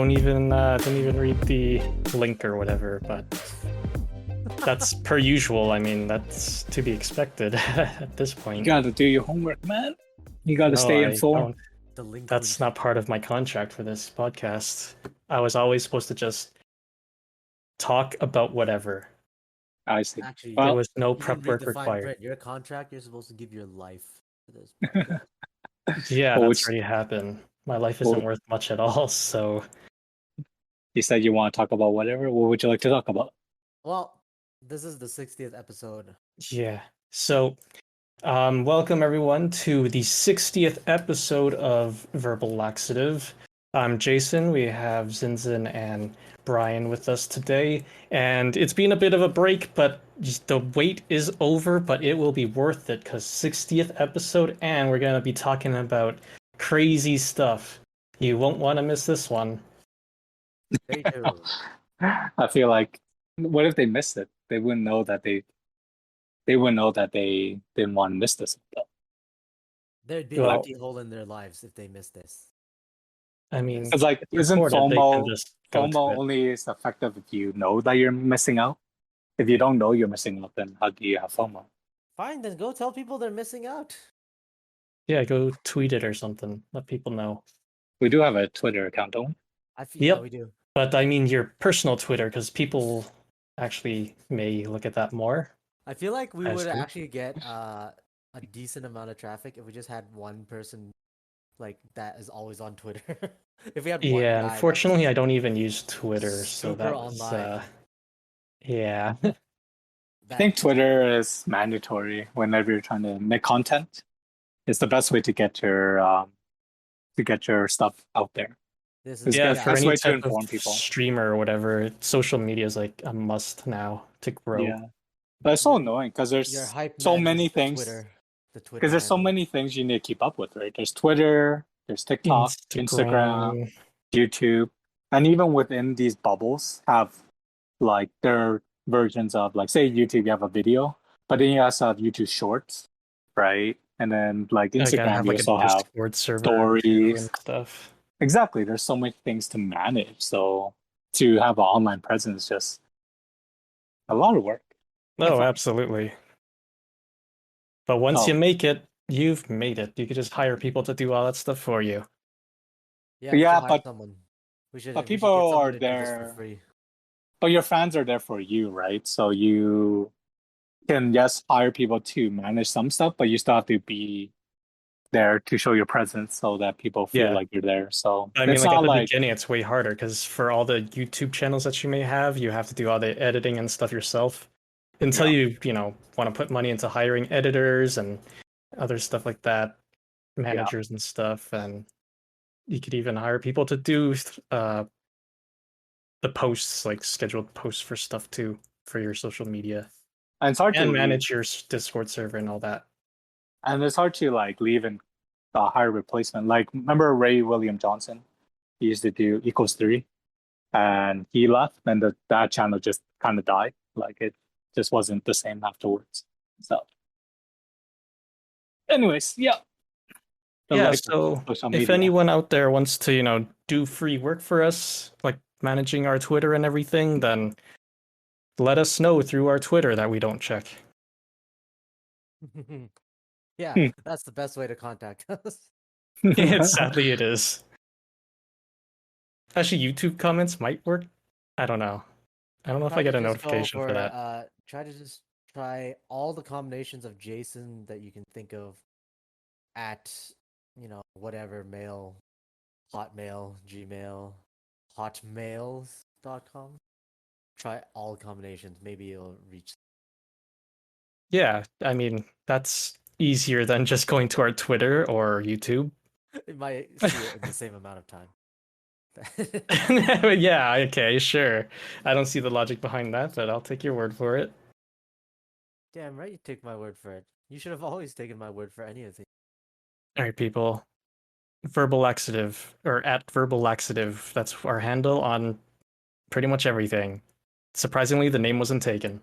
don't even read the link or whatever, but that's per usual. I mean, that's to be expected at this You point. gotta do your homework, man. You gotta No, stay I informed. don't. That's not part of my contract for this podcast. I was always supposed to just talk about whatever. I see. Actually, There Well, was no you prep didn't read work the fine required. print. Your contract, you're supposed to give your life to this podcast. Yeah, Well, that's already happened. My life isn't well, worth much at all, so you said you want to talk about whatever. What would you like to talk about? Well, this is the 60th episode. yeah. So, welcome everyone to the 60th episode of Verbal Laxative. I'm Jason. We have Zinzin and Brian with us today, and it's been a bit of a break, but just the wait is over, but it will be worth it because 60th episode, and we're gonna be talking about crazy stuff. You won't want to miss this one. Stay tuned. I feel like, what if they missed it? They wouldn't know that they wouldn't know that they didn't want to miss this. There'd be an Well- empty hole in their lives if they missed this. I mean, It's like, isn't recorded, they can FOMO just go to FOMO it. only is effective if you know that you're missing out? If you don't know you're missing out, then how do you have FOMO? Fine, then go tell people they're missing out. Yeah, go tweet it or something. Let people know. We do have a Twitter account, don't we? I feel Yep. yeah, we do. But I mean your personal Twitter, because people actually may look at that more. I feel like we I would see. actually get a decent amount of traffic if we just had one person like that is always on Twitter. If we had one Yeah, guy unfortunately, I don't even use Twitter, so super that's online. I yeah. that think Twitter is mandatory whenever you're trying to make content. It's the best way to get your stuff out there. this It's is Yeah, the for best any way to type of inform people. streamer or whatever, social media is like a must now to grow. Yeah, but it's so annoying because your there's hype so man many is things. the Twitter Because there's so handle. many things you need to keep up with, right? There's Twitter, there's TikTok, Instagram, YouTube, and even within these bubbles have like their versions of, like, say YouTube, you have a video, but then you also have YouTube Shorts, right? And then like I gotta Instagram, have you like a also have Discord server stories. and stuff. Exactly. There's so many things to manage. So to have an online presence is just a lot of work. Oh, absolutely. But once you make it, you've made it. You could just hire people to do all that stuff for you. Yeah, we should Yeah, hire someone. We should but we should people get someone are to do this there. for free. But your fans are there for you, right? So you can just hire people to manage some stuff, but you still have to be there to show your presence so that people feel Yeah. like you're there. So I mean, it's like at not the like, beginning, it's way harder because for all the YouTube channels that you may have, you have to do all the editing and stuff yourself. Until you want to put money into hiring editors and other stuff like that, managers and stuff, and you could even hire people to do the posts, like scheduled posts for stuff too, for your social media, and it's hard and to manage your Discord server and all that. and it's hard to like leave and hire replacement. Like, remember Ray William Johnson? He used to do Equals 3, and he left, and that channel just kind of died. Like, it just wasn't the same afterwards. So, anyways, yeah. The Yeah, life of so social if media. anyone out there wants to, do free work for us, like managing our Twitter and everything, then let us know through our Twitter that we don't check. Yeah, Hmm. that's the best way to contact us. Sadly, it is. Actually, YouTube comments might work. I don't know. I don't know if I get a notification for that. Try to just try all the combinations of Jason that you can think of at, whatever mail, Hotmail, Gmail, hotmails.com. Try all combinations. Maybe you'll reach. Yeah, I mean, that's easier than just going to our Twitter or YouTube. It might see it in the same amount of time. Yeah, okay, sure. I don't see the logic behind that, but I'll take your word for it. Damn right, you take my word for it. You should have always taken my word for any of these. All right, people. Verbal Laxative, or at Verbal Laxative, that's our handle on pretty much everything. Surprisingly, the name wasn't taken.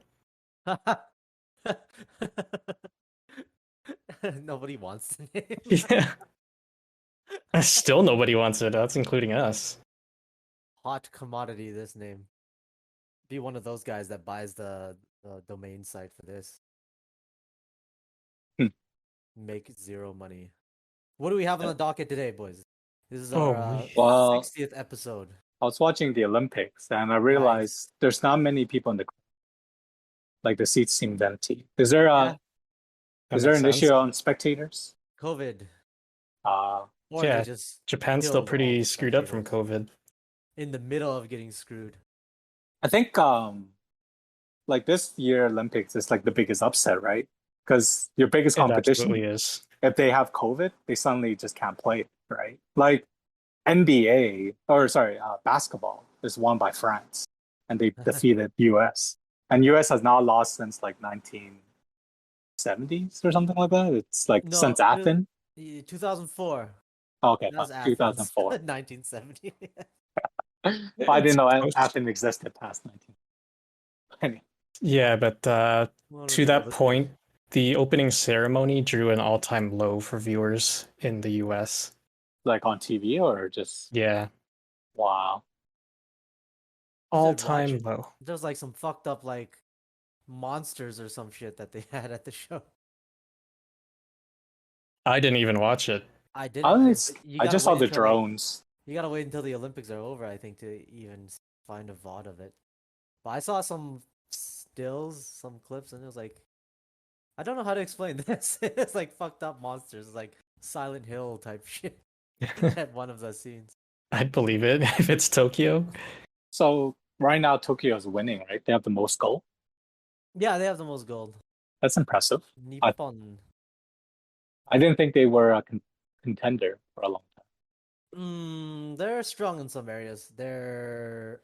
Nobody wants the name. Yeah. Still nobody wants it. That's including us. hot commodity, this name. Be one of those guys that buys the domain site for this. Make zero money. What do we have on the docket today, boys? This is our Well, 60th episode. I was watching the Olympics and I realized there's not many people in the like the seats seem empty. Is there Yeah. an issue on spectators? COVID. Uh Or Yeah, they just Japan's still killed all pretty the screwed up from spectators COVID. in the middle of getting screwed. I think like this year Olympics is like the biggest upset, right? Because your biggest It competition, absolutely is. if they have COVID, they suddenly just can't play, right? Like NBA, or sorry, basketball is won by France, and they defeated US. And US has not lost since like 1970s or something like that. It's like No, since Athens. 2004. Okay, That was 2004. 1970. I didn't know It's Athens existed past 19. Yeah, but Well, to that point, the opening ceremony drew an all-time low for viewers in the US. Like on TV or just Yeah, wow. all-time low. There's like some fucked up like monsters or some shit that they had at the show. I didn't even watch it. I didn't. I just saw the drones. You gotta wait until the Olympics are over, I think, to even find a VOD of it. But I saw some stills, some clips, and it was like, I don't know how to explain this. It's like fucked up monsters, it's like Silent Hill type shit at one of the scenes. I'd believe it if it's Tokyo. So right now Tokyo is winning, right? They have the most gold. Yeah, they have the most gold. That's impressive. Nippon. I didn't think they were a contender for a long time. They're strong in some areas. They're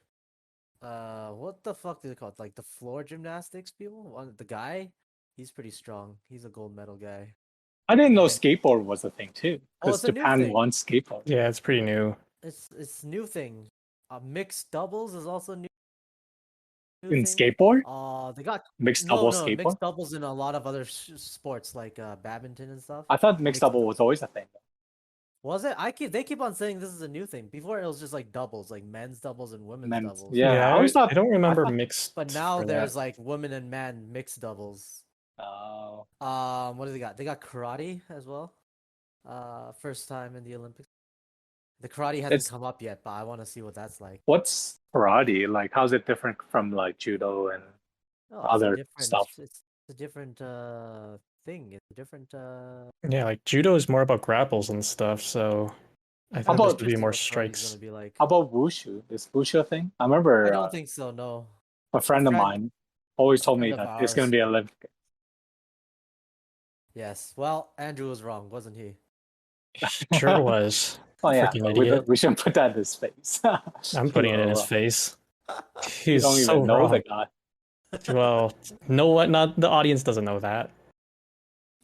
what the fuck do they call it? Like the floor gymnastics people? The guy, he's pretty strong. He's a gold medal guy. I didn't know skateboard was a thing too. Because Japan won skateboard. Yeah, it's pretty new. It's new thing. Mixed doubles is also new. In skateboard? They got mixed double skateboard. Mixed doubles in a lot of other sports like badminton and stuff. I thought mixed double was always a thing. Was it? They keep on saying this is a new thing. Before it was just like doubles, like men's doubles and women's doubles. Yeah, I always thought I don't remember mixed. But now there's like women and men mixed doubles. Oh. What do they got? They got karate as well. First time in the Olympics. The karate hasn't come up yet, but I want to see what that's like. What's karate? Like, how's it different from like judo and other stuff? It's a different thing. It's a different. Yeah, like judo is more about grapples and stuff. So I think there's gonna be more strikes. How about wushu? Is wushu a thing? I remember. I don't think so. No. A friend of mine always told me that it's gonna be Olympic. Yes. Well, Andrew was wrong, wasn't he? Sure was. Oh yeah, we shouldn't put that in his face. I'm putting it in his face. He's don't so even know wrong. the guy. Well, know what? Not the audience doesn't know that.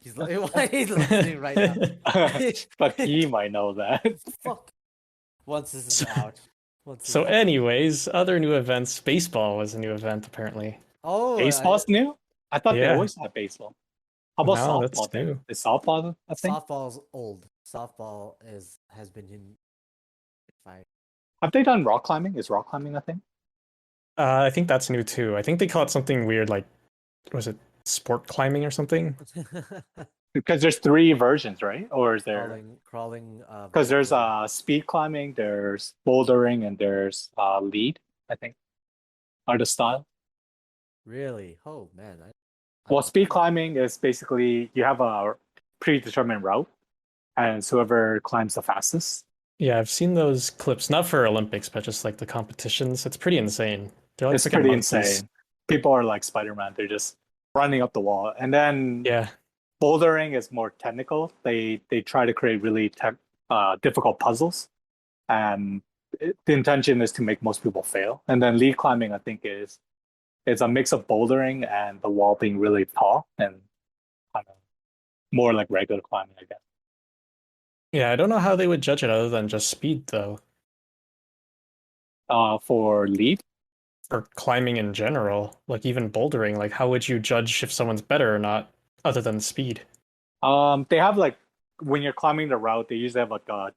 He's listening right now. But he might know that. Fuck. Once this is out. So, anyways, other new events. Baseball was a new event apparently. Oh, baseball's new? I thought they always had baseball. How about softball? That's new. Is softball a thing? Softball's old. Softball has been in. Have they done rock climbing? Is rock climbing a thing? I think that's new too. I think they call it something weird, like was it sport climbing or something? Because there's 3 versions, right? Or is there crawling? Because there's speed climbing, there's bouldering, and there's lead. I think are the style. Really? Oh man. Well, speed climbing is basically you have a predetermined route, and so whoever climbs the fastest. Yeah, I've seen those clips, not for Olympics, but just like the competitions. It's pretty insane. They're like it's pretty insane. People are like Spider-Man. They're just running up the wall. And then bouldering is more technical. They try to create really difficult puzzles. And the intention is to make most people fail. And then lead climbing, I think, it's a mix of bouldering and the wall being really tall and kind of more like regular climbing, I guess. Yeah, I don't know how they would judge it other than just speed, though. For lead? For climbing in general, like even bouldering, like how would you judge if someone's better or not, other than speed? They have like when you're climbing the route, they usually have like a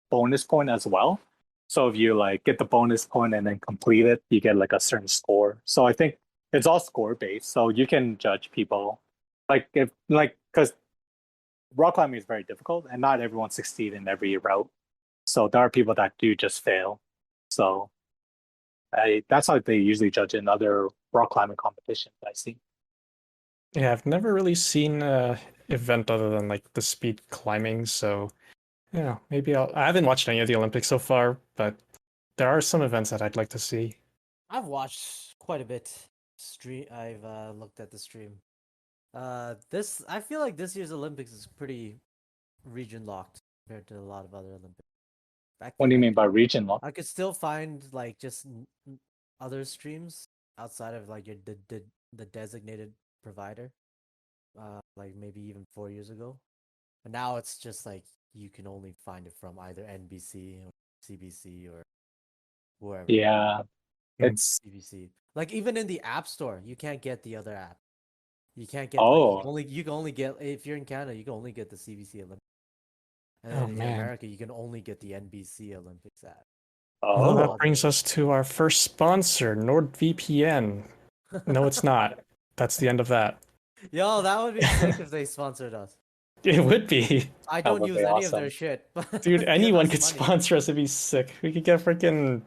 bonus point as well. So if you like get the bonus point and then complete it, you get like a certain score. So I think it's all score based. So you can judge people like if like because rock climbing is very difficult and not everyone succeed in every route. So there are people that do just fail. So that's how they usually judge in other rock climbing competitions I see. Yeah, I've never really seen a event other than like the speed climbing, so yeah, maybe I haven't watched any of the Olympics so far, but there are some events that I'd like to see. I've watched quite a bit. I've looked at the stream. This I feel like this year's Olympics is pretty region locked compared to a lot of other Olympics. What do you mean by region lock? I could still find like just other streams outside of like the designated provider. Like maybe even 4 years ago, but now it's just like you can only find it from either NBC or CBC or whoever. Yeah, it's CBC. Like even in the App Store, you can't get the other app. You can't get you can only get if you're in Canada, you can only get the CBC Olympics. And then Oh in man. America, you can only get the NBC Olympics app. Well, that oh brings us to our first sponsor, NordVPN. No, it's not. That's the end of that. Yo, that would be sick if they sponsored us. It would be. I that don't would use be any of their awesome. shit. Dude, Give anyone us could money. sponsor us. It'd be sick. We could get freaking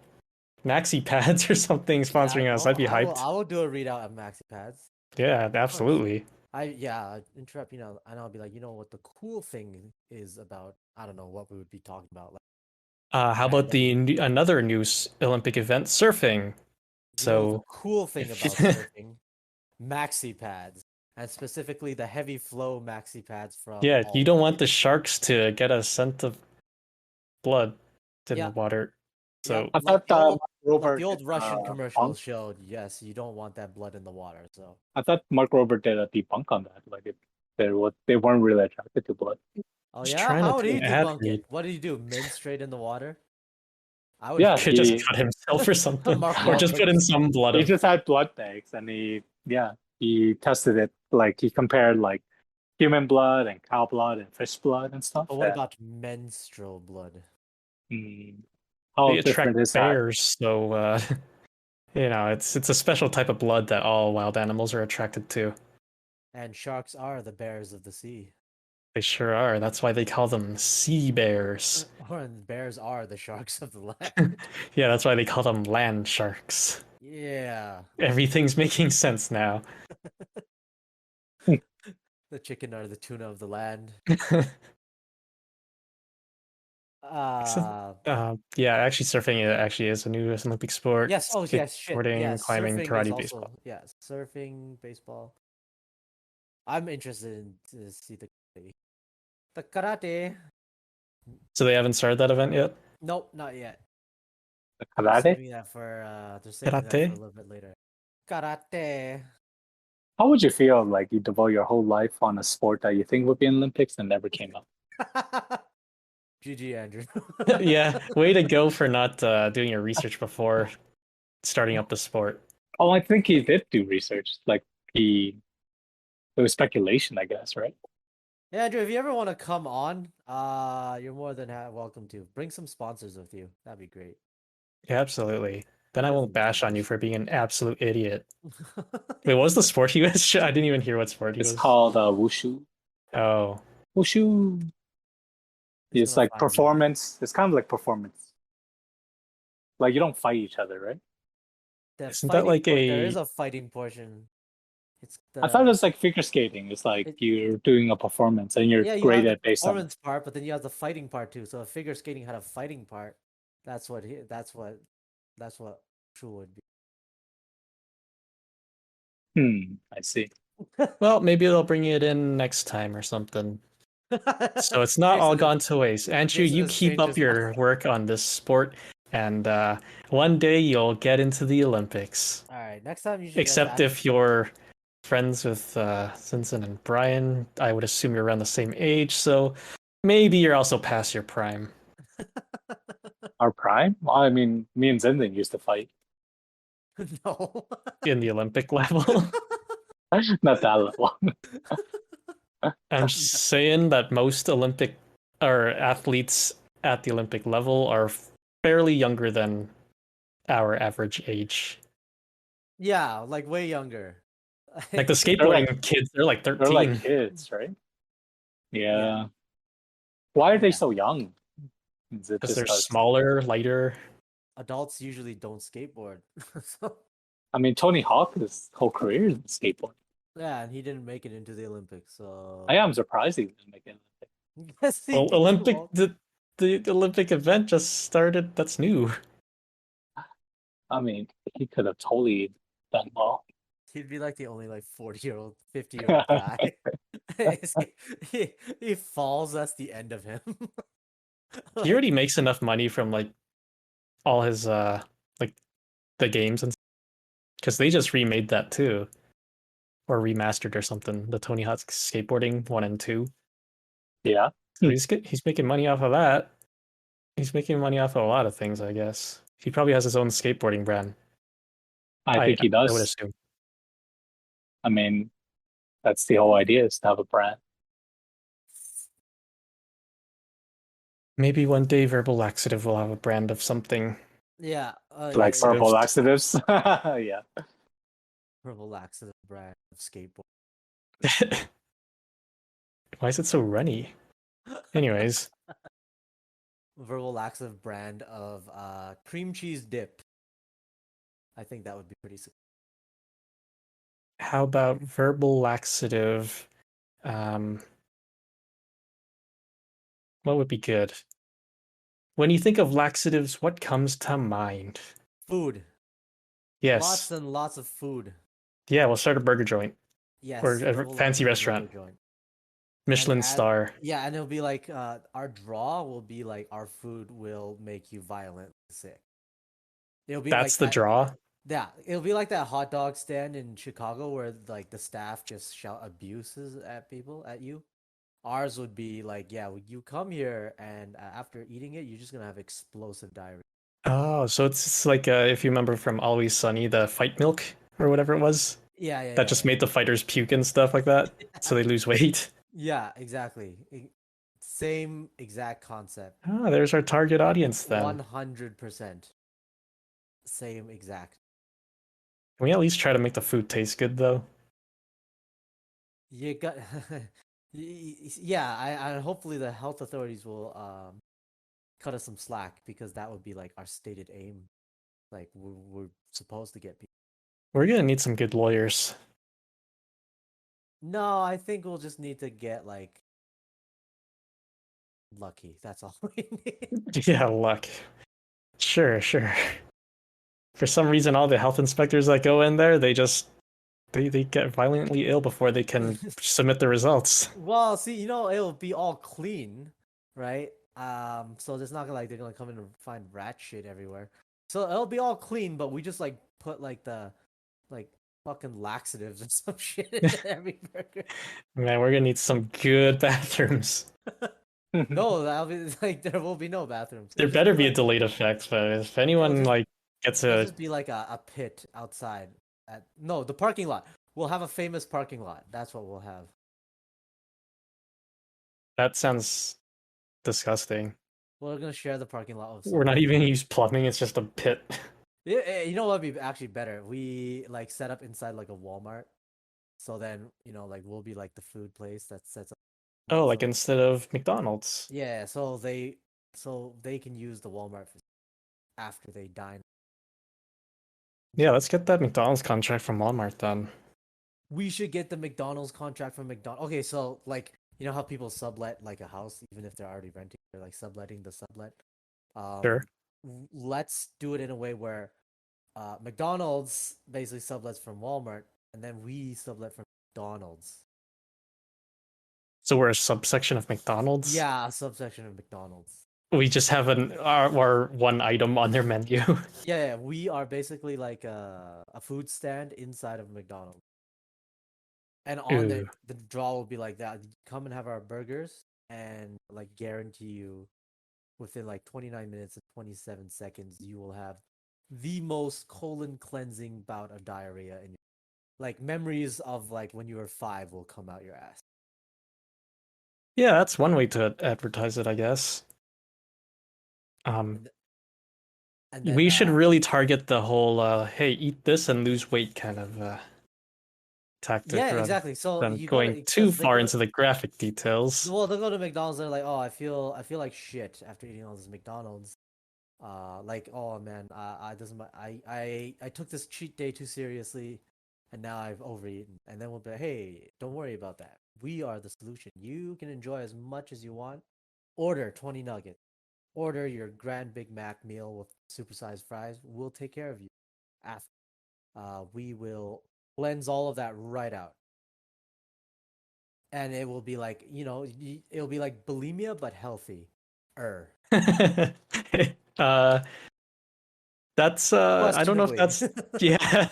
Maxi Pads or something sponsoring Yeah, us. no, I'd be hyped. I will do a readout of Maxi Pads. Yeah, absolutely. I'd interrupt, and I'll be like, what the cool thing is about, I don't know what we would be talking about. Like, How about another new Olympic event, surfing? the So cool thing about surfing, maxi pads, and specifically the heavy flow maxi pads from yeah, you don't want the Always. sharks to get a scent of blood in the Yeah. water. So I thought like the old did, Russian commercial showed, yes, you don't want that blood in the water. So I thought Mark Rober did a debunk on that. Like they weren't really attracted to blood. oh he's yeah, trying to how would do he an ad debunk read. it? What did he do? Min straight in the water? I would Yeah, Could just cut himself or something, Mark or just put in some blood. He just had blood bags, and he tested it. Like he compared like human blood and cow blood and fish blood and stuff. But what about menstrual blood? How They attract different is that? bears, so it's a special type of blood that all wild animals are attracted to. And sharks are the bears of the sea. They sure are. That's why they call them sea bears. And bears are the sharks of the land. Yeah, that's why they call them land sharks. Yeah. Everything's making sense now. The chicken are the tuna of the land. Yeah, actually, surfing actually is a new Olympic sport. Yes. Oh, yes. Shit. Skateboarding, Yes. climbing, Surfing karate, is also, baseball. yes. Surfing, baseball. I'm interested in to see the karate. So they haven't started that event yet? Nope, not yet. The They're karate? saving that for Karate? a little bit later. Karate. How would you feel like you devote your whole life on a sport that you think would be in Olympics and never came up? GG, Andrew. Yeah, way to go for not doing your research before starting up the sport. Oh, I think he did do research. Like it was speculation, I guess, right? Yeah, Andrew, if you ever want to come on, you're more than welcome to. Bring some sponsors with you. That'd be great. Yeah, absolutely. Then I won't bash on you for being an absolute idiot. Wait, what was the sport he was? I didn't even hear what sport he was. It's called wushu. Oh. Wushu. It's like performance. It's kind of like performance. Like you don't fight each other, right? Isn't that like there is a fighting portion. I thought it was like figure skating. It's like you're doing a performance and you're great at based on performance part, but then you have the fighting part too. So if figure skating had a fighting part, that's what true would be. I see. Well, maybe they'll bring it in next time or something. So it's not all gone to waste. Andrew, you keep up your work on this sport, and one day you'll get into the Olympics. All right, next time you should. Except if you're friends with Simpson and Brian, I would assume you're around the same age, so maybe you're also past your prime. Our prime? Well, I mean, me and Zinzin used to fight. No. In the Olympic level? Not that level. I'm just saying that most Olympic or athletes at the Olympic level are barely younger than our average age. Yeah, like way younger. Like the They're like skateboarding kids, they're like they're like 13 kids, right? Yeah, Yeah. Why are they yeah. so young? Is it because just they're because? smaller, lighter. Adults usually don't skateboard. So, I mean, Tony Hawk, his whole career is skateboarding. yeah, and he didn't make it into the Olympics. I So am surprised he didn't make it. yes, he Well, too old. the Olympic event just started. That's new. I mean, he could have totally done well. He'd be like the only like 40-year-old, 50-year-old guy. he falls. That's the end of him. He Like, already makes enough money from like all his like the games and because they just remade that too or remastered or something. The Tony Hawk skateboarding 1 and 2. Yeah, So he's making money off of that. He's making money off of a lot of things, I guess. He probably has his own skateboarding brand. I I think he I would does. assume. I mean, that's the whole idea is to have a brand. Maybe one day Verbal Laxative will have a brand of something. yeah, Like purple Laxatives. laxatives. Yeah. purple laxative brand of skateboard. Why is it so runny? Anyways, Verbal laxative brand of cream cheese dip. I think that would be pretty. how about Verbal Laxative? Um, what would be good? When you think of laxatives, what comes to mind? Food. Lots Yes. and lots of food. Yeah, we'll start a burger joint or Yes, a verbal fancy laxative burger restaurant. joint. Michelin And star. yeah, and it'll be like our draw will be like our food will make you violently sick. It'll be like That's the that. draw. Yeah, it'll be like that hot dog stand in Chicago where like the staff just shout abuses at people at you. Ours would be like, yeah, you come here and after eating it, you're just gonna have explosive diarrhea. Oh, so it's like if you remember from Always Sunny, the fight milk or whatever it was Yeah, yeah, that yeah, just made the fighters puke and stuff like that, yeah. so they lose weight. Yeah, exactly. Same exact concept. Ah, there's our target audience then. 100%. Same exact. Can we at least try to make the food taste good though? You got, yeah. I hopefully the health authorities will cut us some slack because that would be like our stated aim. Like we're supposed to get people. We're gonna need some good lawyers. No, I think we'll just need to get like lucky. That's all we need. Yeah, luck. Sure, sure. For some reason, all the health inspectors that go in there, they get violently ill before they can submit the results. Well, see, it'll be all clean, right? So there's not gonna like they're gonna come in and find rat shit everywhere. So it'll be all clean, but we just like put like the like fucking laxatives and some shit in every burger. Man, we're gonna need some good bathrooms. No, that'll be like there will be no bathrooms. There It'll just better be be a like delayed effect, but if it'll anyone just like gets it'll a just be like a pit outside at no the parking lot. We'll have a famous parking lot. That's what we'll have. that sounds disgusting. We're gonna share the parking lot with We're not someone. even gonna use plumbing, it's just a pit. Yeah, you know what would be actually better? We like set up inside like a Walmart. So then, like we'll be like the food place that sets up. Oh, like So instead of McDonald's. yeah, so they can use the Walmart after they dine. Yeah, let's get that McDonald's contract from Walmart then. We should get the McDonald's contract from McDonald's. Okay, so like how people sublet like a house even if they're already renting, they're like subletting the sublet. Sure. Let's do it in a way where McDonald's basically sublets from Walmart and then we sublet from McDonald's. So we're a subsection of McDonald's. Yeah, a subsection of McDonald's. We just have our one item on their menu. Yeah, we are basically like a food stand inside of McDonald's. And on Ooh. the draw will be like that. Come and have our burgers and like guarantee you within like 29 minutes and 27 seconds you will have the most colon cleansing bout of diarrhea in your like memories of like when you were 5 will come out your ass. Yeah, that's one way to advertise it, I guess. And then We should really target the whole hey, eat this and lose weight kind of tactic yeah, rather exactly. So than you go to going too because they far go to into the graphic details. well, they go to McDonald's. They're like, oh, I feel like shit after eating all this McDonald's. Like, oh man, I doesn't I took this cheat day too seriously, and now I've overeaten. And then we'll be like, hey, don't worry about that. We are the solution. You can enjoy as much as you want. Order 20 nuggets. Order your grand Big Mac meal with supersized fries. We'll take care of you. After, we will cleanse all of that right out, and it will be like it'll be like bulimia but healthy. uh That's I don't know if Questionably. that's yeah,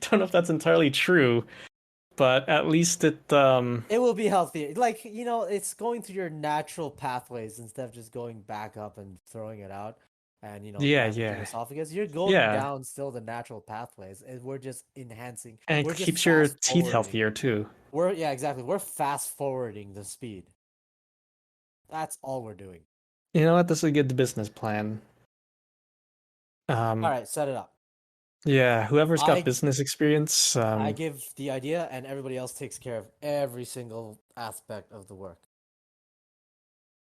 don't know if that's entirely true, but at least it. It will be healthier. Like, it's going through your natural pathways instead of just going back up and throwing it out and, Yeah, damaging yeah. your esophagus. You're going Yeah. down still the natural pathways. And we're just enhancing. And it We're just keeps your fast teeth forwarding. healthier too. Yeah, exactly. We're fast forwarding the speed. That's all we're doing. You know what? This is a good business plan. All right, set it up. Yeah, whoever's got I business experience, I give the idea and everybody else takes care of every single aspect of the work.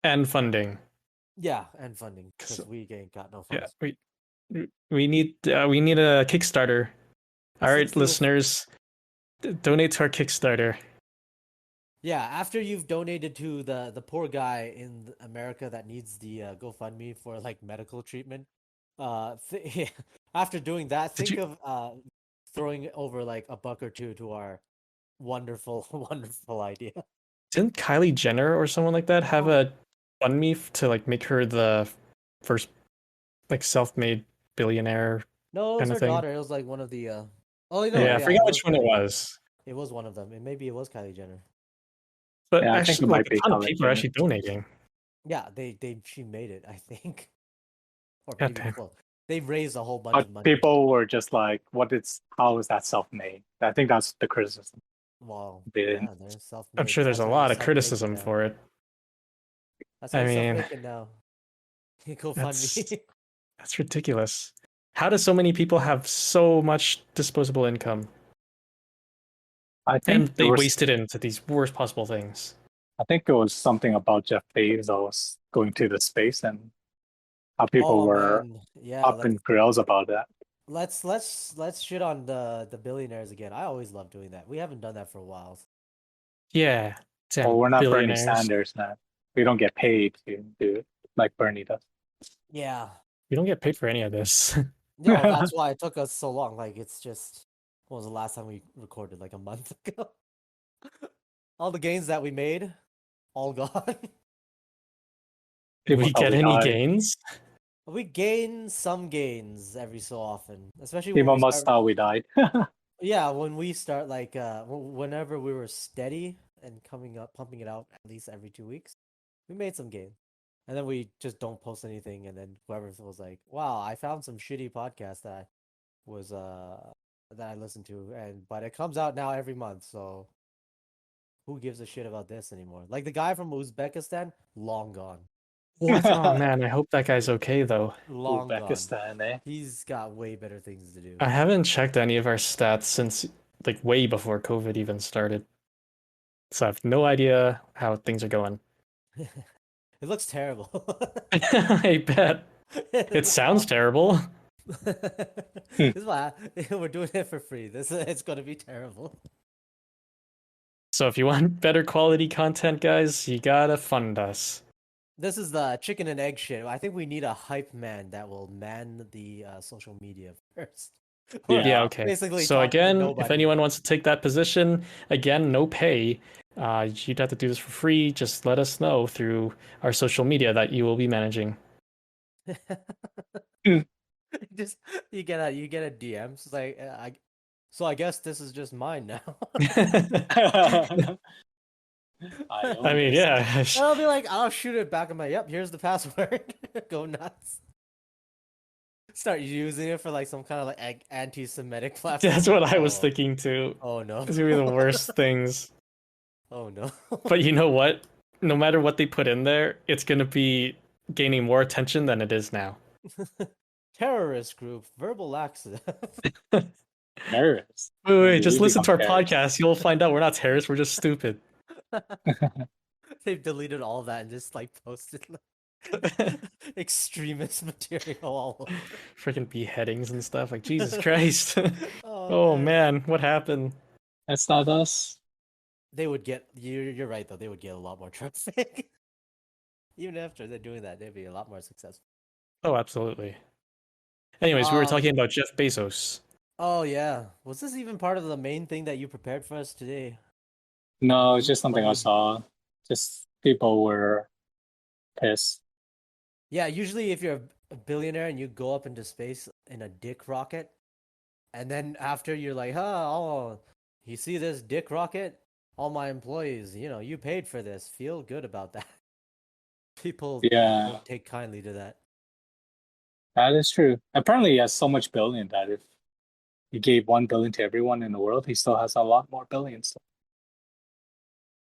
and funding. Yeah, and funding because 'Cause, we ain't got no yeah, funds. we need a Kickstarter. All right, 60 will listeners, donate to our Kickstarter. Yeah, after you've donated to the poor guy in America that needs the GoFundMe for like medical treatment, after doing that, Did think you of throwing over like a buck or two to our wonderful, wonderful idea. didn't Kylie Jenner or someone like that have a fund me to like make her the first like self-made billionaire No, it was kind of her thing? daughter. It was like one of the. Oh no, Yeah, I yeah, forgot which one it Kylie. was. It was one of them. And maybe it was Kylie Jenner. But Yeah, I think it actually, like might a be ton of people are collagen. actually donating. Yeah, she made it, I think, or God maybe damn. close. They raised a whole bunch But of money. people were just like, how is that self-made? I think that's the criticism. Well, They yeah, they're I'm self-made. sure there's That's a how you lot of self-make it criticism now. for it. That's how I you mean, self-make it now. Go fund that's me. that's ridiculous. How do so many people have so much disposable income I think and there they was waste it into these worst possible things? I think it was something about Jeff Bezos going to the space and how people Oh were man, yeah. up in grills about that. Let's shit on the billionaires again. I always love doing that. We haven't done that for a while. Yeah, Well, damn we're not Bernie billionaires. Sanders, man. We don't get paid to do it like Bernie does. Yeah. We don't get paid for any of this. No, that's why it took us so long. Like it's just when was the last time we recorded? Like a month ago. All the gains that we made, all gone. Did People we thought get we any died. gains? We gain some gains every so often, especially when People we must start. thought we died. Yeah, when we start like whenever we were steady and coming up, pumping it out at least every 2 weeks, we made some gain. And then we just don't post anything, and then whoever was like, "Wow, I found some shitty podcast was that I listened to," and but it comes out now every month, so who gives a shit about this anymore? Like the guy from Uzbekistan, long gone, What? Oh man, I hope that guy's okay though. long gone. Uzbekistan, eh? He's got way better things to do. I haven't checked any of our stats since like way before COVID even started. So I have no idea how things are going. It looks terrible. I bet. It It's sounds awful. terrible. Hmm. This is why we're doing it for free. It's gonna be terrible. So if you want better quality content, guys, you gotta fund us. This is the chicken and egg shit. I think we need a hype man that will man the social media first. We're Yeah, Yeah. okay. basically So talking to again, if nobody. anyone wants to take that position, again, no pay. You'd have to do this for free. Just let us know through our social media that you will be managing. Hmm. Just you get a DM. It's like I guess this is just mine now. I I own mean, this. yeah. And I'll be like, I'll shoot it back. I'm like, yep, here's the password. Go nuts. Start using it for like some kind of like anti-Semitic platform. That's what I was Oh, thinking too. oh no. It's gonna be the worst things. Oh no. But you know what? No matter what they put in there, it's gonna be gaining more attention than it is now. Terrorist group, verbal laxative. Terrorists. Wait, Did just we listen become to our terrorists? podcast. You'll find out we're not terrorists. We're just stupid. They've deleted all that and just like posted extremist material all over. Freaking beheadings and stuff. Like, Jesus Christ. Oh Oh man. man, what happened? That's not us. They would get you're right though, they would get a lot more traffic. Even after they're doing that, they'd be a lot more successful. Oh, absolutely. Anyways, we were talking Um about Jeff Bezos. oh yeah. Was this even part of the main thing that you prepared for us today? No, it's You just something I funny saw. Just people were pissed. Yeah, usually if you're a billionaire and you go up into space in a dick rocket, and then after you're like, oh, you see this dick rocket? All my employees, you paid for this. Feel good about that. People Yeah, don't take kindly to that. that is true. Apparently, he has so much billion that if he gave 1 billion to everyone in the world, he still has a lot more billions.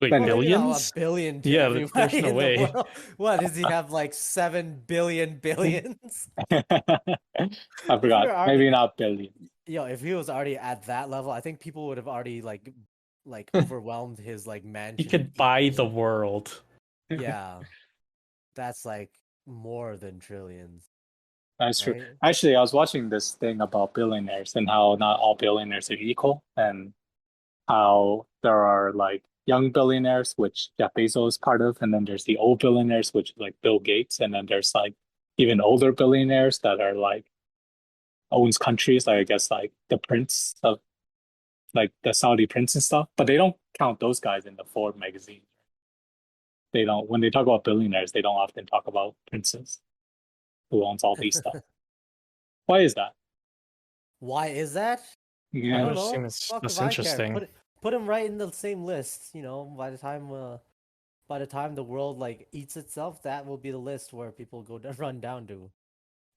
Wait, Well, maybe not a billions? billion to Yeah, but there's everybody no in the way. world. What does he have like 7 billion billions? I If you're forgot. already, Maybe not billion. if he was already at that level, I think people would have already like overwhelmed his like He mansion could and buy equals the it. world. Yeah, that's like more than trillions, That's true. right? Actually, I was watching this thing about billionaires and how not all billionaires are equal, and how there are like young billionaires, which Jeff Bezos is part of, and then there's the old billionaires, which is like Bill Gates, and then there's like even older billionaires that are like owns countries, like I guess like the prince of like the Saudi prince and stuff, but they don't count those guys in the Forbes magazine. They don't when they talk about billionaires, they don't often talk about princes who owns all these stuff. Why is that? Why is that? I I Yeah. don't just think know. Fuck if that's I care. interesting. Put him right in the same list. By the time the world like eats itself, that will be the list where people go to run down to.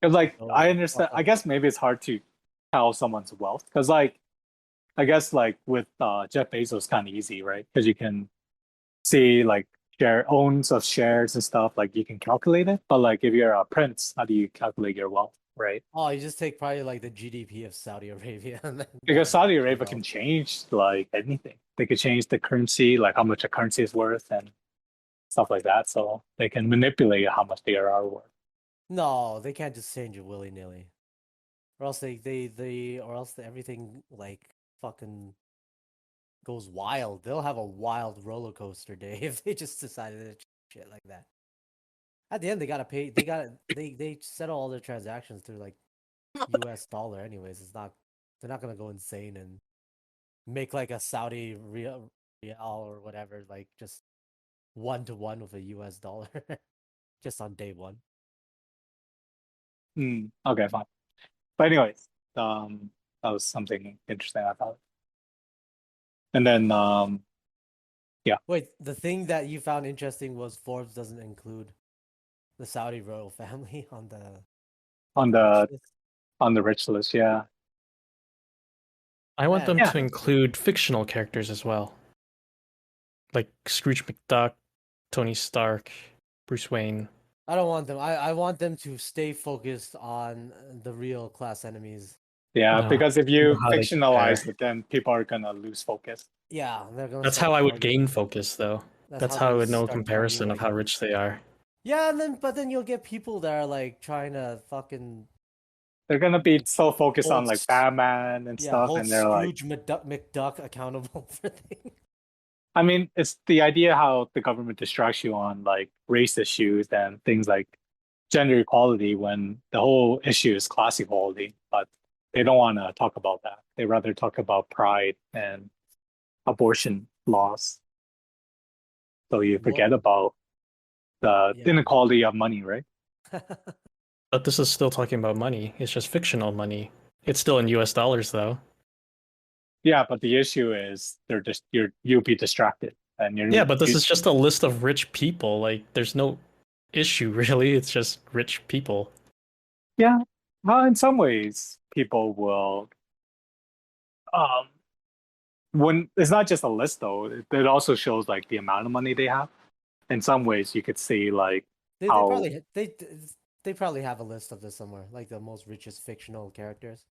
Because like So I fuck understand, I him. guess maybe it's hard to tell someone's wealth because like I guess like with Jeff Bezos, kind of easy, right? Because you can see like share owns of shares and stuff, like you can calculate it. But like if you're a prince, how do you calculate your wealth, right? Oh, you just take probably like the GDP of Saudi Arabia and then Because Saudi your Arabia wealth. can change like anything. They could change the currency, like how much a currency is worth and stuff like that. So they can manipulate how much they are worth. No, they can't just change it willy nilly, or else everything like fucking goes wild. They'll have a wild roller coaster day if they just decided to shit like that. At the end, they gotta pay. They settle all their transactions through like U.S. dollar. Anyways, they're not gonna go insane and make like a Saudi real or whatever, like just 1-to-1 with a U.S. dollar, just on day one. Okay, fine. But anyways, that was something interesting I thought. And then yeah, Wait, the thing that you found interesting was Forbes doesn't include the Saudi royal family on on the rich the list. on the rich list, yeah. I want Man, them Yeah. to include fictional characters as well. Like Scrooge McDuck, Tony Stark, Bruce Wayne. I don't want them. I want them to stay focused on the real class enemies. Yeah, No, because if I don't know you how they get fictionalize there. it, then people are gonna lose focus. Yeah, they're gonna That's start how I would gain targeting. focus, though. That's That's how how I they would know a start targeting comparison of like how rich they are. yeah, and then you'll get people that are like trying to fucking They're gonna be so focused on hold like Batman and stuff, hold and they're like, Scrooge McDuck accountable for things. I mean, it's the idea how the government distracts you on like race issues and things like gender equality when the whole issue is class equality, but they don't want to talk about that. They rather talk about pride and abortion laws. So you What? forget about the Yeah. inequality of money, right? But this is still talking about money. It's just fictional money. It's still in US dollars, though. Yeah, but the issue is they're just you'll be distracted and Yeah, but this is just a list of rich people. Like, there's no issue, really. It's just rich people. yeah. Well, in some ways, people will um when it's not just a list though, it also shows like the amount of money they have. In some ways, you could see like They how probably they probably have a list of this somewhere, like the most richest fictional characters.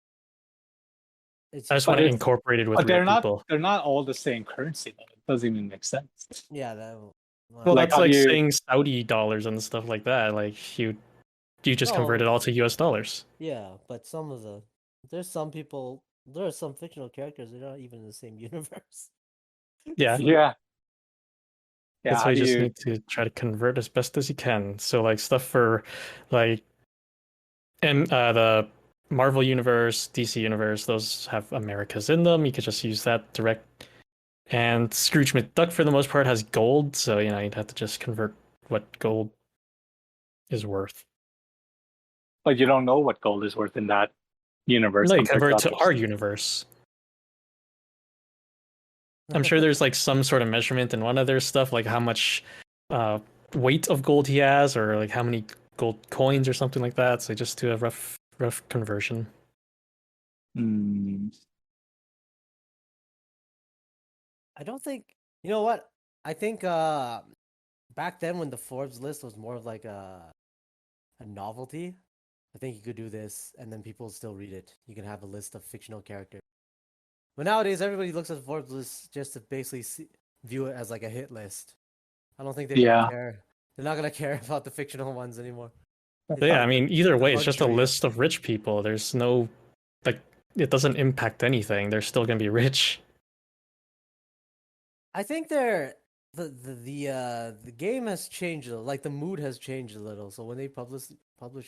It's I just want to incorporate it with but real people. they're not all the same currency though. It doesn't even make sense. yeah, that. Well, Like, that's how like do you- saying Saudi dollars and stuff like that. Like you just convert it all to US dollars. Yeah, but there's some people, there are some fictional characters that are not even in the same universe. Yeah. Yeah. Yeah, That's how why you do just you need to try to convert as best as you can. So like stuff for like the Marvel universe, DC universe, those have Americas in them. You could just use that direct. And Scrooge McDuck for the most part has gold, so you'd have to just convert what gold is worth. but you don't know what gold is worth in that universe No, you compared convert to to others. our universe. I'm sure there's like some sort of measurement in one of their stuff, like how much weight of gold he has, or like how many gold coins or something like that. So just do a rough conversion. I don't think, you know what? I think back then when the Forbes list was more of like a novelty, I think you could do this and then people still read it. You can have a list of fictional characters. But nowadays, everybody looks at the Forbes list just to basically view it as like a hit list. I don't think they're gonna care. They're not gonna care about the fictional ones anymore. But yeah, I mean, either way, it's just a luxury. list of rich people. There's no, like, it doesn't impact anything. They're still gonna be rich. I think the game has changed a little. Like the mood has changed a little. So when they publish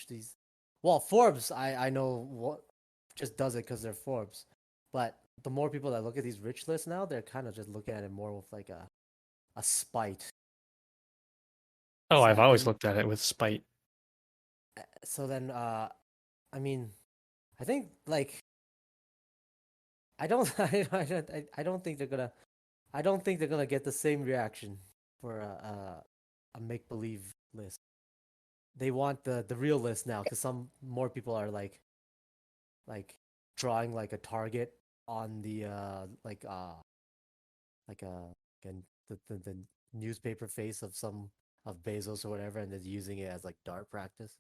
these, well, Forbes, I know what just does it because they're Forbes, but the more people that look at these rich lists now, they're kind of just looking at it more with like a spite. Oh, So I've always then- looked at it with spite. So then, I mean, I think like I don't I don't think they're gonna get the same reaction for a make believe list. They want the real list now because some more people are like drawing like a target on the again the newspaper face of Bezos or whatever, and they're using it as like dart practice.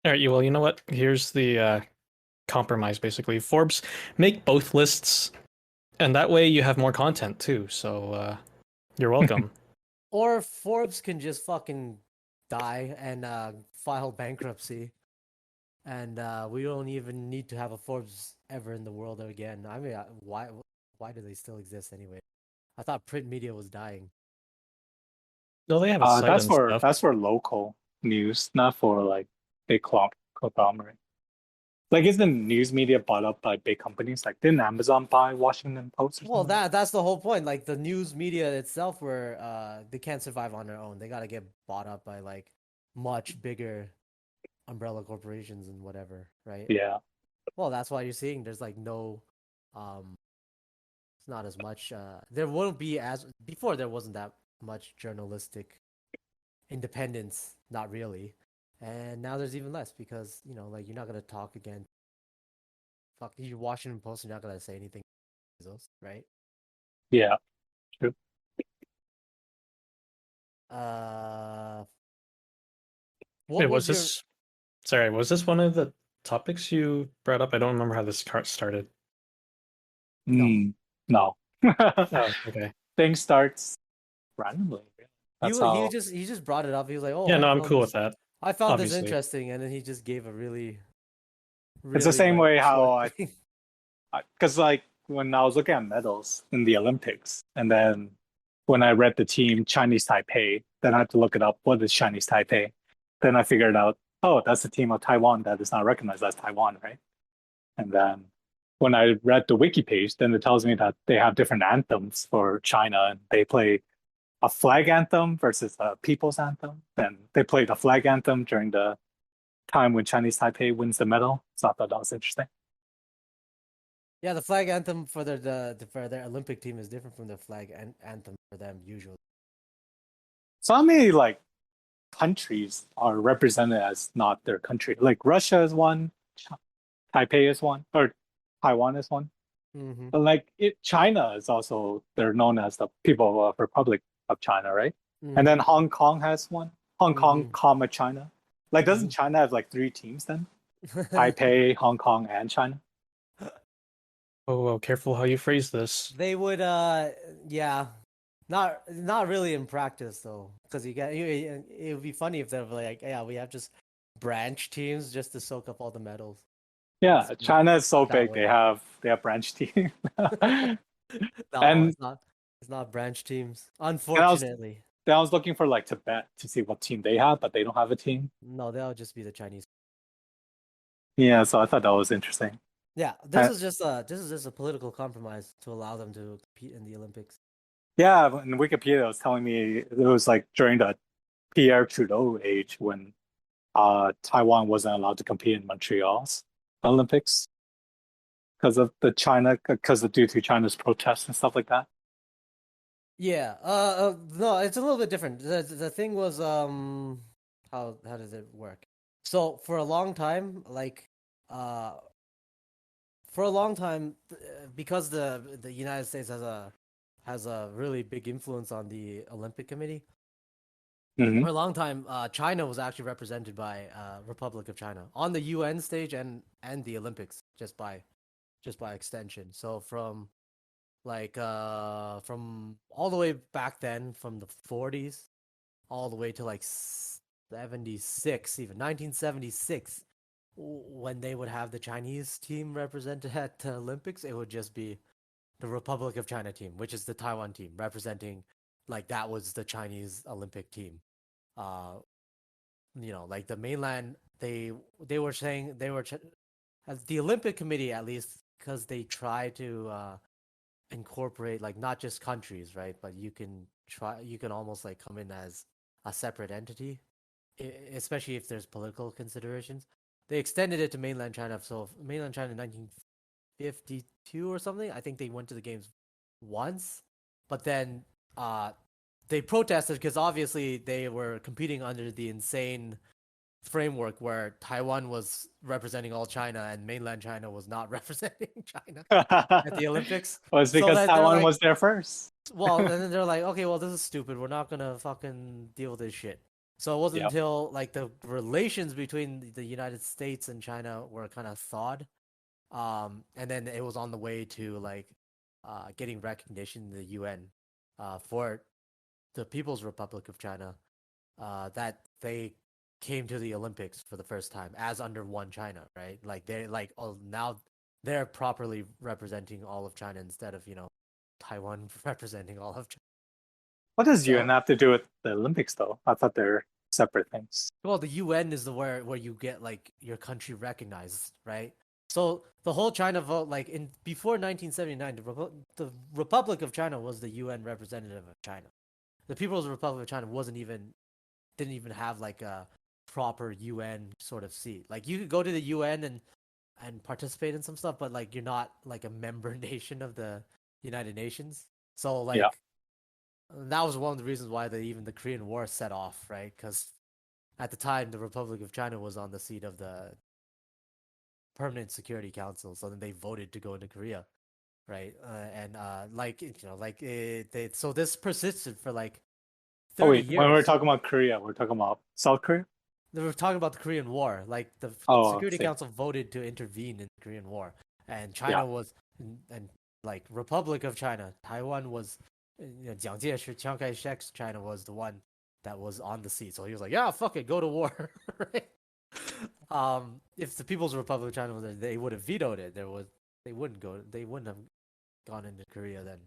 All right, well, you know what? Here's the compromise, basically. Forbes, make both lists, and that way you have more content too. So you're welcome. Or Forbes can just fucking die and file bankruptcy, and we don't even need to have a Forbes ever in the world again. I mean, why do they still exist anyway? I thought print media was dying. No, they have a site and stuff. That's for local news, not for like big conglomerate. Like, isn't news media bought up by big companies? Like, didn't Amazon buy Washington Post? Well, that's the whole point. Like the news media itself, where they can't survive on their own. They gotta get bought up by like much bigger umbrella corporations and whatever, right? Yeah. Well, that's why you're seeing there's like no, it's not as much. There won't be as before. There wasn't that much journalistic independence, not really, and now there's even less because like you're not gonna talk again. Fuck you, Washington Post. You're not gonna say anything, right? Yeah. True. What was this? Sorry, was this one of the topics you brought up? I don't remember how this cart started. No. Oh, okay. Thing starts randomly. He just brought it up. He was like, "Oh, yeah, no, I'm cool with that. I found obviously. this interesting," and then he just gave a really it's the same way how thing. because like when I was looking at medals in the Olympics, and then when I read the team Chinese Taipei, then I had to look it up. What is Chinese Taipei? Then I figured out, oh, that's the team of Taiwan that is not recognized as Taiwan, right? And then when I read the wiki page, then it tells me that they have different anthems for China, and they play a flag anthem versus a people's anthem. And they play the flag anthem during the time when Chinese Taipei wins the medal. So I thought that was interesting. Yeah, the flag anthem for for their Olympic team is different from the flag anthem for them usually. So how many like countries are represented as not their country? Like Russia is one, Taipei is one, or Taiwan is one. Mm-hmm. But like China is also, they're known as the People of Republic of China, right? Mm-hmm. And then Hong Kong has one. Hong Kong, comma China. Like, doesn't China have like 3 teams then? Taipei, Hong Kong, and China. Oh, careful how you phrase this. They would, yeah, not really in practice though, because it would be funny if they're like, yeah, we have just branch teams just to soak up all the medals. Yeah, It's China is so not that big. They way. have branch team. No, and it's not. It's not branch teams. and Unfortunately, I was looking for like Tibet to see what team they have, but they don't have a team. no, they'll just be the Chinese. Yeah, so I thought that was interesting. Yeah, Uh, this is just a political compromise to allow them to compete in the Olympics. Yeah, in Wikipedia, it was telling me it was like during the Pierre Trudeau age when Taiwan wasn't allowed to compete in Montreal's Olympics because of due to China's protests and stuff like that. Yeah. No, it's a little bit different. The thing was how does it work? So for a long time, uh for a long time, because the United States has a really big influence on the Olympic Committee. Mm-hmm. For a long time, China was actually represented by Republic of China on the UN stage and the Olympics just by extension. So from all the way back then, from the 40s all the way to like 76, even 1976, when they would have the Chinese team represented at the Olympics, it would just be the Republic of China team, which is the Taiwan team representing, like that was the Chinese Olympic team. Uh, like the mainland, they were saying as the Olympic Committee at least, because they try to incorporate like not just countries, right? But you can almost like come in as a separate entity, especially if there's political considerations. They extended it to mainland China. So mainland China in 1952 or something, I think they went to the games once, but then they protested because obviously they were competing under the insane framework where Taiwan was representing all China and mainland China was not representing China at the Olympics. Well, it's So because that they're Taiwan like, was there first. well, and then they're like, okay, well, this is stupid. We're not gonna fucking deal with this shit. So it wasn't Yep. until like the relations between the United States and China were kind of thawed, and then it was on the way to like getting recognition in the UN for the People's Republic of China, that they came to the Olympics for the first time as under one China, right? Like they're like, oh, now they're properly representing all of China instead of Taiwan representing all of China. What does So, UN have to do with the Olympics, though? I thought they're separate things. well, the UN is the where you get like your country recognized, right? So the whole China vote, like in before 1979, the Republic of China was the UN representative of China. The People's Republic of China didn't even have like a proper UN sort of seat. Like you could go to the UN and participate in some stuff, but like you're not like a member nation of the United Nations. So like that was one of the reasons why even the Korean War set off, right? Because at the time the Republic of China was on the seat of the Permanent Security Council, so then they voted to go into Korea, right? So this persisted for like 30 Oh wait, years. when we're talking about Korea, we're talking about South Korea. They were talking about the Korean War. Like the Security Council voted to intervene in the Korean War, and China was, and like Republic of China, Taiwan was, Jiang Jieshi, Chiang Kai-shek's China was the one that was on the seat. So he was like, yeah, fuck it, go to war. Right? If the People's Republic of China was there, they would have vetoed it. They wouldn't have gone into Korea then.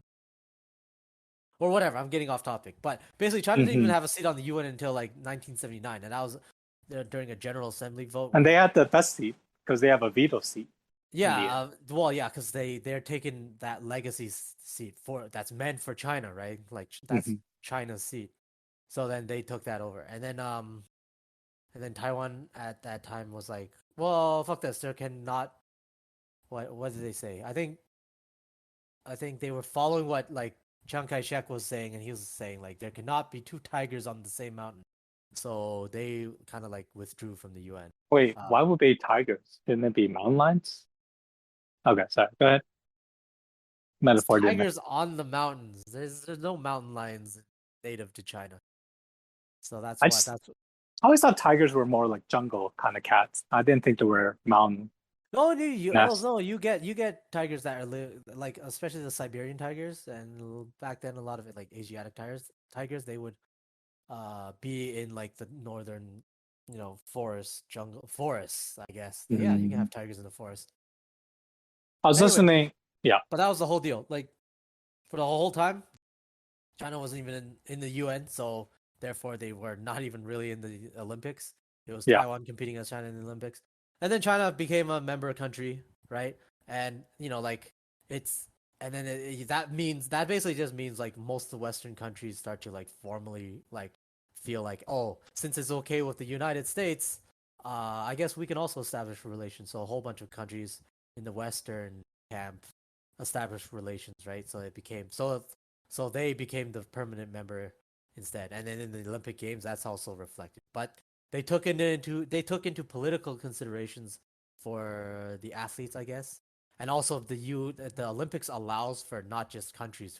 Or whatever, I'm getting off topic. But basically, China didn't even have a seat on the UN until like 1979, and that was during a General Assembly vote. And they had the best seat because they have a veto seat. Yeah, because they're taking that legacy seat that's meant for China, right? Like that's China's seat. So then they took that over, and then Taiwan at that time was like, well, fuck this. There cannot. What did they say? I think they were following what like Chiang Kai-shek was saying, and he was saying like there cannot be two tigers on the same mountain. So they kind of like withdrew from the UN. Wait, why would they tigers? Shouldn't it be mountain lions? Okay, sorry. Go ahead. Metaphor. Tigers on the mountains. There's no mountain lions native to China. So that's I always thought tigers were more like jungle kind of cats. I didn't think they were mountain. Well, Nest. no, you get tigers that are like, especially the Siberian tigers, and back then a lot of it like Asiatic tigers they would be in like the northern, forests, I guess. Yeah, you can Mm. have tigers in the forest. I was Anyway, listening. Yeah, but that was the whole deal. Like for the whole time, China wasn't even in the UN, so therefore they were not even really in the Olympics. It was yeah. Taiwan competing against China in the Olympics. And then China became a member country, right? And like it's and then that basically just means like most of the Western countries start to like formally like feel like, oh, since it's okay with the United States, I guess we can also establish relations. So a whole bunch of countries in the Western camp established relations, right? So they became the permanent member instead. And then in the Olympic Games, that's also reflected. But they took into political considerations for the athletes, I guess, and also the Olympics allows for not just countries,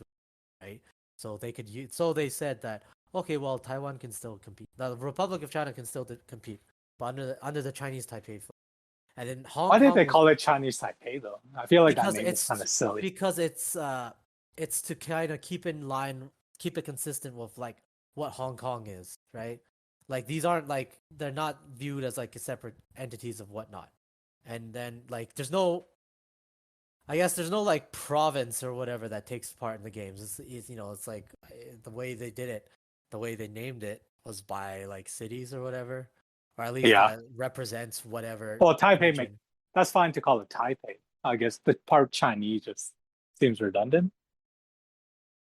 right? So they said that, okay, well, Taiwan can still compete. The Republic of China can still compete, but under the Chinese Taipei flag. And then Hong Why did they Kong was call it Chinese Taipei though? I feel like that because name is kind of silly. it's to kind of keep it consistent with like what Hong Kong is, right? Like these aren't like they're not viewed as like separate entities of whatnot. And then like there's no like province or whatever that takes part in the games. It's like the way they did it, the way they named it was by like cities or whatever, or at least Yeah. that represents whatever Well, Taipei region. that's fine to call it Taipei. I guess the part Chinese just seems redundant.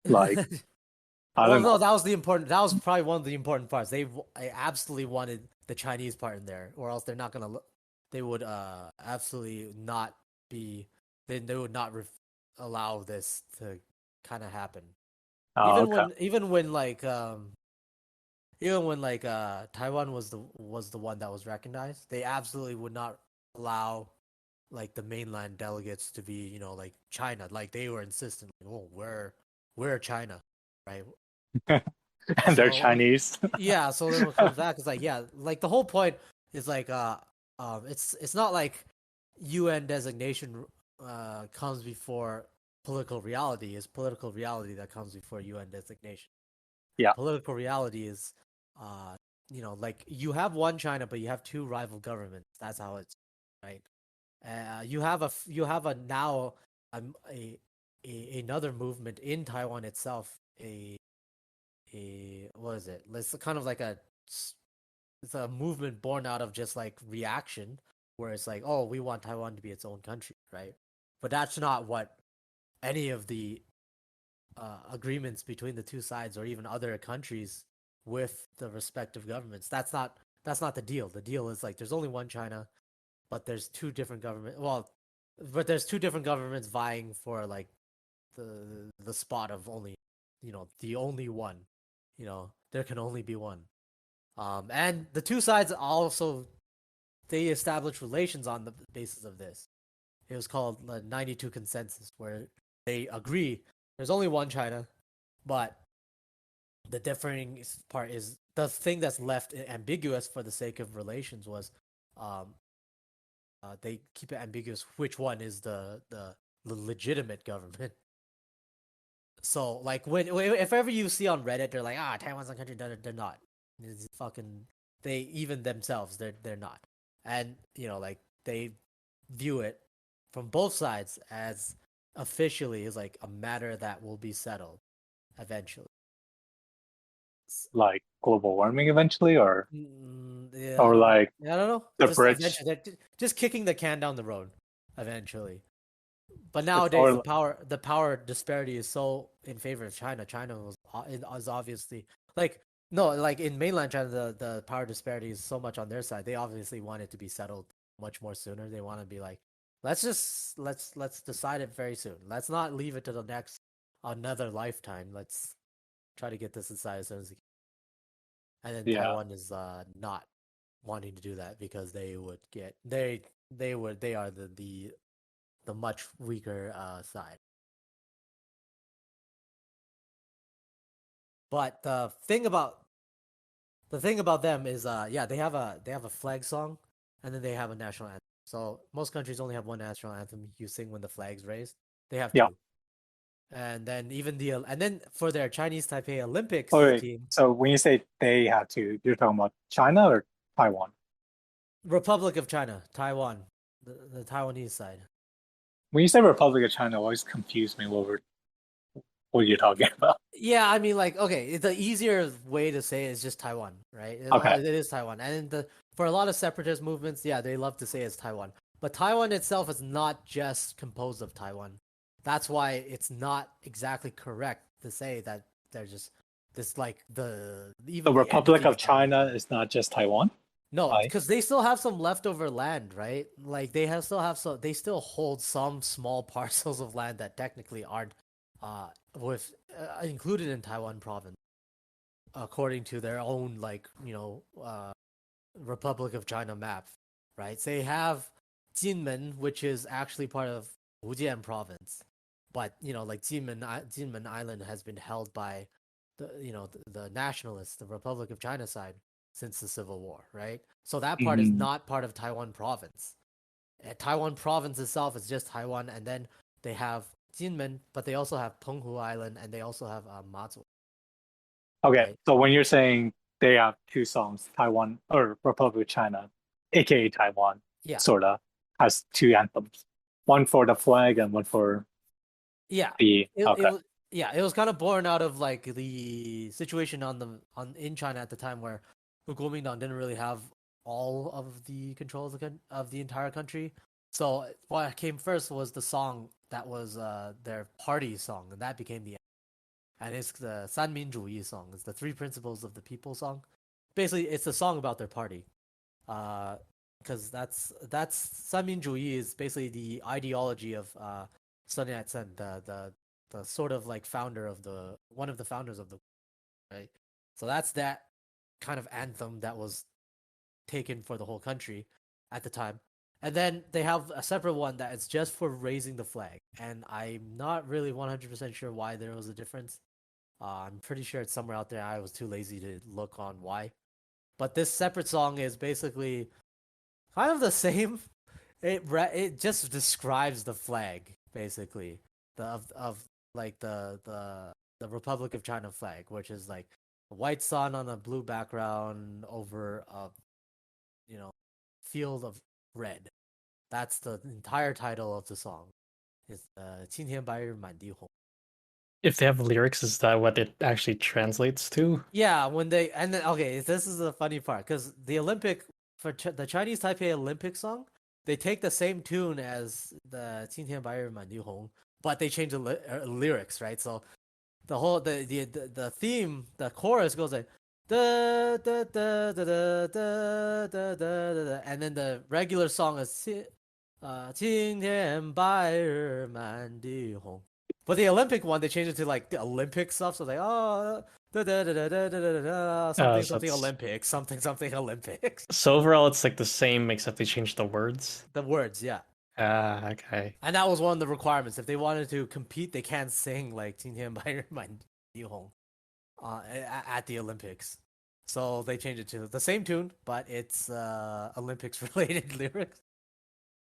Like I Well, don't no, know. that was probably one of the important parts. I absolutely wanted the Chinese part in there, or else they're not gonna. They would absolutely not be. They would not allow this to kind of happen. Oh, okay. Even when like Taiwan was the one that was recognized, they absolutely would not allow like the mainland delegates to be like China. Like they were insistent, like, oh, we're China, right? And they're So Chinese. yeah, so then what comes back is like, yeah, like the whole point is like it's not like UN designation comes before political reality. It's political reality that comes before UN designation. Yeah. Political reality is like you have one China, but you have two rival governments. That's how it's, right. You have a now another movement in Taiwan itself, a what is it? It's kind of like it's a movement born out of just like reaction, where it's like, oh, we want Taiwan to be its own country, right? But that's not what any of the agreements between the two sides or even other countries with the respective governments. That's not the deal. The deal is like there's only one China, but there's two different government. Well, but there's two different governments vying for like the spot of only, the only one. There can only be one. And the two sides also they established relations on the basis of this. It was called the 92 consensus, where they agree there's only one China, but the differing part is the thing that's left ambiguous for the sake of relations was um, they keep it ambiguous which one is the legitimate government. So like if ever you see on Reddit, they're like, Taiwan's a country. They're not. It's fucking they even themselves they're not, and like they view it from both sides as officially is like a matter that will be settled eventually. Like global warming eventually, or Yeah, or like I don't know. the Just bridge, eventually, just kicking the can down the road eventually. But it's nowadays, or the power disparity is so in favor of China. China is obviously like no, like in mainland China, the power disparity is so much on their side. They obviously want it to be settled much more sooner. They want to be like, let's decide it very soon. Let's not leave it to the next another lifetime. Let's try to get this decided as soon as we can. And then yeah. Taiwan is not wanting to do that because they would get they are the much weaker side. But the thing about the thing about them is they have a flag song, and then they have a national anthem. So most countries only have one national anthem you sing when the flag's raised. They have Yeah. two. And then and then for their Chinese Taipei Olympics Oh, wait. team, So when you say they have to, you're talking about China or Taiwan? Republic of China, Taiwan, the Taiwanese side. When you say Republic of China, it always confuse me what you're talking about. Yeah, I mean, like, okay, the easier way to say it is just Taiwan, right? Okay. It is Taiwan, and for a lot of separatist movements, yeah, they love to say it's Taiwan. But Taiwan itself is not just composed of Taiwan. That's why it's not exactly correct to say that they're just this like even The Republic entity of China is not just Taiwan? No, Why? because they still have some leftover land, right? Like they still hold some small parcels of land that technically aren't included in Taiwan province, according to their own Republic of China map, right? So they have Jinmen, which is actually part of Fujian province, but like Jinmen Island has been held by the nationalists, the Republic of China side since the Civil War, right? So that part is not part of Taiwan province. Taiwan province itself is just Taiwan, and then they have Jinmen, but they also have Penghu Island, and they also have Matsu. Okay, Right? so when you're saying they have two songs, Taiwan or Republic of China, aka Taiwan, Yeah. sorta, has two anthems. One for the flag and one for Yeah. the okay. It was kind of born out of like the situation in China at the time where the Kuomintang didn't really have all of the control of the entire country. So what came first was the song that was their party song, and that became the and it's the Sanminjuyi song. It's the Three Principles of the People song. Basically, it's a song about their party. Because that's Sanminjuyi is basically the ideology of Sun Yat-sen, the sort of like one of the founders of the right. So that's that kind of anthem that was taken for the whole country at the time. And then they have a separate one that is just for raising the flag. And I'm not really 100% sure why there was a difference. I'm pretty sure it's somewhere out there. I was too lazy to look on why. But this separate song is basically kind of the same. It just describes the flag basically, of like the Republic of China flag, which is like a white sun on a blue background over a field of red. That's the entire title of the song. It's 今天白日满地红. If they have lyrics, is that what it actually translates to? Yeah, okay, this is the funny part because the the Chinese Taipei Olympic song, they take the same tune as the 今天白日满地红, but they change the lyrics, right? So the whole the theme, the chorus goes like da da da da da da da da da, and then the regular song is 今天白日满地红. But the Olympic one, they changed it to like the Olympic stuff. So like, something Olympics, something Olympics. So overall, it's like the same, except they changed the words. The words, yeah. Ah, okay. And that was one of the requirements. If they wanted to compete, they can't sing like 今天白日满地红 at the Olympics. So they changed it to the same tune, but it's Olympics related lyrics.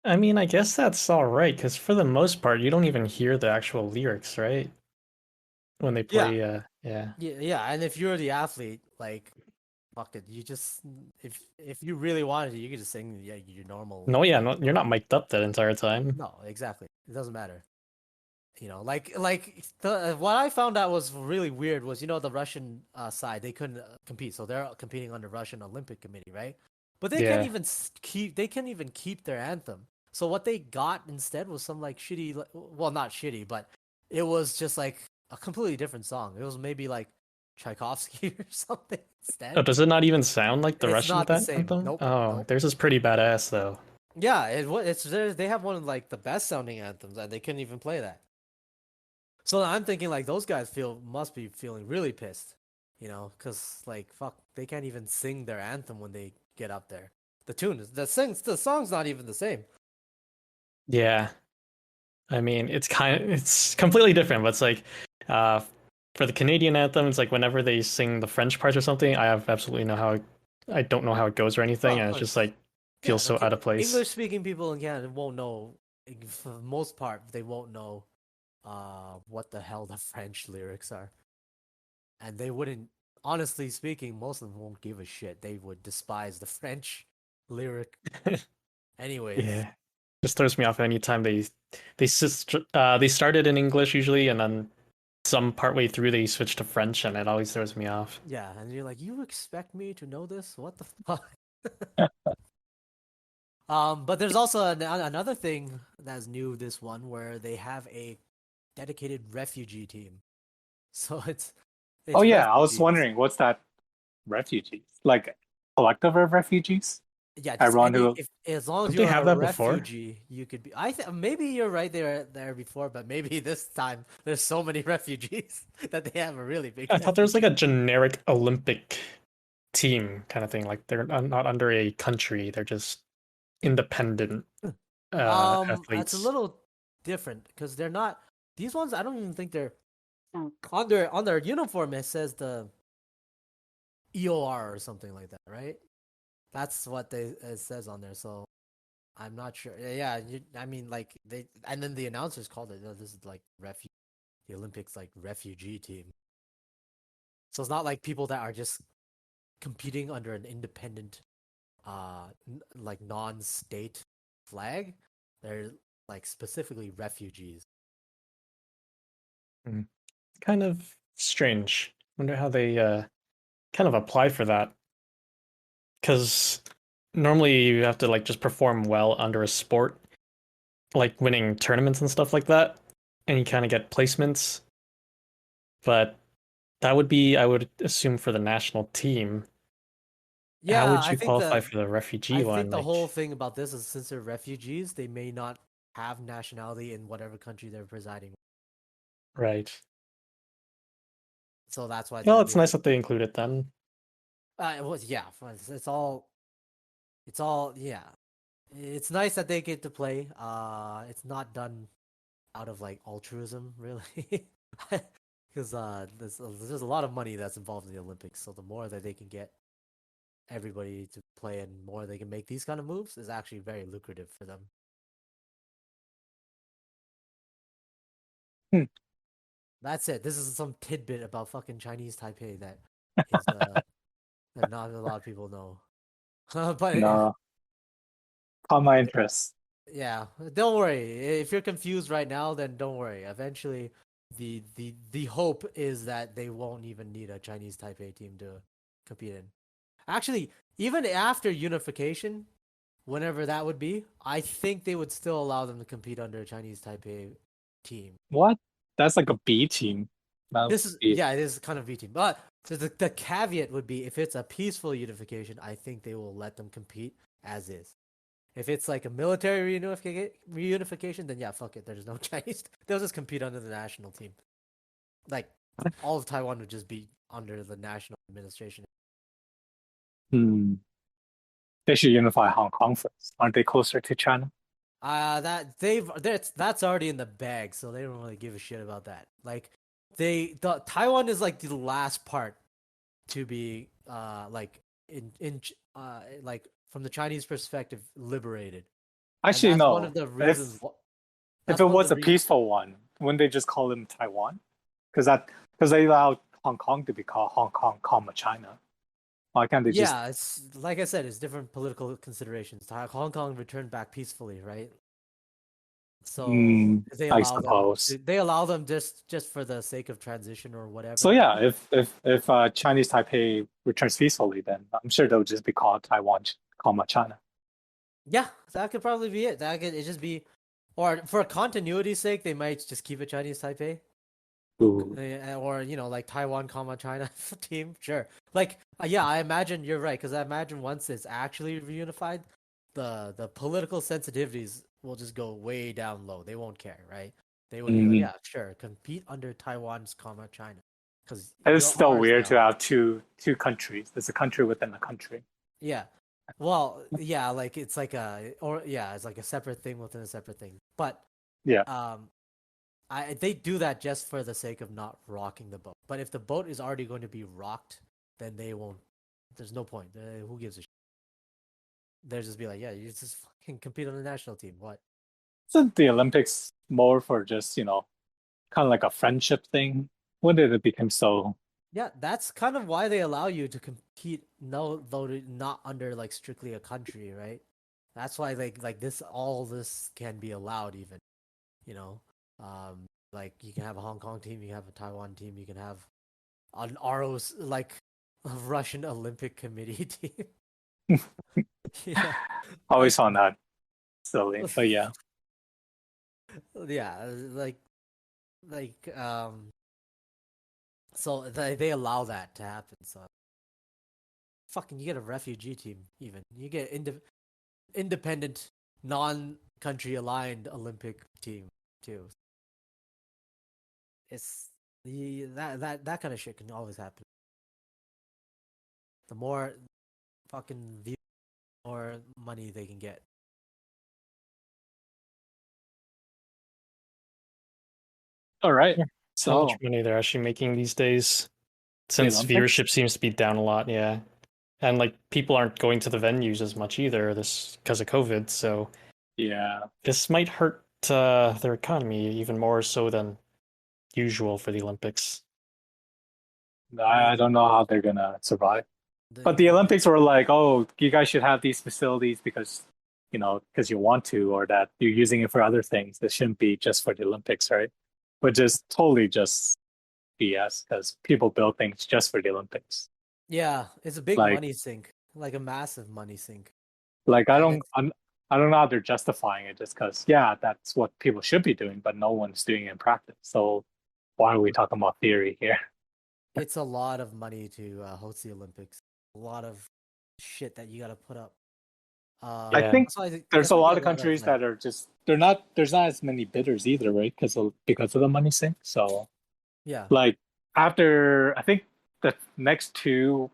I mean, I guess that's all right, because for the most part, you don't even hear the actual lyrics, right? When they play, yeah. And if you're the athlete, like, fuck it, you just if you really wanted to, you could just sing your normal. No, yeah, no, you're not mic'd up that entire time. No, exactly. It doesn't matter. Like what I found out was really weird was the Russian side, they couldn't compete, so they're competing under Russian Olympic Committee, right? But they can't even keep their anthem. So what they got instead was some like shitty, well, not shitty, but it was just like a completely different song. It was maybe like Tchaikovsky or something instead. Oh, does it not even sound like the Russian not the same. anthem? Nope. Oh, Nope. theyrs is pretty badass though. Yeah, they have one of like the best sounding anthems, and they couldn't even play that. So I'm thinking like those guys must be feeling really pissed, because like fuck, they can't even sing their anthem when they get up there. The song's not even the same. Yeah, I mean it's completely different, but it's like for the Canadian anthem, it's like whenever they sing the French parts or something, I have absolutely I don't know how it goes or anything, Well, of and it's just course. like Yeah, feels so out of place. English-speaking people in Canada won't know. For the most part, they won't know what the hell the French lyrics are, and they wouldn't. Honestly speaking, most of them won't give a shit. They would despise the French lyric, anyways. Yeah, just throws me off anytime they started in English usually, and then some partway through they switch to French, and it always throws me off. Yeah, and you're like, you expect me to know this? What the fuck? But there's also another thing that's new this one where they have a dedicated refugee team. So Oh it's yeah, I was refugees. wondering what's that refugees? Like collective of refugees? Yeah, just Everyone any who if as long as Did they you're a have that before? refugee, you could be. Maybe you're right there before, but maybe this time there's so many refugees that they have a really big I thought there was like refugee. a generic Olympic team kind of thing. Like they're not under a country; they're just independent That's a athletes. little different because they're not. These ones, I don't even think they're on their uniform. It says the EOR or something like that, right? That's what it says on there. So I'm not sure. Yeah, I mean, like they and then the announcers called it. Oh, this is like the Olympics like refugee team. So it's not like people that are just competing under an independent, like non-state flag. They're like specifically refugees. Mm. Kind of strange. Wonder how they kind of apply for that. Because normally you have to like just perform well under a sport, like winning tournaments and stuff like that, and you kind of get placements. But that would be, I would assume, for the national team. How Yeah, would you qualify for the refugee I think one? the whole Like, thing about this is since they're refugees, they may not have nationality in whatever country they're presiding. right. So that's why Well, that it's they. nice that they include it then. It was yeah. It's all yeah. It's nice that they get to play. It's not done out of like altruism, really, because there's a lot of money that's involved in the Olympics. So the more that they can get everybody to play and more they can make these kind of moves is actually very lucrative for them. hmm, That's it. This is some tidbit about fucking Chinese Taipei that is that not a lot of people know. But no caught my interest. yeah, don't worry. If you're confused right now, then don't worry. Eventually, the hope is that they won't even need a Chinese Taipei team to compete in. Actually, even after unification, whenever that would be, I think they would still allow them to compete under a Chinese Taipei team. What? That's like a B team. That would This is be yeah, it is kind of V team, but so the caveat would be if it's a peaceful unification, I think they will let them compete as is. If it's like a military reunification, then yeah, fuck it. There's no Chinese. They'll just compete under the national team. Like all of Taiwan would just be under the national administration. hmm. They should unify Hong Kong first. Aren't they closer to China? That's already in the bag, so they don't really give a shit about that. Like the Taiwan is like the last part to be like in like from the Chinese perspective liberated, and Actually, that's one no. of the reasons. If That's it one of was the a peaceful one, wouldn't they just call them Taiwan? Because they allowed Hong Kong to be called Hong Kong, comma China. Why can't they just? Yeah, it's like I said, it's different political considerations. Hong Kong returned back peacefully, right? So Mm, I suppose. they allow them just for the sake of transition or So whatever. yeah, if Chinese Taipei returns peacefully, then I'm sure they'll just be called Taiwan, comma China. Yeah, that could probably be it. That could it just be, or for continuity's sake, they might just keep it Chinese Taipei. Ooh. Or like Taiwan, comma China team. Sure. Like yeah, I imagine you're right because I imagine once it's actually reunified, the political sensitivities will just go way down low. They won't care, right? They would be like, Mm. yeah, sure, compete under Taiwan's, comma China, because It's you're still ours weird to now. have two countries. There's a country within a country. Yeah. Well, yeah, like it's like it's like a separate thing within a separate thing. But Yeah. um they do that just for the sake of not rocking the boat. But if the boat is already going to be rocked, then they won't. There's no point. Who gives a shit? They'll just be like, yeah, you just fucking compete on the national team. What? Isn't the Olympics more for just, kind of like a friendship thing? When did it become so? Yeah, that's kind of why they allow you to compete. No, though not under like strictly a country, right? That's why like this, all this can be allowed even. You know, like you can have a Hong Kong team, you can have a Taiwan team, you can have an RO's like a Russian Olympic Committee team. Yeah, Always like found that silly, but yeah. yeah, like. So they allow that to happen. So fucking, you get a refugee team. Even you get independent, non-country aligned Olympic team too. It's that kind of shit can always happen. The more fucking view, more money they can get. All right. Yeah. How much So money they're actually making these days, the since Olympics? viewership seems to be down a lot, yeah. And like people aren't going to the venues as much either, this because of COVID, so Yeah. this might hurt their economy even more so than usual for the Olympics. I I mean, don't know how they're gonna survive. But the the Olympics were like, oh, you guys should have these facilities because, because you want to, or that you're using it for other things. This shouldn't be just for the Olympics, right? Which is totally just BS because people build things just for the Olympics. yeah, it's a big Like, money sink, like a massive money sink, like I and don't, it's I don't know how they're justifying it just because, yeah, that's what people should be doing, but no one's doing it in practice. So why are we talking about theory here? it's a lot of money to host the Olympics. A lot of shit that you got to put up. I Yeah. think That's why I there's guess a we lot get a of lot of countries like, that are just there's not as many bidders either, right? Because of the money sink. So yeah, like after I think the next two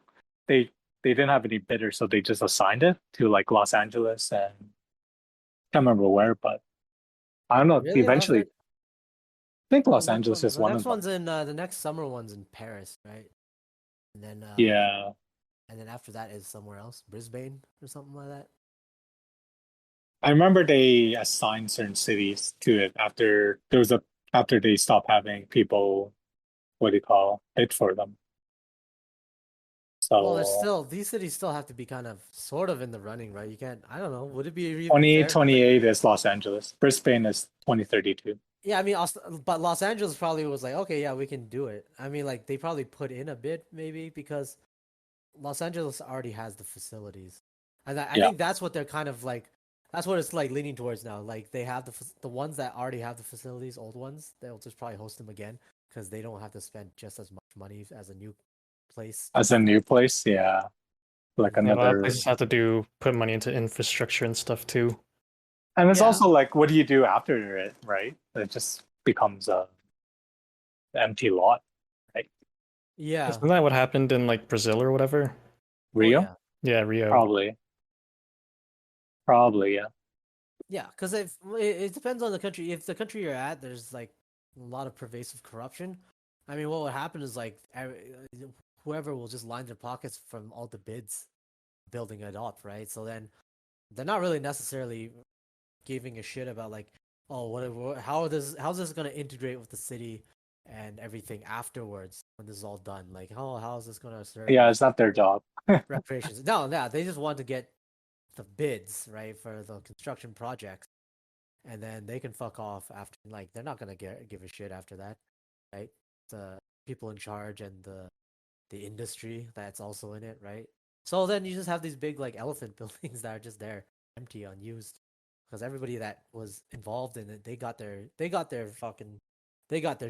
they they didn't have any bidders, so they just assigned it to like Los Angeles and can't remember where, but I don't know. really. Eventually, I think The Los next Angeles one, is the one next of them. one's in the next summer one's in Paris, right? And then Yeah. and then after that is somewhere else, Brisbane or something like that. I remember they assigned certain cities to it after they stopped having people, what do you call, bid for them. Well, there's So still these cities still have to be kind of sort of in the running, right? You can't. I don't know. Would it be even fair to like? 2028 is Los Angeles. Brisbane is 2032. Yeah, I mean, but Los Angeles probably was like, okay, yeah, we can do it. I mean, like they probably put in a bid maybe because Los Angeles already has the facilities, and I Yeah. think that's what they're kind of like. That's what it's like leaning towards now. Like they have the ones that already have the facilities, old ones. They'll just probably host them again because they don't have to spend just as much money as a new place As a just to new host it. place, yeah. Like Mm. Yeah, a lot of another. places have to put money into infrastructure and stuff too. And it's Yeah, also like, what do you do after it, right? It just becomes a empty lot, right? yeah, Isn't that what happened in like Brazil or whatever? oh Rio? yeah, Yeah, Rio. Probably. Probably, yeah. yeah. Because if it depends on the country. If the country you're at, there's like a lot of pervasive corruption. I mean, what would happen is like whoever will just line their pockets from all the bids building it up, right? So then they're not really necessarily giving a shit about like, oh, how's this gonna integrate with the city and everything afterwards when this is all done? Like, how is this gonna serve Yeah, it's not their job. reparations? No, no, they just want to get the bids right for the construction projects, and then they can fuck off after. Like, they're not gonna give a shit after that, right? The people in charge and the industry that's also in it, right? So then you just have these big like elephant buildings that are just there, empty, unused, because everybody that was involved in it, they got their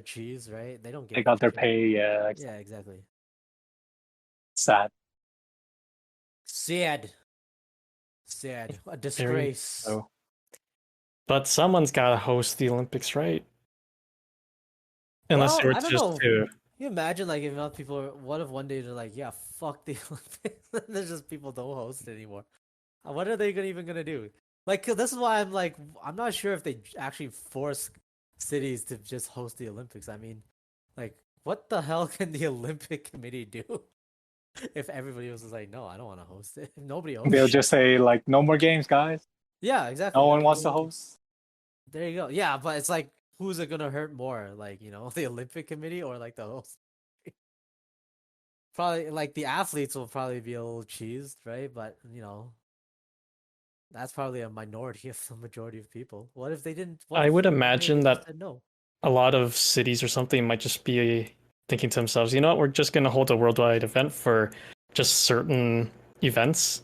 cheese, right? They don't They give a got their shit. pay, yeah. Yeah, exactly. Sad. Sad, sad, a Very disgrace. so. But someone's gotta host the Olympics, right? Unless Well, they were I don't just know. to. Can you imagine like if enough people what if one day they're like, yeah, fuck the Olympics. There's just people don't host it anymore. What are they even gonna do? Like, 'cause this is why I'm like, I'm not sure if they actually force cities to just host the Olympics. I mean, like, what the hell can the Olympic Committee do if everybody was just like, no, I don't want to host it. If nobody hosts They'll it. just say like, no more games, guys. Yeah, exactly. No one wants to host. There you go. Yeah, but it's like, who's it gonna hurt more? Like, the Olympic Committee or like the host? Probably like the athletes will probably be a little cheesed, right? But that's probably a minority of the majority of people. What if they didn't? I would imagine that said no. a lot of cities or something might just be thinking to themselves, you know what, we're just going to hold a worldwide event for just certain events.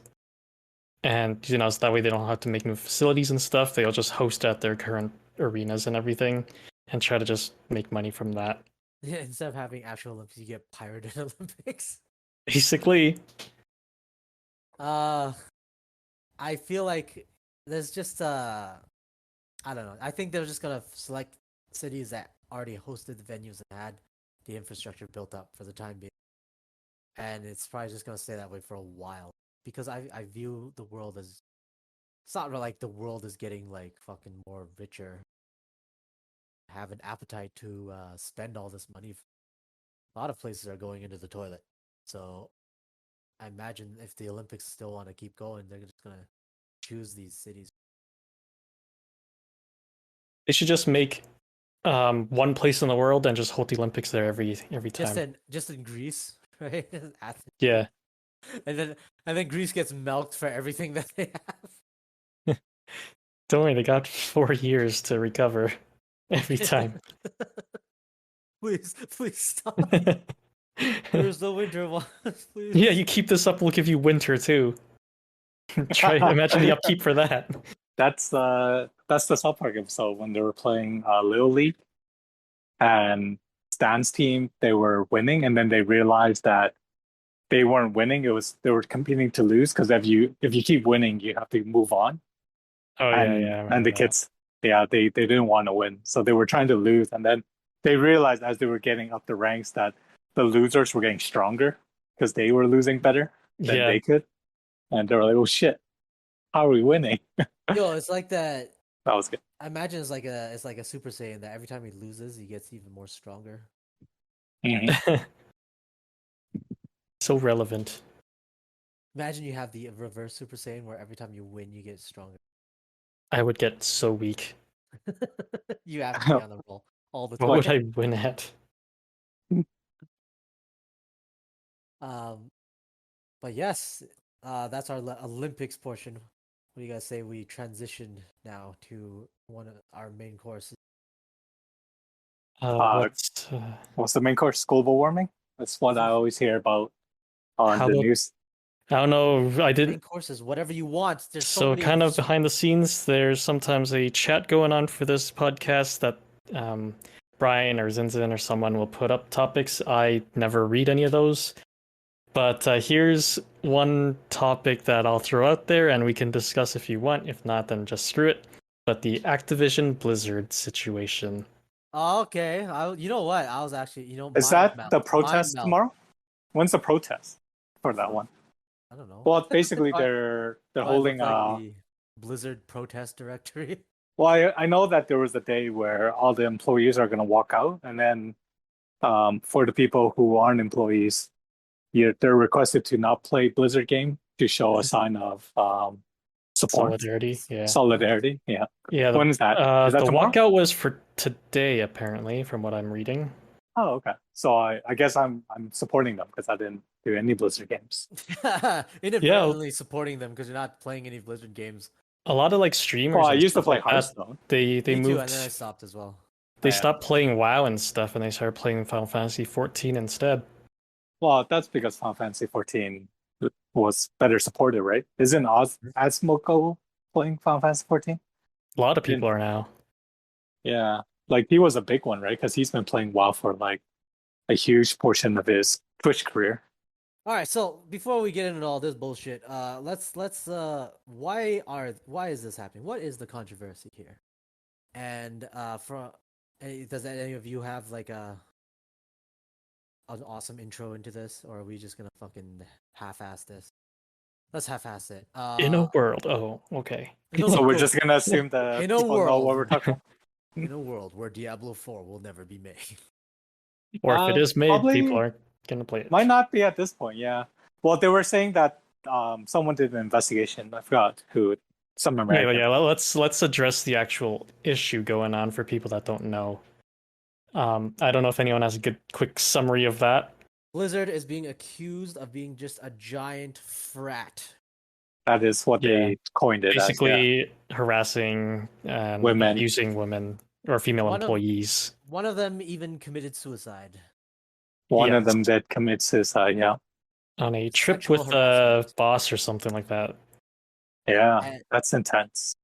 And, so that way they don't have to make new facilities and stuff. They'll just host at their current arenas and everything and try to just make money from that. Yeah, instead of having actual Olympics, you get pirated Olympics. Basically. I feel like there's just I don't know. I think they're just gonna select cities that already hosted the venues and had the infrastructure built up for the time being, and it's probably just gonna stay that way for a while because I view the world as it's not like the world is getting like fucking more richer, have an appetite to spend all this money. A lot of places are going into the toilet, so I imagine if the Olympics still want to keep going, they're just gonna choose these cities. They should just make one place in the world and just hold the Olympics there every time. Just in Greece, right? Athens. Yeah. And then Greece gets milked for everything that they have. Don't worry, they got 4 years to recover every time. Please stop. There's no winter ones, please. Yeah, you keep this up, we'll give you winter too. Imagine the upkeep for that. That's the South Park episode when they were playing Little League, and Stan's team, they were winning, and then they realized that they weren't winning. They were competing to lose, because if you keep winning, you have to move on. Oh yeah. And the kids, they didn't want to win, so they were trying to lose, and then they realized as they were getting up the ranks that the losers were getting stronger because they were losing better than they could, and they were like, "Oh shit, how are we winning?" Yo, it's like that. That was good. I imagine it's like a Super Saiyan that every time he loses, he gets even more stronger. Mm-hmm. So relevant. Imagine you have the reverse Super Saiyan where every time you win, you get stronger. I would get so weak. You have to be on the roll all the time. What would I win at? But yes, that's our Olympics portion. What do you guys say we transition now to one of our main courses? What's the main course? Global warming? That's what I always hear about on the news. I don't know. I didn't. Main courses, whatever you want. There's so kind of behind the scenes, there's sometimes a chat going on for this podcast that Brian or Zinzin or someone will put up topics. I never read any of those. But here's one topic that I'll throw out there, and we can discuss if you want. If not, then just screw it. But the Activision Blizzard situation. Oh, okay. You know what? I was actually, Is that the protest tomorrow? When's the protest for that one? I don't know. Well, basically they're holding the Blizzard protest directory. Well, I know that there was a day where all the employees are going to walk out, and then for the people who aren't employees, they're requested to not play Blizzard game to show a sign of support. Solidarity. Yeah. When is that? Is that the tomorrow? walkout was for today, apparently, from what I'm reading. Oh, okay. So I guess I'm supporting them because I didn't do any Blizzard games. Inadvertently supporting them because you're not playing any Blizzard games. A lot of streamers. Well, I used to play Hearthstone. They Me moved, too, and then I stopped as well. They stopped playing WoW and stuff, and they started playing Final Fantasy 14 instead. Well, that's because Final Fantasy 14 was better supported, right? Isn't Asmoko playing Final Fantasy 14? A lot of people are now. Yeah, like he was a big one, right? Because he's been playing WoW for like a huge portion of his Twitch career. All right, so before we get into all this bullshit, let's why is this happening? What is the controversy here? And does any of you have like an awesome intro into this, or are we just gonna fucking half-ass this? Let's half-ass it. In a world. Oh, okay. So we're just gonna assume that people know what we're talking about. In a world where Diablo 4 will never be made. Or if it is made, people Probably aren't gonna play it. might not be at this point. Yeah. Well, they were saying that someone did an investigation. I forgot who. Some American. Yeah. Let's address the actual issue going on for people that don't know. I don't know if anyone has a good quick summary of that. Blizzard is being accused of being just a giant frat. That is what they coined it as. Yeah. Basically harassing and Women. using women or female employees. One of them even committed suicide. One of them did commit suicide, yeah. On a trip Sexual with a harassment. boss or something like that. Yeah, And that's intense.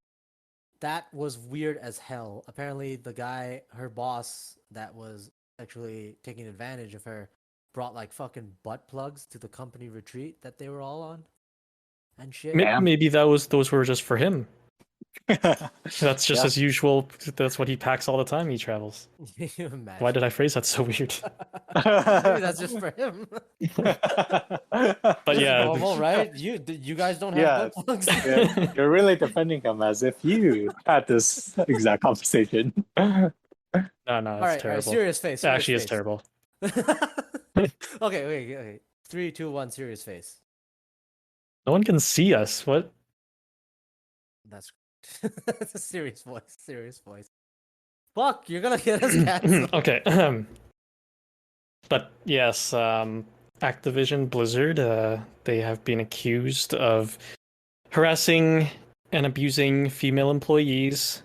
that was weird as hell. Apparently, the guy, her boss, that was actually taking advantage of her, brought like fucking butt plugs to the company retreat that they were all on, and shit. Maybe those were just for him. That's just Yeah. his usual. That's what he packs all the time he travels. Can you imagine? Why did I phrase that so weird? Maybe that's just for him. But yeah, normal, right? You guys don't have Yeah. butt plugs. Yeah, you're really defending him as if you had this exact conversation. no, it's All right, terrible. serious face. It actually is face. terrible. Okay. 3, 2, 1, serious face. No one can see us. What? That's a serious voice. Fuck, you're gonna get us canceled. Okay. But yes, Activision Blizzard, they have been accused of harassing and abusing female employees,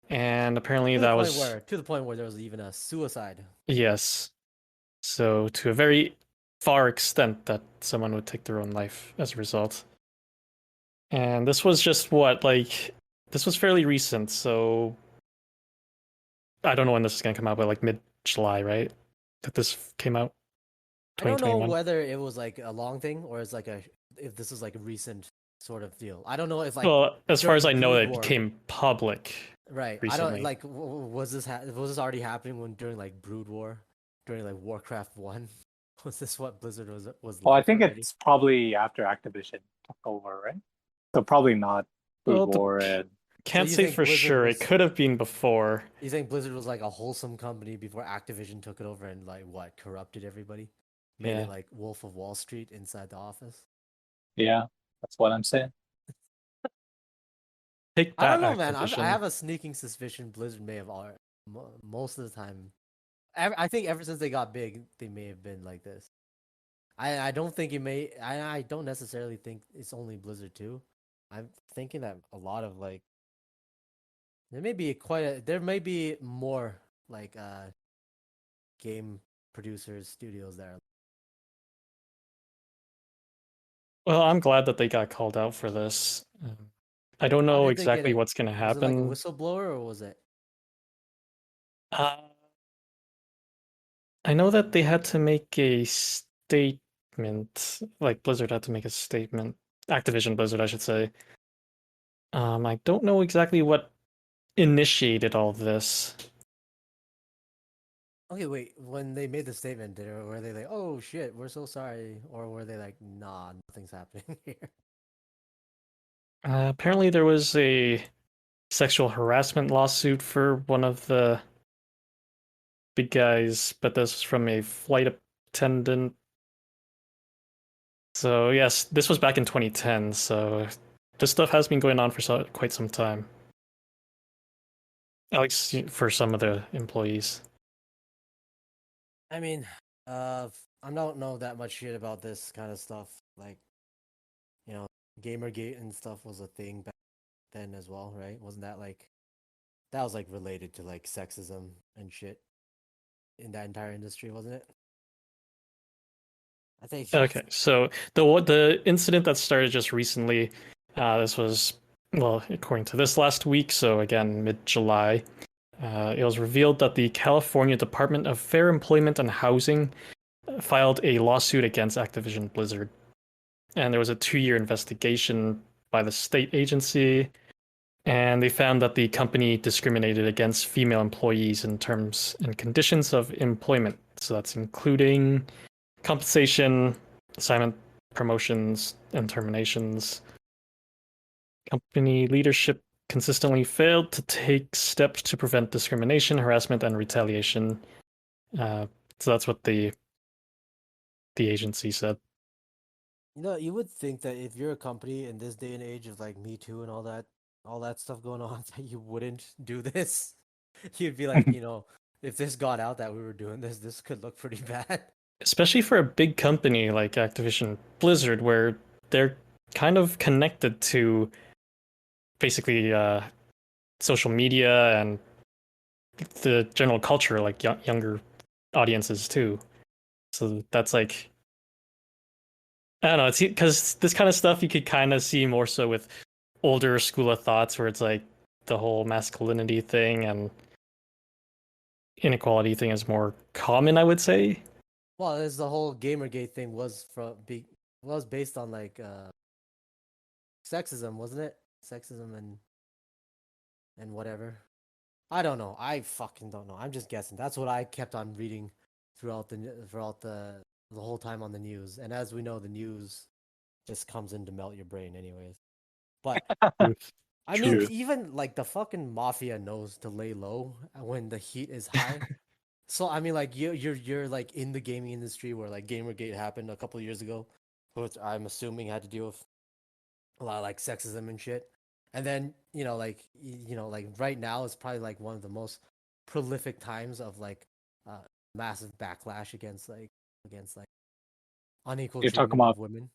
and apparently to to the point where there was even a suicide. Yes. So to a very far extent that someone would take their own life as a result. And this was just this was fairly recent, so I don't know when this is gonna come out, but like mid-July, right? That this came out. I don't know whether it was like a long thing or it's like if this is like a recent sort of deal. I don't know if like. Well, as far as I know, it became public. Right. Recently. I don't like. Was this already happening during like Brood War, during like Warcraft 1? Was this what Blizzard was? Well, I think it's probably after Activision took over, right? So probably not Brood War and. Can't say for sure. It could have been before. You think Blizzard was like a wholesome company before Activision took it over and like what corrupted everybody, made it like Wolf of Wall Street inside the office? Yeah, that's what I'm saying. Take that, I don't know, Activision. man. I have a sneaking suspicion Blizzard may have most of the time. I think ever since they got big, they may have been like this. I don't think it may. I don't necessarily think it's only Blizzard too. I'm thinking that a lot of like. There may be more like game producers, studios there. Well, I'm glad that they got called out for this. I don't know exactly what's going to happen. Was it like a whistleblower or was it? I know that they had to make a statement, like Blizzard had to make a statement. Activision Blizzard, I should say. I don't know exactly what initiated all this. Okay, wait. When they made the statement, were they like, "Oh shit, we're so sorry," or were they like, "Nah, nothing's happening here"? Apparently, there was a sexual harassment lawsuit for one of the big guys, but this was from a flight attendant. So yes, this was back in 2010. So this stuff has been going on for quite some time. At least for some of the employees. I mean, I don't know that much shit about this kind of stuff. Like, Gamergate and stuff was a thing back then as well, right? Wasn't that like that was like related to like sexism and shit in that entire industry, wasn't it? I think. Okay, so the incident that started just recently, this was, well, according to this, last week, so again, mid-July, it was revealed that the California Department of Fair Employment and Housing filed a lawsuit against Activision Blizzard. And there was a 2-year investigation by the state agency, and they found that the company discriminated against female employees in terms and conditions of employment. So that's including compensation, assignment, promotions, and terminations, company leadership consistently failed to take steps to prevent discrimination, harassment, and retaliation. So that's what the agency said. You would think that if you're a company in this day and age of like Me Too and all that stuff going on, that you wouldn't do this. You'd be like, if this got out that we were doing this could look pretty bad. Especially for a big company like Activision Blizzard, where they're kind of connected to basically social media and the general culture, like younger audiences too. So that's like, I don't know. It's because this kind of stuff you could kind of see more so with older school of thoughts, where it's like the whole masculinity thing and inequality thing is more common, I would say. Well, as the whole Gamergate thing was based on like sexism, wasn't it? Sexism and whatever. I don't know. I fucking don't know. I'm just guessing. That's what I kept on reading throughout the whole time on the news. And as we know, the news just comes in to melt your brain, anyways. But I mean, even like the fucking mafia knows to lay low when the heat is high. So I mean, like you're like in the gaming industry where like Gamergate happened a couple of years ago, which I'm assuming had to deal with a lot of like sexism and shit. And then like right now is probably like one of the most prolific times of like massive backlash against unequal You're talking treatment about of women.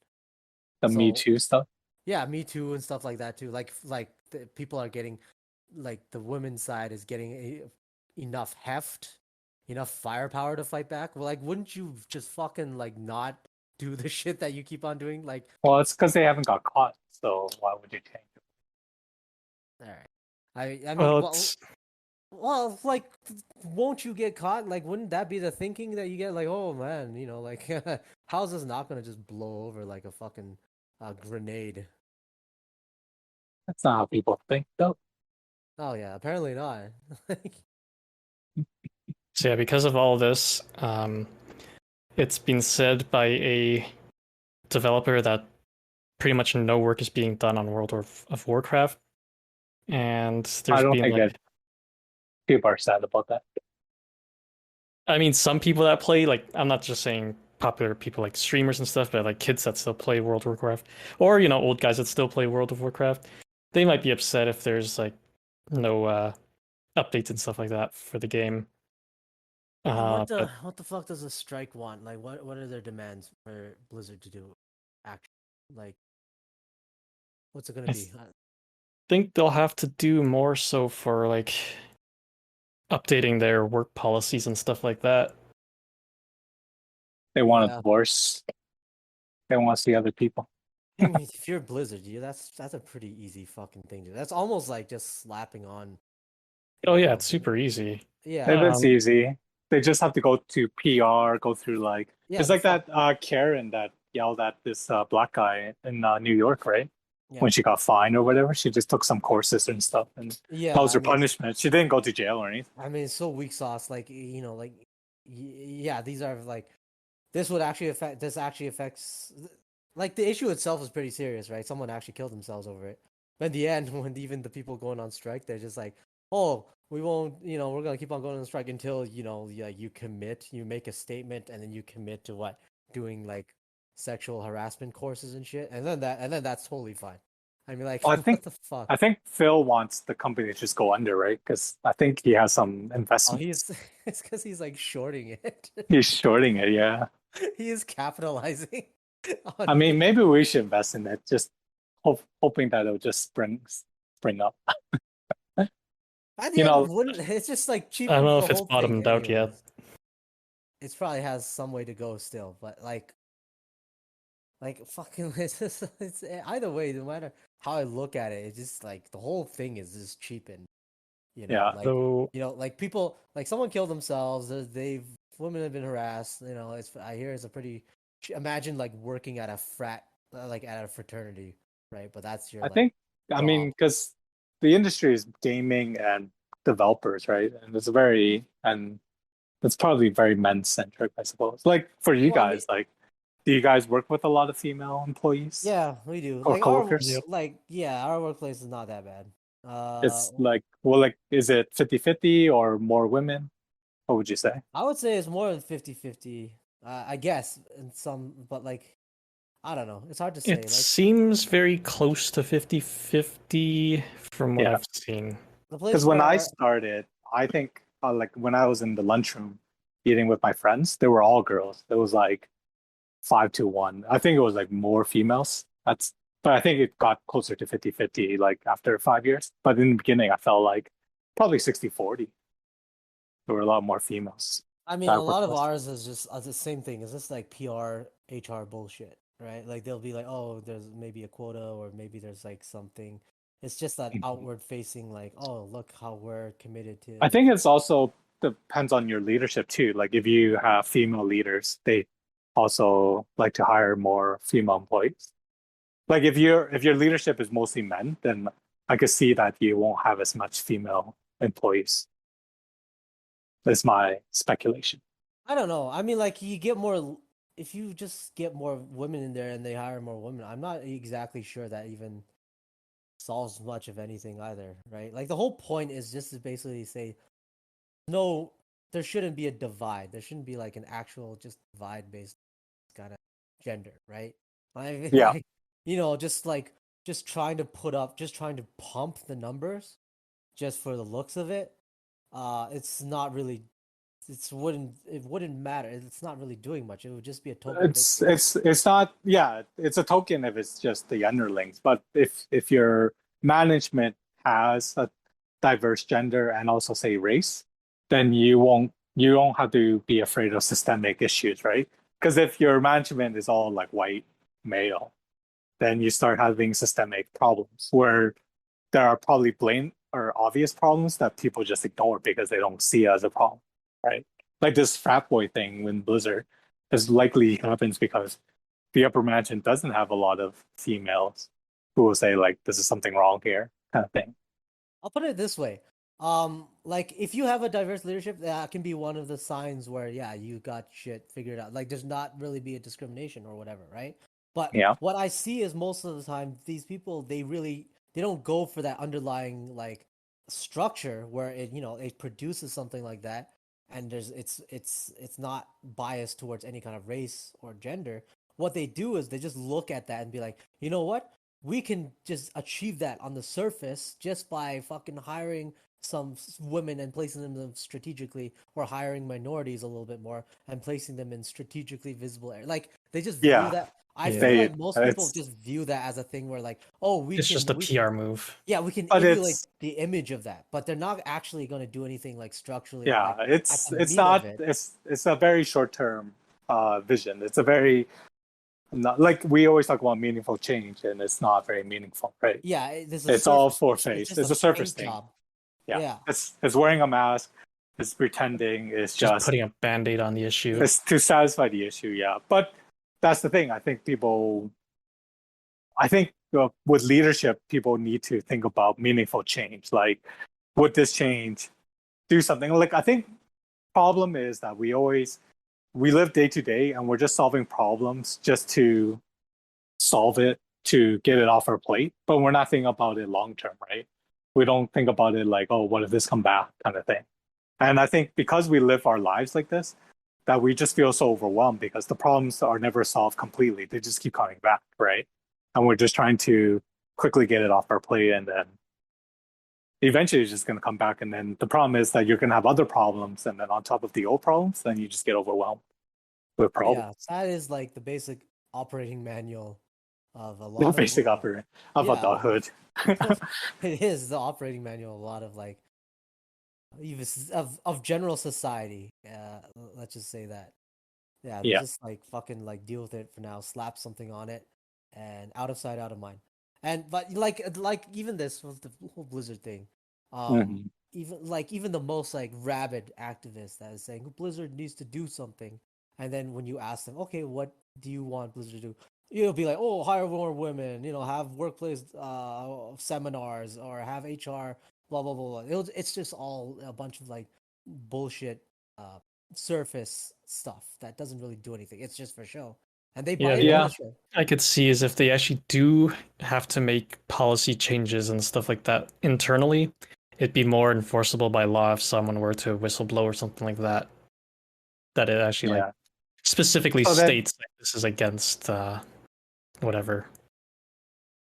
the Me Too stuff? Yeah, Me Too and stuff like that too. Like people are getting, like the women's side is getting enough heft, enough firepower to fight back. Well, like, wouldn't you just fucking like not do the shit that you keep on doing? Like, well, it's because they haven't got caught. So why would you change it? all right. I mean, Well, well, like, won't you get caught? Like, wouldn't that be the thinking that you get? Like, oh man, like, how's this not gonna just blow over like a fucking grenade? That's not how people think, though. Oh yeah, apparently not. so yeah, because of all this, it's been said by a developer that pretty much no work is being done on World of Warcraft, and I there's don't been think like, that people are sad about that. I mean, some people that play, like, I'm not just saying popular people like streamers and stuff, but like kids that still play World of Warcraft, or old guys that still play World of Warcraft, they might be upset if there's like no updates and stuff like that for the game. What But the fuck does a strike want? Like, what are their demands for Blizzard to do? Action, like, what's it gonna I be? think they'll have to do more so for like updating their work policies and stuff like that. They want a divorce. They want to see other people. I mean, if you're Blizzard, that's a pretty easy fucking thing to do. That's almost like just slapping on. Oh yeah, it's super easy. Yeah, It is easy. They just have to go to PR, go through like it's like that Karen that yelled at this black guy in New York, right? Yeah. When she got fined or whatever, she just took some courses and stuff, and that was her punishment. She didn't go to jail or anything. I mean, it's so weak sauce. Like, like, yeah, these are like, this actually affects, like, the issue itself is pretty serious, right? Someone actually killed themselves over it. But in the end, when even the people going on strike, they're just like, oh, we won't, we're gonna keep on going on strike until you commit, you make a statement, and then you commit to what, doing like sexual harassment courses and shit, and then that's totally fine. I mean, like, what the fuck? I think Phil wants the company to just go under, right? Because I think he has some investment. It's because he's like shorting it. He's shorting it, yeah. He is capitalizing. I mean, maybe we should invest in it, just hoping that it'll just spring up. It's just like cheap. I don't know if it's bottomed out yet. It probably has some way to go still, but like fucking, it's either way. No matter how I look at it, it's just like the whole thing is just cheapened. Yeah. Like people, like someone killed themselves. Women have been harassed. I hear it's a pretty. Imagine like working at a at a fraternity, right? But that's your. I mean, because the industry is gaming and developers, right? And it's probably very men centric, I suppose. Like for you guys, like, do you guys work with a lot of female employees? Yeah, we do. Or coworkers? Our workplace is not that bad. It's like, well, like, is it 50-50 or more women? What would you say? I would say it's more than 50-50. I guess in some, but like I don't know. It's hard to say. It Like seems very close to 50-50 from what Yeah. I've seen. the place Because when I where started, I think like when I was in the lunchroom eating with my friends, they were all girls. It was like 5-1. I think it was like more females. But I think it got closer to 50-50 like after 5 years. But in the beginning, I felt like probably 60-40. There were a lot more females I mean, a that lot worked of less. ours is just the same thing. It's just like PR, HR bullshit, right? Like they'll be like, oh, there's maybe a quota or maybe there's like something. It's just that Mhm. outward facing, like, oh, look how we're committed I to. think it's also depends on your leadership too. Like if you have female leaders, they also like to hire more female employees. Like if your leadership is mostly men, then I could see that you won't have as much female employees. That's my speculation. I don't know. I mean, like you get more if you just get more women in there and they hire more women. I'm not exactly sure that even solves much of anything either, right? Like the whole point is just to basically say no, there shouldn't be a divide. There shouldn't be like an actual just divide based kind of gender, right? I mean, Yeah, like just trying to just trying to pump the numbers just for the looks of it. It's not really. It wouldn't matter. It's not really doing much. It would just be a token it's victory. it's it's not. Yeah, it's a token if it's just the underlings. But if your management has a diverse gender and also say race, then you don't have to be afraid of systemic issues, right? Because if your management is all like white male, then you start having systemic problems where there are probably blatant or obvious problems that people just ignore because they don't see it as a problem, right? Like this frat boy thing when Blizzard, this likely happens because the upper management doesn't have a lot of females who will say like this is something wrong here, kind of thing. I'll put it this way. Like if you have a diverse leadership, that can be one of the signs where yeah, you got shit figured out. Like there's not really be a discrimination or whatever, right? But Yeah, what I see is most of the time these people they don't go for that underlying like structure where it produces something like that and it's not biased towards any kind of race or gender. What they do is they just look at that and be like, you know what? We can just achieve that on the surface just by fucking hiring some women and placing them strategically, or hiring minorities a little bit more and placing them in strategically visible areas. Like they just view yeah. that. I feel Yeah. They like most people it's just view that as a thing where like, oh, It's just a PR move. yeah, we can but emulate it's the image of that, but they're not actually going to do anything like structurally or yeah, like at it's the it's meat of not it. it's a very short term vision. It's a very not like we always talk about meaningful change and it's not very meaningful, right? Yeah, there's a It's all surface. for It's face. just It's a a surface paint thing. job. Yeah. Yeah. It's wearing a mask, it's pretending, it's Just just putting a band-aid on the issue. it's to satisfy the issue, yeah. But that's the thing. I think with leadership, people need to think about meaningful change. Like, would this change do something? Like, I think problem is that we live day to day and we're just solving problems just to solve it, to get it off our plate, but we're not thinking about it long term, right? We don't think about it like, oh, what if this come back kind of thing. And I think because we live our lives like this, that we just feel so overwhelmed because the problems are never solved completely. They just keep coming back, right? And we're just trying to quickly get it off our plate and then eventually it's just going to come back. And then the problem is that you're going to have other problems. And then on top of the old problems, then you just get overwhelmed with Yeah, problems. that is like the basic operating manual of a The lot of basic operating of yeah, adulthood. it is the operating manual of a lot of like even of general society. Let's just say that. Yeah, they Yeah. just like fucking like deal with it for now, slap something on it, and out of sight, out of mind. And but like even this was the whole Blizzard thing. Mhm. Even the most like rabid activist that is saying Blizzard needs to do something, and then when you ask them, okay, what do you want Blizzard to do? You'll be like, oh, hire more women, have workplace seminars or have HR, blah blah blah. It's just all a bunch of like bullshit surface stuff that doesn't really do anything. It's just for show. and they Yeah, buy the into only Yeah. the show. I could see is if they actually do have to make policy changes and stuff like that internally, it'd be more enforceable by law if someone were to whistleblow or something like that. That it actually like Yeah. specifically So then, states that this is against whatever.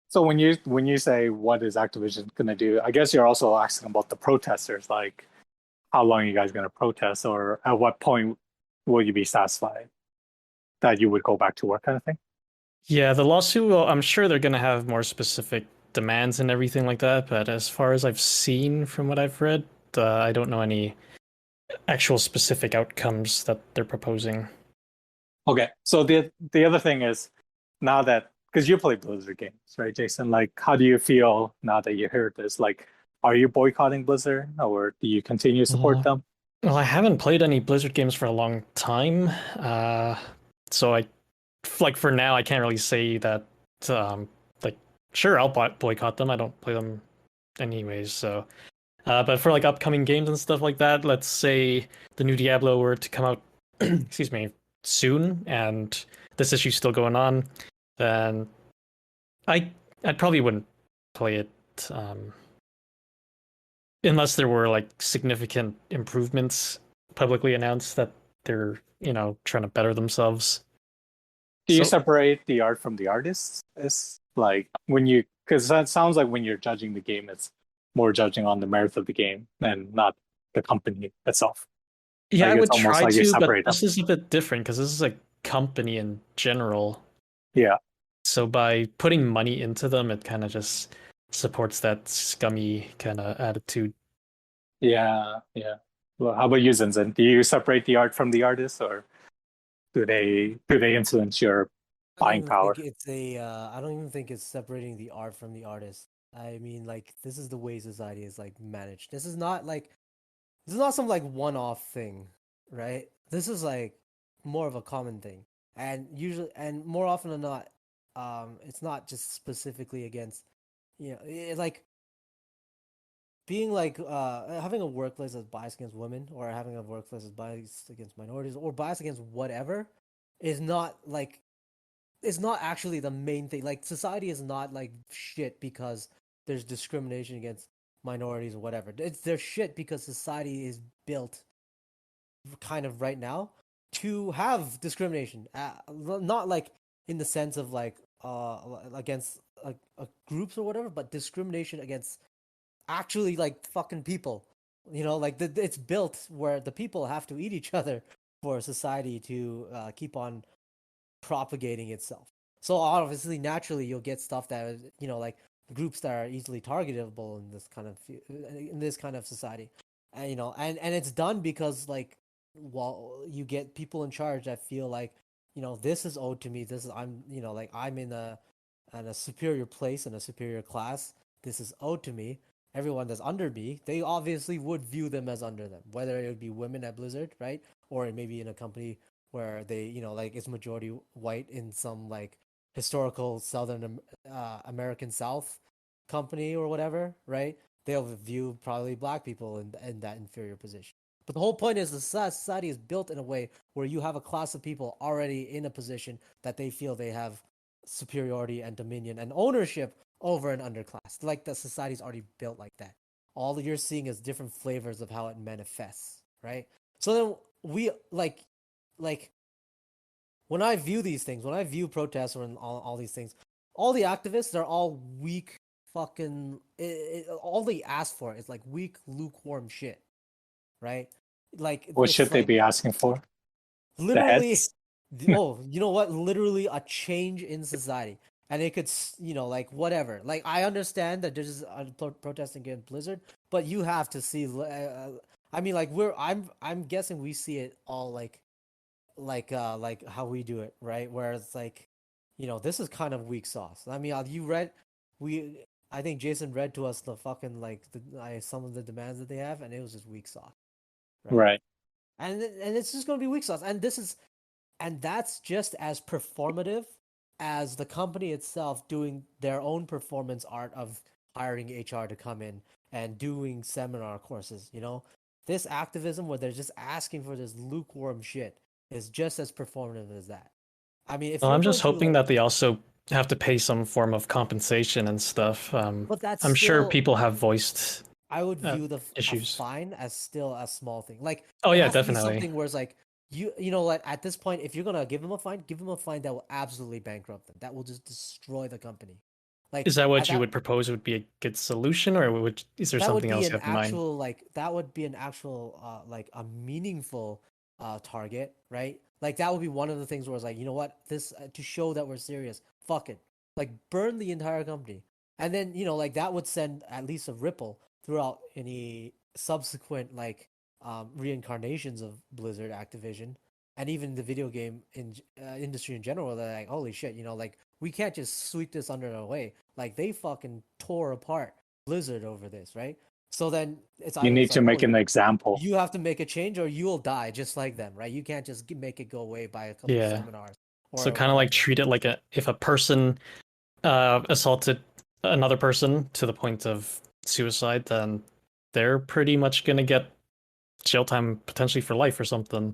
so when you say what is Activision gonna do, I guess you're also asking about the protesters, like how long are you guys gonna protest, or at what point will you be satisfied that you would go back to work, kind of thing? Yeah, the lawsuit, well, I'm sure they're gonna have more specific demands and everything like that, but as far as I've seen from what I've read, I don't know any actual specific outcomes that they're proposing. Okay, so the other thing is now that because you play Blizzard games, right, Jason? Like, how do you feel now that you heard this? Like, are you boycotting Blizzard, or do you continue to support Uh, them? well, I haven't played any Blizzard games for a long time, so I like for now I can't really say that. Like, sure, I'll boycott them. I don't play them anyways, so. But for like upcoming games and stuff like that, let's say the new Diablo were to come out, excuse me, soon, and this issue's still going on, then I I probably wouldn't play it unless there were like significant improvements publicly announced that they're trying to better themselves. Do you So separate the art from the artist? Is like when you because that sounds like when you're judging the game, it's more judging on the merits of the game and not the company itself. yeah, Like I it's would almost try like you to, but separate them. this is a bit different because this is a company in general. Yeah, So by putting money into them, it kind of just supports that scummy kind of attitude. yeah, yeah. Well, how about you, Zinzin? Do you separate the art from the artist, or do they influence your I don't buying even think power? it's a. I don't even think it's separating the art from the artist. I mean, like this is the way society is like managed. This is not some like one-off thing, right? This is like more of a common thing, and usually, and more often than not, it's not just specifically against, like being like having a workplace that's biased against women, or having a workplace that's biased against minorities, or biased against whatever, is not like it's not actually the main thing. Like society is not like shit because there's discrimination against minorities or whatever. It's their shit because society is built kind of right now to have discrimination. Not like in the sense of like against groups or whatever, but discrimination against actually like fucking people. Like it's built where the people have to eat each other for society to keep on propagating itself. So obviously, naturally, you'll get stuff that is, like groups that are easily targetable in this kind of society, and and it's done because like, well, you get people in charge that feel like, this is owed to me. This is I'm, like I'm in a superior place in a superior class. This is owed to me. Everyone that's under me, they obviously would view them as under them, whether it would be women at Blizzard, right, or maybe in a company where they, like it's majority white in some like historical Southern American South company or whatever, right? They'll view probably black people in that inferior position. But the whole point is the society is built in a way where you have a class of people already in a position that they feel they have superiority and dominion and ownership over an underclass. Like the society's already built like that. All you're seeing is different flavors of how it manifests, right? So then we like when I view these things, when I view protests or all these things, all the activists are all weak fucking all they ask for is like weak lukewarm shit, right? Like What it's should they like be asking for? The literally heads? oh, you know what, literally a change in society, and it could like whatever, like I understand that there's a protesting against Blizzard, but you have to see I mean, like I'm guessing we see it all like how we do it, right? Where it's like, this is kind of weak sauce. I mean, you read we I think Jason read to us the fucking like some of the demands that they have, and it was just weak sauce, right? Right. And it's just gonna be weak sauce, and that's just as performative as the company itself doing their own performance art of hiring HR to come in and doing seminar courses. This activism where they're just asking for this lukewarm shit is just as performative as that. I mean, if Well, you're I'm going just to hoping like, that they also have to pay some form of compensation and stuff. but that's I'm sure still, people have voiced I would uh, view a issues. fine as still a small thing. Like Oh it yeah, has to be definitely. something where it's like you know what, at this point, if you're gonna give them a fine that will absolutely bankrupt them. That will just destroy the company. Like Is that at what you that would propose would be a good solution, or is there that would something be else an you have in mind? actual like that would be an actual like a meaningful target, right? Like that would be one of the things where it's like, you know what, this to show that we're serious, fuck it, like burn the entire company, and then like that would send at least a ripple throughout any subsequent like reincarnations of Blizzard, Activision, and even the video game industry in general. They're like, holy shit, like we can't just sweep this under the way. Like they fucking tore apart Blizzard over this, right? So then You it's need to like, oh, make an example. you have to make a change or you'll die just like them, right? You can't just make it go away by a couple Yeah. seminars So or kind of like whatever. treat it like if a person assaulted another person to the point of suicide, then they're pretty much gonna get jail time potentially for life or something.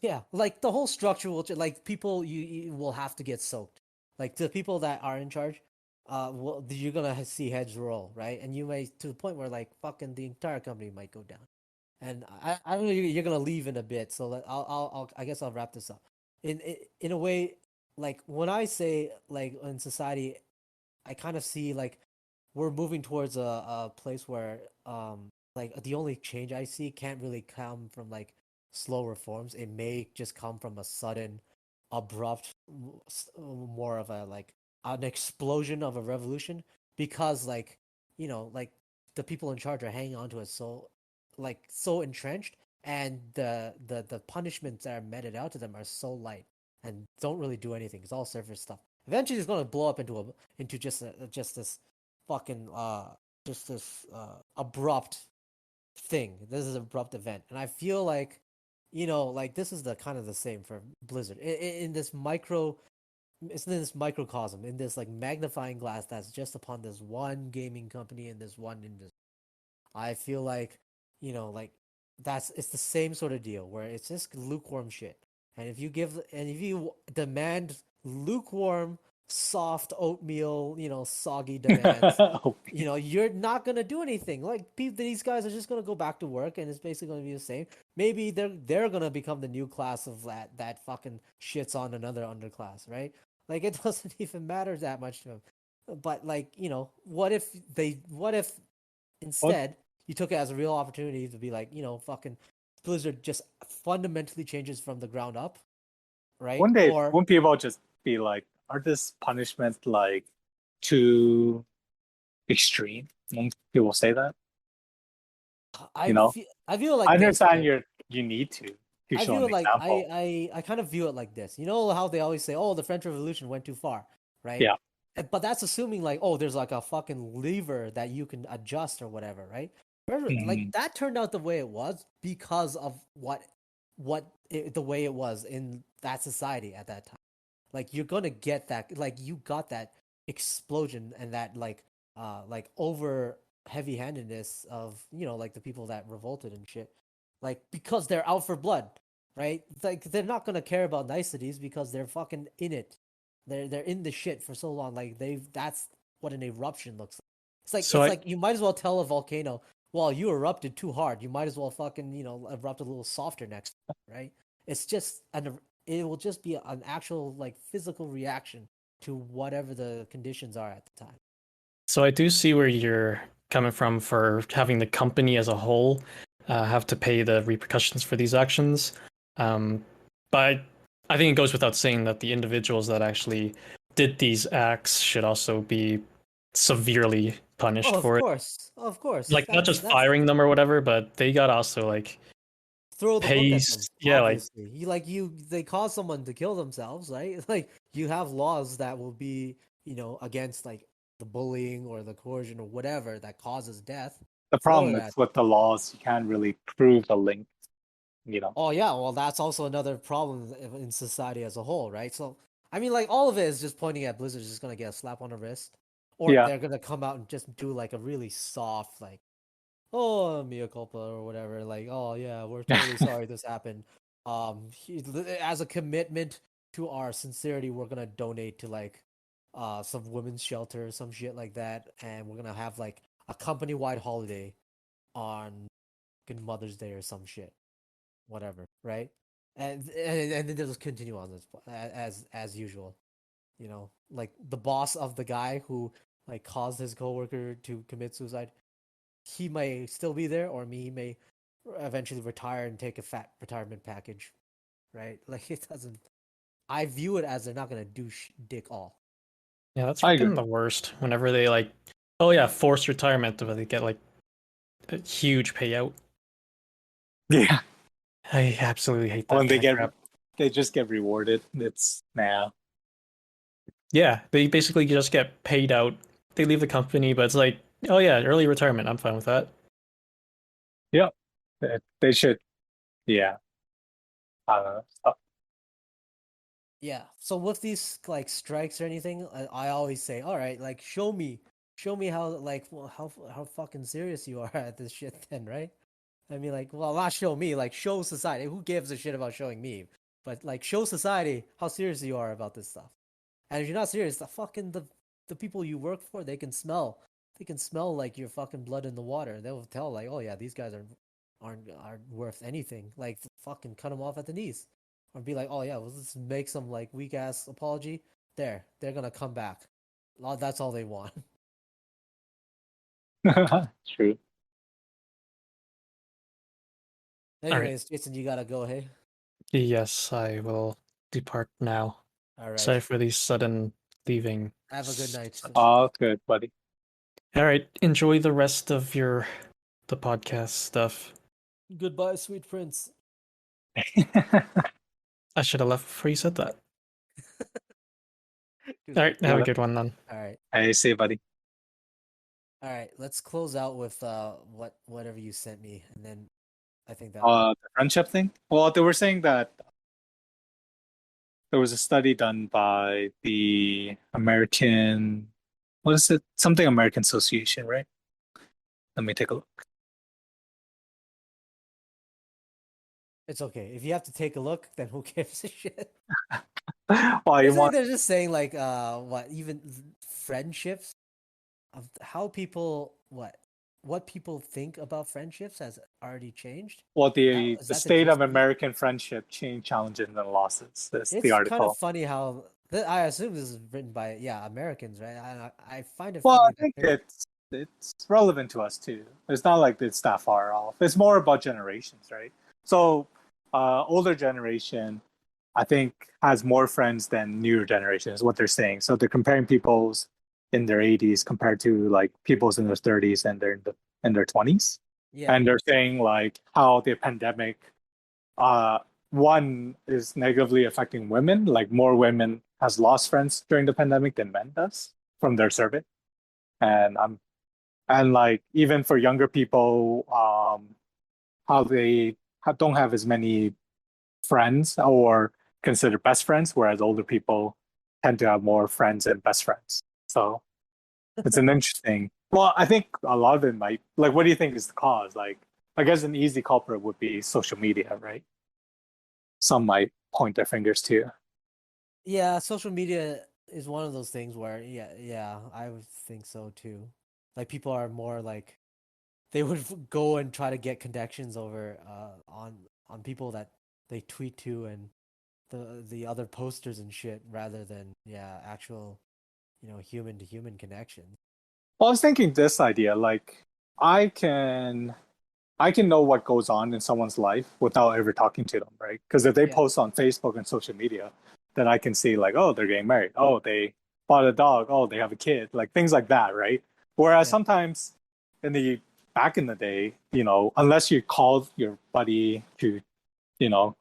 Yeah, like the whole structure will like people you will have to get soaked. Like the people that are in charge, you're gonna see heads roll, right? And you may to the point where like fucking the entire company might go down. And I don't know, you're gonna leave in a bit, so I guess I'll wrap this up. In a way, like when I say like in society, I kind of see like we're moving towards a place where like the only change I see can't really come from like slow reforms. It may just come from a sudden, abrupt, more of a like an explosion of a revolution because like like the people in charge are hanging on to it so entrenched, and the punishments that are meted out to them are so light and don't really do anything. It's all surface stuff. Eventually, it's going to blow up into just this fucking just this abrupt thing. This is an abrupt event, and I feel like like this is the kind of the same for Blizzard in this micro. It's in this microcosm, in this like magnifying glass that's just upon this one gaming company in this one industry. I feel like, like it's the same sort of deal where it's just lukewarm shit. And if you demand lukewarm, soft oatmeal, soggy demands, Oh, you're not gonna do anything. Like these guys are just gonna go back to work, and it's basically gonna be the same. Maybe they're gonna become the new class of that fucking shits on another underclass, right? Like it doesn't even matter that much to them. But like, what if what instead, you took it as a real opportunity to be like, fucking Blizzard just fundamentally changes from the ground up, right? wouldn't they? Or Wouldn't people just be like, "Are this punishment like too extreme?" Won't people say that? You know, I feel I like this, understand right? you need to I show view an it like example. I kind of view it like this. You know how they always say, "Oh, the French Revolution went too far," right? Yeah. But that's assuming like, oh, there's like a fucking lever that you can adjust or whatever, right? Like Mhm. that turned out the way it was because of the way it was in that society at that time. Like you're gonna get that, like you got that explosion and that like over heavy handedness of like the people that revolted and shit, like because they're out for blood, right? Like they're not gonna care about niceties because they're fucking in it. They're in the shit for so long. Like that's what an eruption looks like. So It's I like you might as well tell a volcano, well, you erupted too hard. You might as well fucking erupt a little softer next, right? It's just it will just be an actual like physical reaction to whatever the conditions are at the time. so I do see where you're coming from for having the company as a whole have to pay the repercussions for these actions. But I think it goes without saying that the individuals that actually did these acts should also be severely Oh, punished of for it. course, of course. Like not just That's firing them or whatever, but they got also like throw the book at them. pays. Yeah, like Obviously, they cause someone to kill themselves, right? Like you have laws that will be against like the bullying or the coercion or whatever that causes death. The Throw problem it is at with the laws, you can't really prove the link. You know. Oh yeah, well that's also another problem in society as a whole, right? So I mean, like all of it is just pointing at Blizzard's just gonna get a slap on the wrist, or Yeah. they're gonna come out and just do like a really soft, like oh mea culpa or whatever, like oh yeah, we're totally sorry this happened. As a commitment to our sincerity, we're gonna donate to like some women's shelter, some shit like that, and we're gonna have like a company wide holiday on fucking Mother's Day or some shit, whatever, right? And then they'll just continue on this as usual, you know, like the boss of the guy who like caused his coworker to commit suicide. He may still be there, or he may eventually retire and take a fat retirement package, right? Like it doesn't. I view it as they're not gonna do dick all. Yeah, that's I agree. fucking the worst. Whenever they like, oh yeah, forced retirement, but they get like a huge payout. Yeah. I absolutely hate that When kind of crap. they just get rewarded. It's nah. Yeah, they basically just get paid out. They leave the company, but it's like, oh yeah, early retirement. I'm fine with that. Yep. They should. Yeah. I don't know. Yeah. So with these like strikes or anything, I always say, all right, like show me how like how fucking serious you are at this shit. Then, right? I mean, like, well, not show me, like show society. Who gives a shit about showing me? But like, show society how serious you are about this stuff. And if you're not serious, the people you work for, they can smell. They can smell like your fucking blood in the water. They'll tell like, oh yeah, these guys aren't worth anything. Like fucking cut them off at the knees, or be like, oh yeah, well, let's make some like weak ass apology. There, they're gonna come back. That's all they want. True. All right. Anyways, Jason, you gotta go. Hey. Yes, I will depart now. All right. Sorry for the sudden leaving. Have a good night. All good, buddy. All right, enjoy the rest of the podcast stuff. Goodbye, sweet prince. I should have left before you said that. All right, have a good one then. All right. Hey, see you, buddy. All right. Let's close out with whatever you sent me, and then I think that. The friendship thing. Well, they were saying that there was a study done by the American, what is it? Something American Association, right? Let me take a look. It's okay if you have to take a look. Then who gives a shit? Well, you want They're just saying like what even friendships of how people what people think about friendships has already changed. well That, the is the that the state gist of of it? American friendship, change, challenges, and losses. That's the It's kind of article. funny how I assume this is written by Americans, right? I find it Well, funny I think that it's relevant to us too. It's not like it's that far off. It's more about generations, right? So, older generation, I think, has more friends than newer generation, is what they're saying. So they're comparing people's in their 80s compared to like people's in their 30s and they're in their 20s. yeah. And they're saying like how the pandemic, uh, one is negatively affecting women. Like more women has lost friends during the pandemic than men does from their survey. And and like even for younger people, how they don't have as many friends or consider best friends, whereas older people tend to have more friends and best friends. So it's an interesting. Well, I think a lot of it might. Like, what do you think is the cause? Like, I guess an easy culprit would be social media, right? Some might point their fingers to. Yeah, social media is one of those things where yeah, I would think so too. Like people are more like they would go and try to get connections over on people that they tweet to and the other posters and shit rather than actual human to human connection. Well, I was thinking this idea, like I can I can know what goes on in someone's life without ever talking to them, right? Because if they Yeah. post on Facebook and social media, then I can see like, oh, they're getting married. Oh, they bought a dog. Oh, they have a kid. Like things like that, right? Whereas Yeah. sometimes in the back in the day, unless you called your buddy to, you know,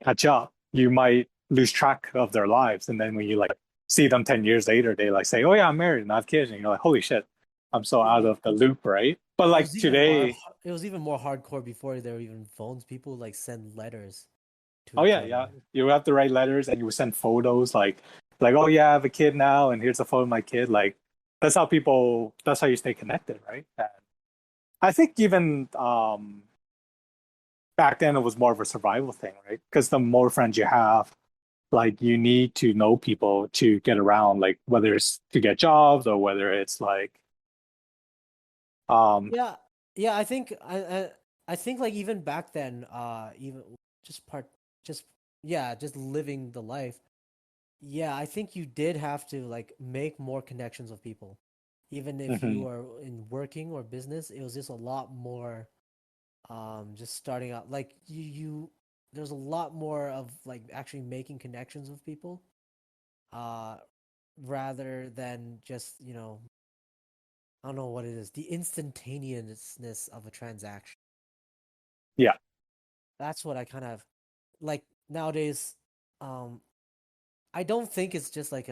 catch up, you might lose track of their lives. And then when you like see them 10 years later, they like say, oh yeah, I'm married and I have kids. And you're like, holy shit, I'm so out of the loop, right? But It like was even more. today, It was even more hardcore before there were even phones. People like send letters to oh each yeah, other. yeah. You have to write letters and you would send photos like, oh yeah, I have a kid now and here's a photo of my kid. Like that's how you stay connected, right? And I think even back then it was more of a survival thing, right? Because the more friends you have, like you need to know people to get around, like whether it's to get jobs or whether it's like Yeah, yeah. I think like even back then, even just part, just yeah, just living the life. Yeah, I think you did have to like make more connections with people, even if you mhm, are in working or business. It was just a lot more, just starting out. Like there's a lot more of like actually making connections with people, uh, rather than just I don't know what it is, the instantaneousness of a transaction. yeah, That's what I kind of like nowadays. Um, I don't think it's just like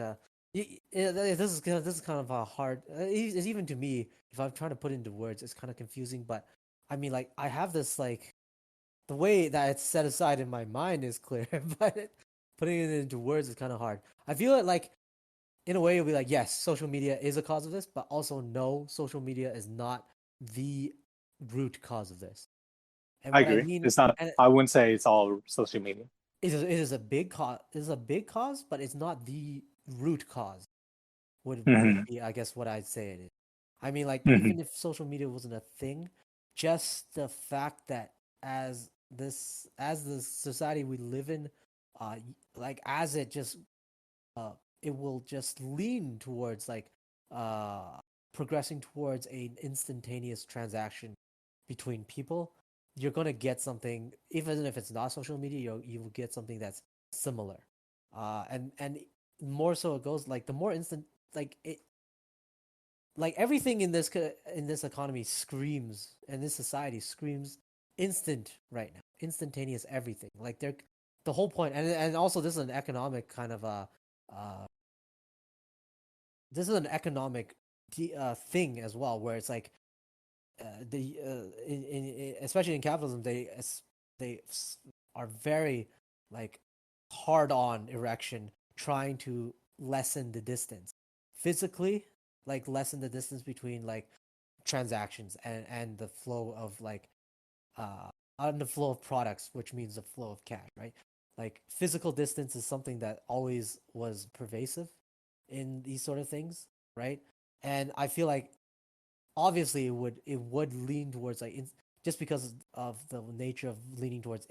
this is kind of a hard. It's even to me, if I'm trying to put it into words, it's kind of confusing. But I mean, like I have this like the way that it's set aside in my mind is clear, but putting it into words is kind of hard. I feel it like in a way it'll be like yes, social media is a cause of this, but also no, social media is not the root cause of this. And I what I agree. mean, It's not. and I wouldn't say it's all social media. it is a big cause. It is a big cause, but it's not the root cause. Would Hmm. be, I guess, what I'd say it is. I mean, like Hmm. even if social media wasn't a thing, just the fact that as the society we live in, like as it just uh it will just lean towards like uh progressing towards an instantaneous transaction between people. You're gonna get something, even if it's not social media, you will get something that's similar. And more so it goes like the more instant like it like everything in this economy screams, and this society screams instant right now, instantaneous everything. Like they're the whole point, and also this is an economic kind of uh this is an economic thing as well, where it's like the in especially in capitalism they are very like hard on erection, trying to lessen the distance physically, like lessen the distance between like transactions and the flow of like uh and the flow of products, which means the flow of cash, right? Like physical distance is something that always was pervasive in these sort of things, right? And I feel like obviously it would lean towards like just because of the nature of leaning towards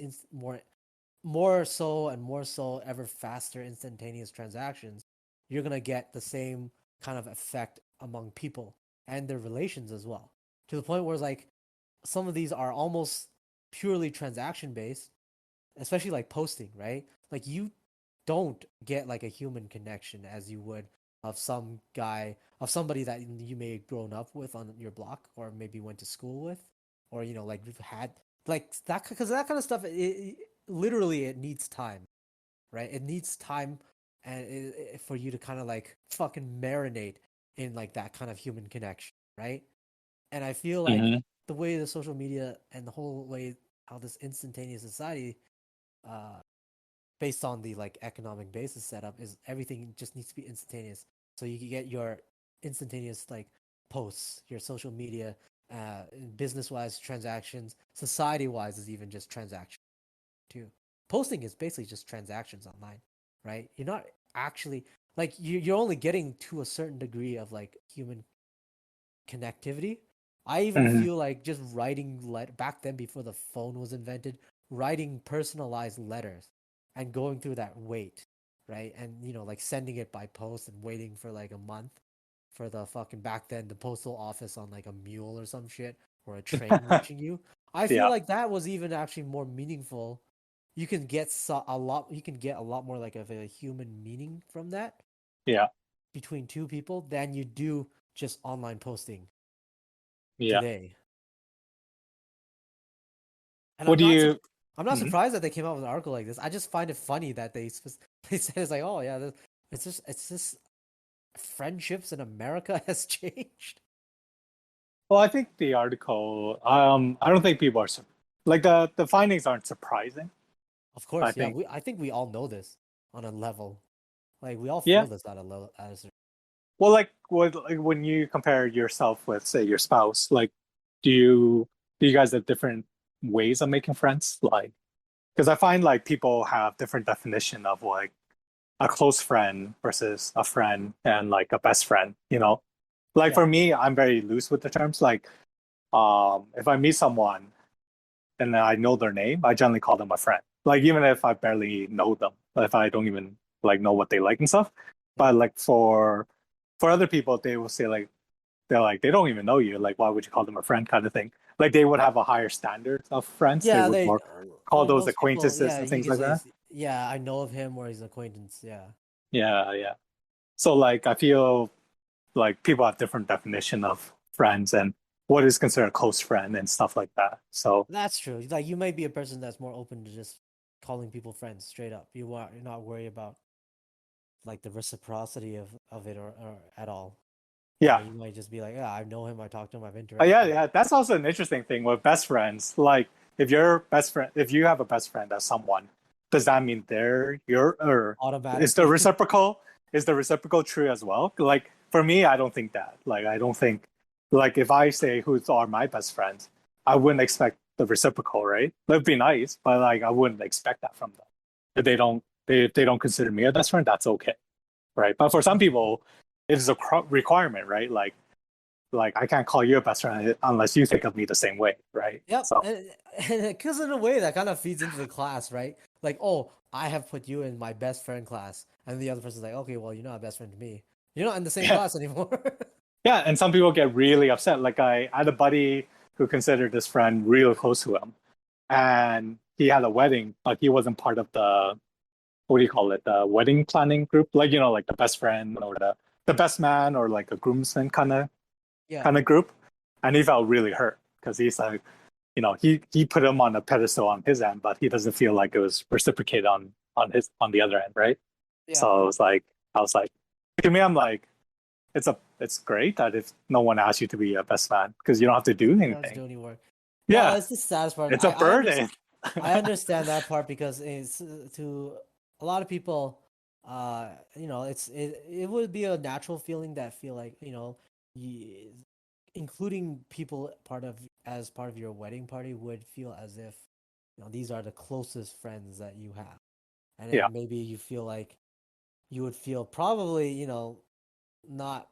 more so and more so ever faster instantaneous transactions. You're gonna get the same kind of effect among people and their relations as well, to the point where it's like some of these are almost purely transaction based, especially like posting, right? Like you don't get like a human connection as you would of somebody that you may have grown up with on your block, or maybe went to school with, or like you've had like that, because that kind of stuff literally it needs time, right? It needs time, and for you to kind of like fucking marinate in like that kind of human connection, right? And I feel like Hmm. the way the social media and the whole way how this instantaneous society uh based on the like economic basis setup is everything just needs to be instantaneous, so you can get your instantaneous like posts, your social media, business wise transactions, society wise is even just transaction too. Posting is basically just transactions online, right? You're not actually like you're only getting to a certain degree of like human connectivity. I even Hmm. feel like just writing back then before the phone was invented, writing personalized letters and going through that wait, right? And like sending it by post and waiting for like a month for the fucking back then the postal office on like a mule or some shit, or a train reaching you. I feel Yeah, like that was even actually more meaningful. You can get a lot more like of a human meaning from that yeah, between two people than you do just online posting yeah. today. And What do you? I'm not Mhm. surprised that they came out with an article like this. I just find it funny that they said it's like, oh yeah, it's just friendships in America has changed. Well, I think the article. I don't think people are like the findings aren't surprising. Of I course, yeah. think. I think we all know this on a level. Like we all Yeah. feel this at a level. Well, like when you compare yourself with, say, your spouse, like, do you guys have different ways of making friends? Like, because I find like people have different definition of like a close friend versus a friend and like a best friend, you know? Like Yeah. for me, I'm very loose with the terms. Like if I meet someone and I know their name, I generally call them a friend. Like even if I barely know them, if I don't even like know what they like and stuff. But like for other people, they will say like they're like they don't even know you. Like why would you call them a friend kind of thing? Like they would have a higher standard of friends. They Yeah, would they more call those most people, acquaintances yeah, and you things could like say, that. yeah, I know of him or he's an acquaintance. Yeah. Yeah, yeah. So like I feel like people have different definition of friends and what is considered a close friend and stuff like that. So That's true. Like you might be a person that's more open to just calling people friends straight up. You're not worried about like the reciprocity of it or at all. yeah. You might just be like, yeah, I know him, I talked to him, I've Yeah, interacted. yeah. That's also an interesting thing with best friends. Like if your best friend if you have a best friend as someone, does that mean they're your or is the Automatically. reciprocal true as well? Like for me, I don't think that. Like I don't think like if I say who's are my best friends, I wouldn't expect the reciprocal, right? That'd be nice, but like I wouldn't expect that from them. If they don't consider me a best friend, that's okay, right? But for some people, it is a requirement, right? Like I can't call you a best friend unless you think of me the same way, right? Yep, So and because in a way that kind of feeds into the class, right? Like, oh, I have put you in my best friend class, and the other person's like, okay, well, you're not a best friend to me. You're not in the same yeah, class anymore. yeah. And some people get really upset. Like I had a buddy who considered this friend real close to him, and he had a wedding, but he wasn't part of the what do you call it, the wedding planning group, like you know, like the best friend or the best man or like a groomsman Yeah. kind of group, and he felt really hurt because he's like, you know, he put him on a pedestal on his end, but he doesn't feel like it was reciprocated on the other end, right? Yeah. So I was like, to me, I'm like, it's great that if no one asks you to be a best man because you don't have to do You don't have to anything. do any work. No, Yeah, it's the saddest part. it's a burden. I understand that part because it's to a lot of people, it would be a natural feeling that feel like, you, including people part of your wedding party would feel as if, these are the closest friends that you have. And Yeah, then maybe you feel like you would feel probably, not,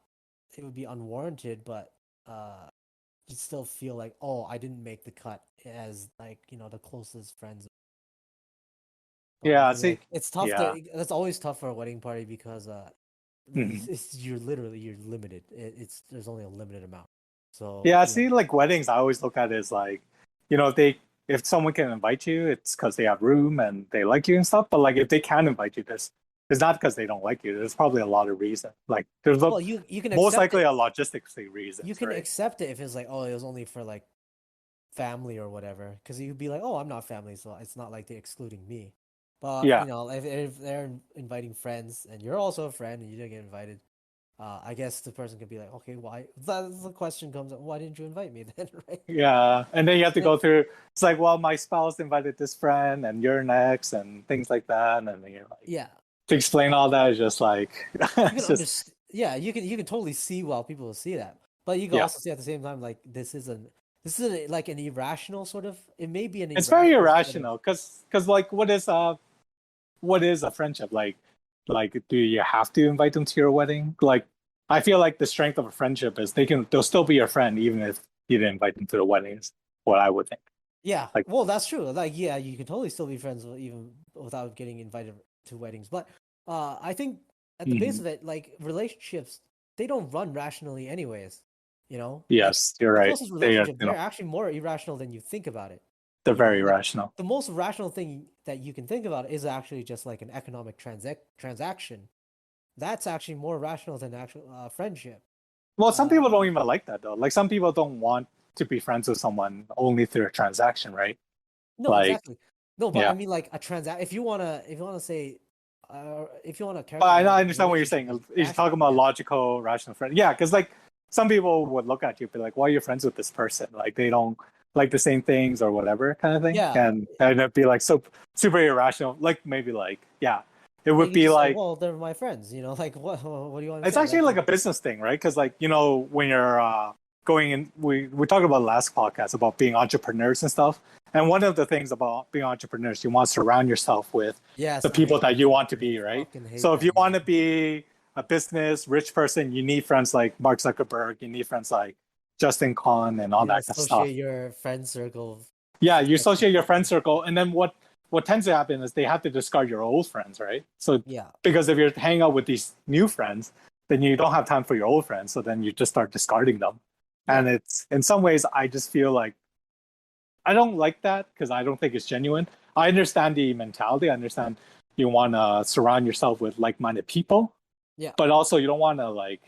it would be unwarranted, but you still feel like, oh, I didn't make the cut as like, the closest friends. But I yeah. feel See, like it's tough yeah. to that's always tough for a wedding party because Mhm. you're limited. It's there's only a limited amount. So Yeah, yeah. see, like weddings, I always look at it as like, you know, if someone can invite you, it's because they have room and they like you and stuff. But like if they can invite you, it's not because they don't like you. There's probably a lot of reasons. Like there's Well, you can most accept likely it. a logistics You reasons, can right? accept it if it's like, oh, it was only for like family or whatever, because you'd be like, oh, I'm not family, so it's not like they're excluding me. But Yeah, if they're inviting friends and you're also a friend and you didn't get invited, I guess the person could be like, okay, why? The question comes up, why didn't you invite me then, right? yeah. And then you have to Yeah, go through. It's like, well, my spouse invited this friend, and you're next, and things like that. And then you're like, yeah. to explain all that is just like, You can it's just understand. Yeah, you can totally see while people see that, but you can yeah. also see at the same time like this is like an irrational sort of. It may be an It's very irrational sort of. irrational because like what is a friendship like do you have to invite them to your wedding? Like I feel like the strength of a friendship is they'll still be your friend even if you didn't invite them to the wedding is what I would think. Yeah, Like well, that's true. Like, yeah, you can totally still be friends even without getting invited to weddings. But I think at the base mhm. of it, like relationships, they don't run rationally, anyways. Like Yes, you're the right. closest They are, relationship, they're actually more irrational than you think about it. they're very Like rational. the most rational thing that you can think about is actually just like an economic transaction. That's actually more rational than actual friendship. Well, some Uh, people don't even like that though. Like some people don't want to be friends with someone only through a transaction, right? no, Like exactly. No, but I yeah. mean like a transact. If you wanna say, if you wanna But characterize I a understand what you're relationship saying. as You're talking rational, about yeah, logical, rational friend. Yeah, because like some people would look at you and be like, "Why are you friends with this person? Like they don't like the same things or whatever kind of thing." yeah. And it'd be like so super irrational. Like maybe like yeah, it You would can be just say, like well, they're my friends. Like what do you want to it's say? actually That's like a business thing, right? Because like you know when you're going in, we talked about last podcast about being entrepreneurs and stuff, And one of the things about being entrepreneurs, you want to surround yourself with the people that you want to be, right? So if you want to be a business rich person, you need friends like Mark Zuckerberg, you need friends like Justin Kahn and all that stuff. Associate your friend circle. Yeah, you associate your friend circle, and then what tends to happen is they have to discard your old friends, right? So because if you're hanging out with these new friends, then you don't have time for your old friends, so then you just start discarding them. And it's, in some ways, I just feel like I don't like that because I don't think it's genuine. I understand the mentality. I understand you want to surround yourself with like-minded people. Yeah. But also you don't want to like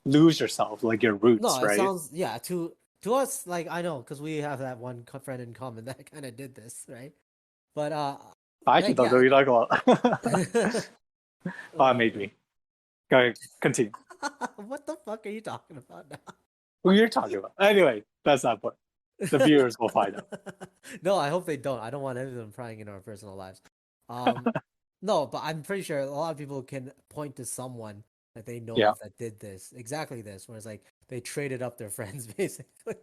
lose yourself, like your roots, no, it right? sounds to us, like, I know because we have that one friend in common that kind of did this, right? But I actually don't know what you're talking about. Maybe. Go ahead, continue. What the fuck are you talking about now? What you're talking about? Anyway, that's not what the viewers will find out. No, I hope they don't. I don't want any of them prying into our personal lives. No, but I'm pretty sure a lot of people can point to someone that they know of that did this, exactly this, where it's like they traded up their friends basically.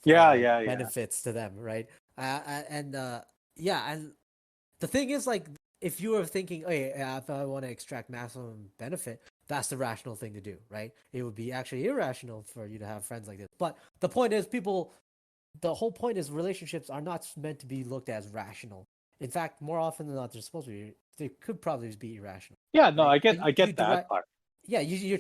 Benefits to them, right? And the thing is, like, if you were thinking, hey, if I want to extract maximum benefit, that's the rational thing to do, right? It would be actually irrational for you to have friends like this. But the point is, the whole point is relationships are not meant to be looked at as rational. In fact, more often than not, they're supposed to be. They could probably be irrational. Yeah, no, right? I get that part. Yeah, you're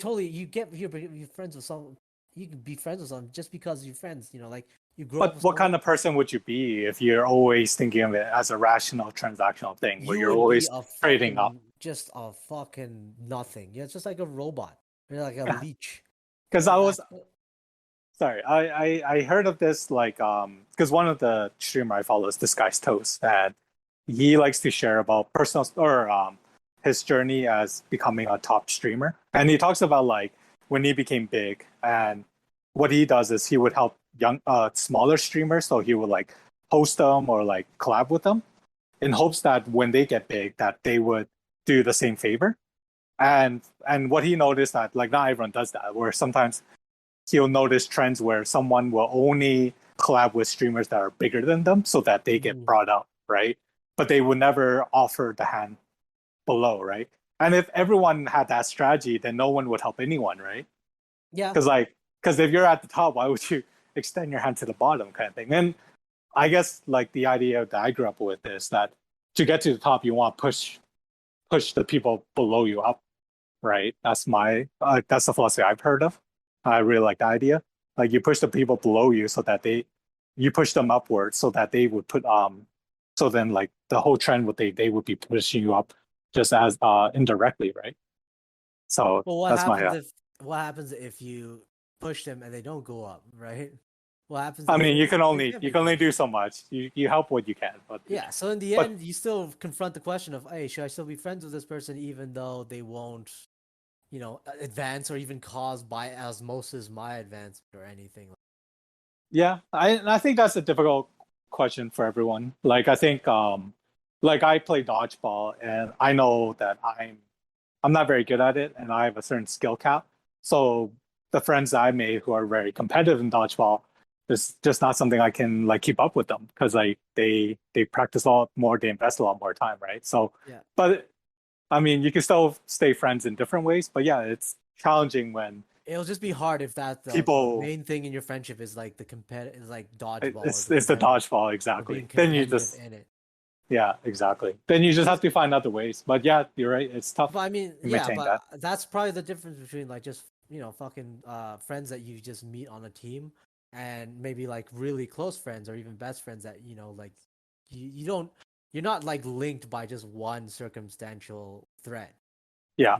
friends with someone. You can be friends with someone just because you're friends. You know, like you grow up. But what kind of person would you be if you're always thinking of it as a rational transactional thing, where you're always trading up? Just a fucking nothing. Yeah, it's just like a robot. You're like a leech. Because I heard of this, like, because one of the streamer I follow is Disguised Toast, and he likes to share about personal or his journey as becoming a top streamer, and he talks about like when he became big, and what he does is he would help young smaller streamers, so he would like host them or like collab with them in hopes that when they get big that they would do the same favor. And what he noticed that like not everyone does that, where sometimes he'll notice trends where someone will only collab with streamers that are bigger than them so that they get brought up, right? But they would never offer the hand below, right? And if everyone had that strategy, then no one would help anyone, right? Yeah. Because if you're at the top, why would you extend your hand to the bottom, kind of thing? And I guess like the idea that I grew up with is that to get to the top, you want to push the people below you up, right? That's the philosophy I've heard of. I really like the idea. Like you push the people below you so that you push them upwards so that they would so then like the whole trend would they would be pushing you up just as indirectly, right? So what happens if you push them and they don't go up, right? What happens? I mean, you can only do so much. You help what you can, but so in the end, you still confront the question of, hey, should I still be friends with this person even though they won't, advance or even cause by osmosis my advancement or anything? Yeah, I think that's a difficult question for everyone. Like I think like I play dodgeball and I know that I'm not very good at it and I have a certain skill cap. So the friends I made who are very competitive in dodgeball, it's just not something I can like keep up with them because like they practice a lot more, they invest a lot more time, right? So but I mean, you can still stay friends in different ways, but yeah, it's challenging when it'll just be hard if that the main thing in your friendship is like is like dodgeball. It's the dodgeball, exactly. Then you just yeah, exactly. Then you just have to find other ways. But yeah, you're right. It's tough. But I mean, that's probably the difference between like just fucking friends that you just meet on a team and maybe like really close friends or even best friends that like you're not like linked by just one circumstantial thread. Yeah.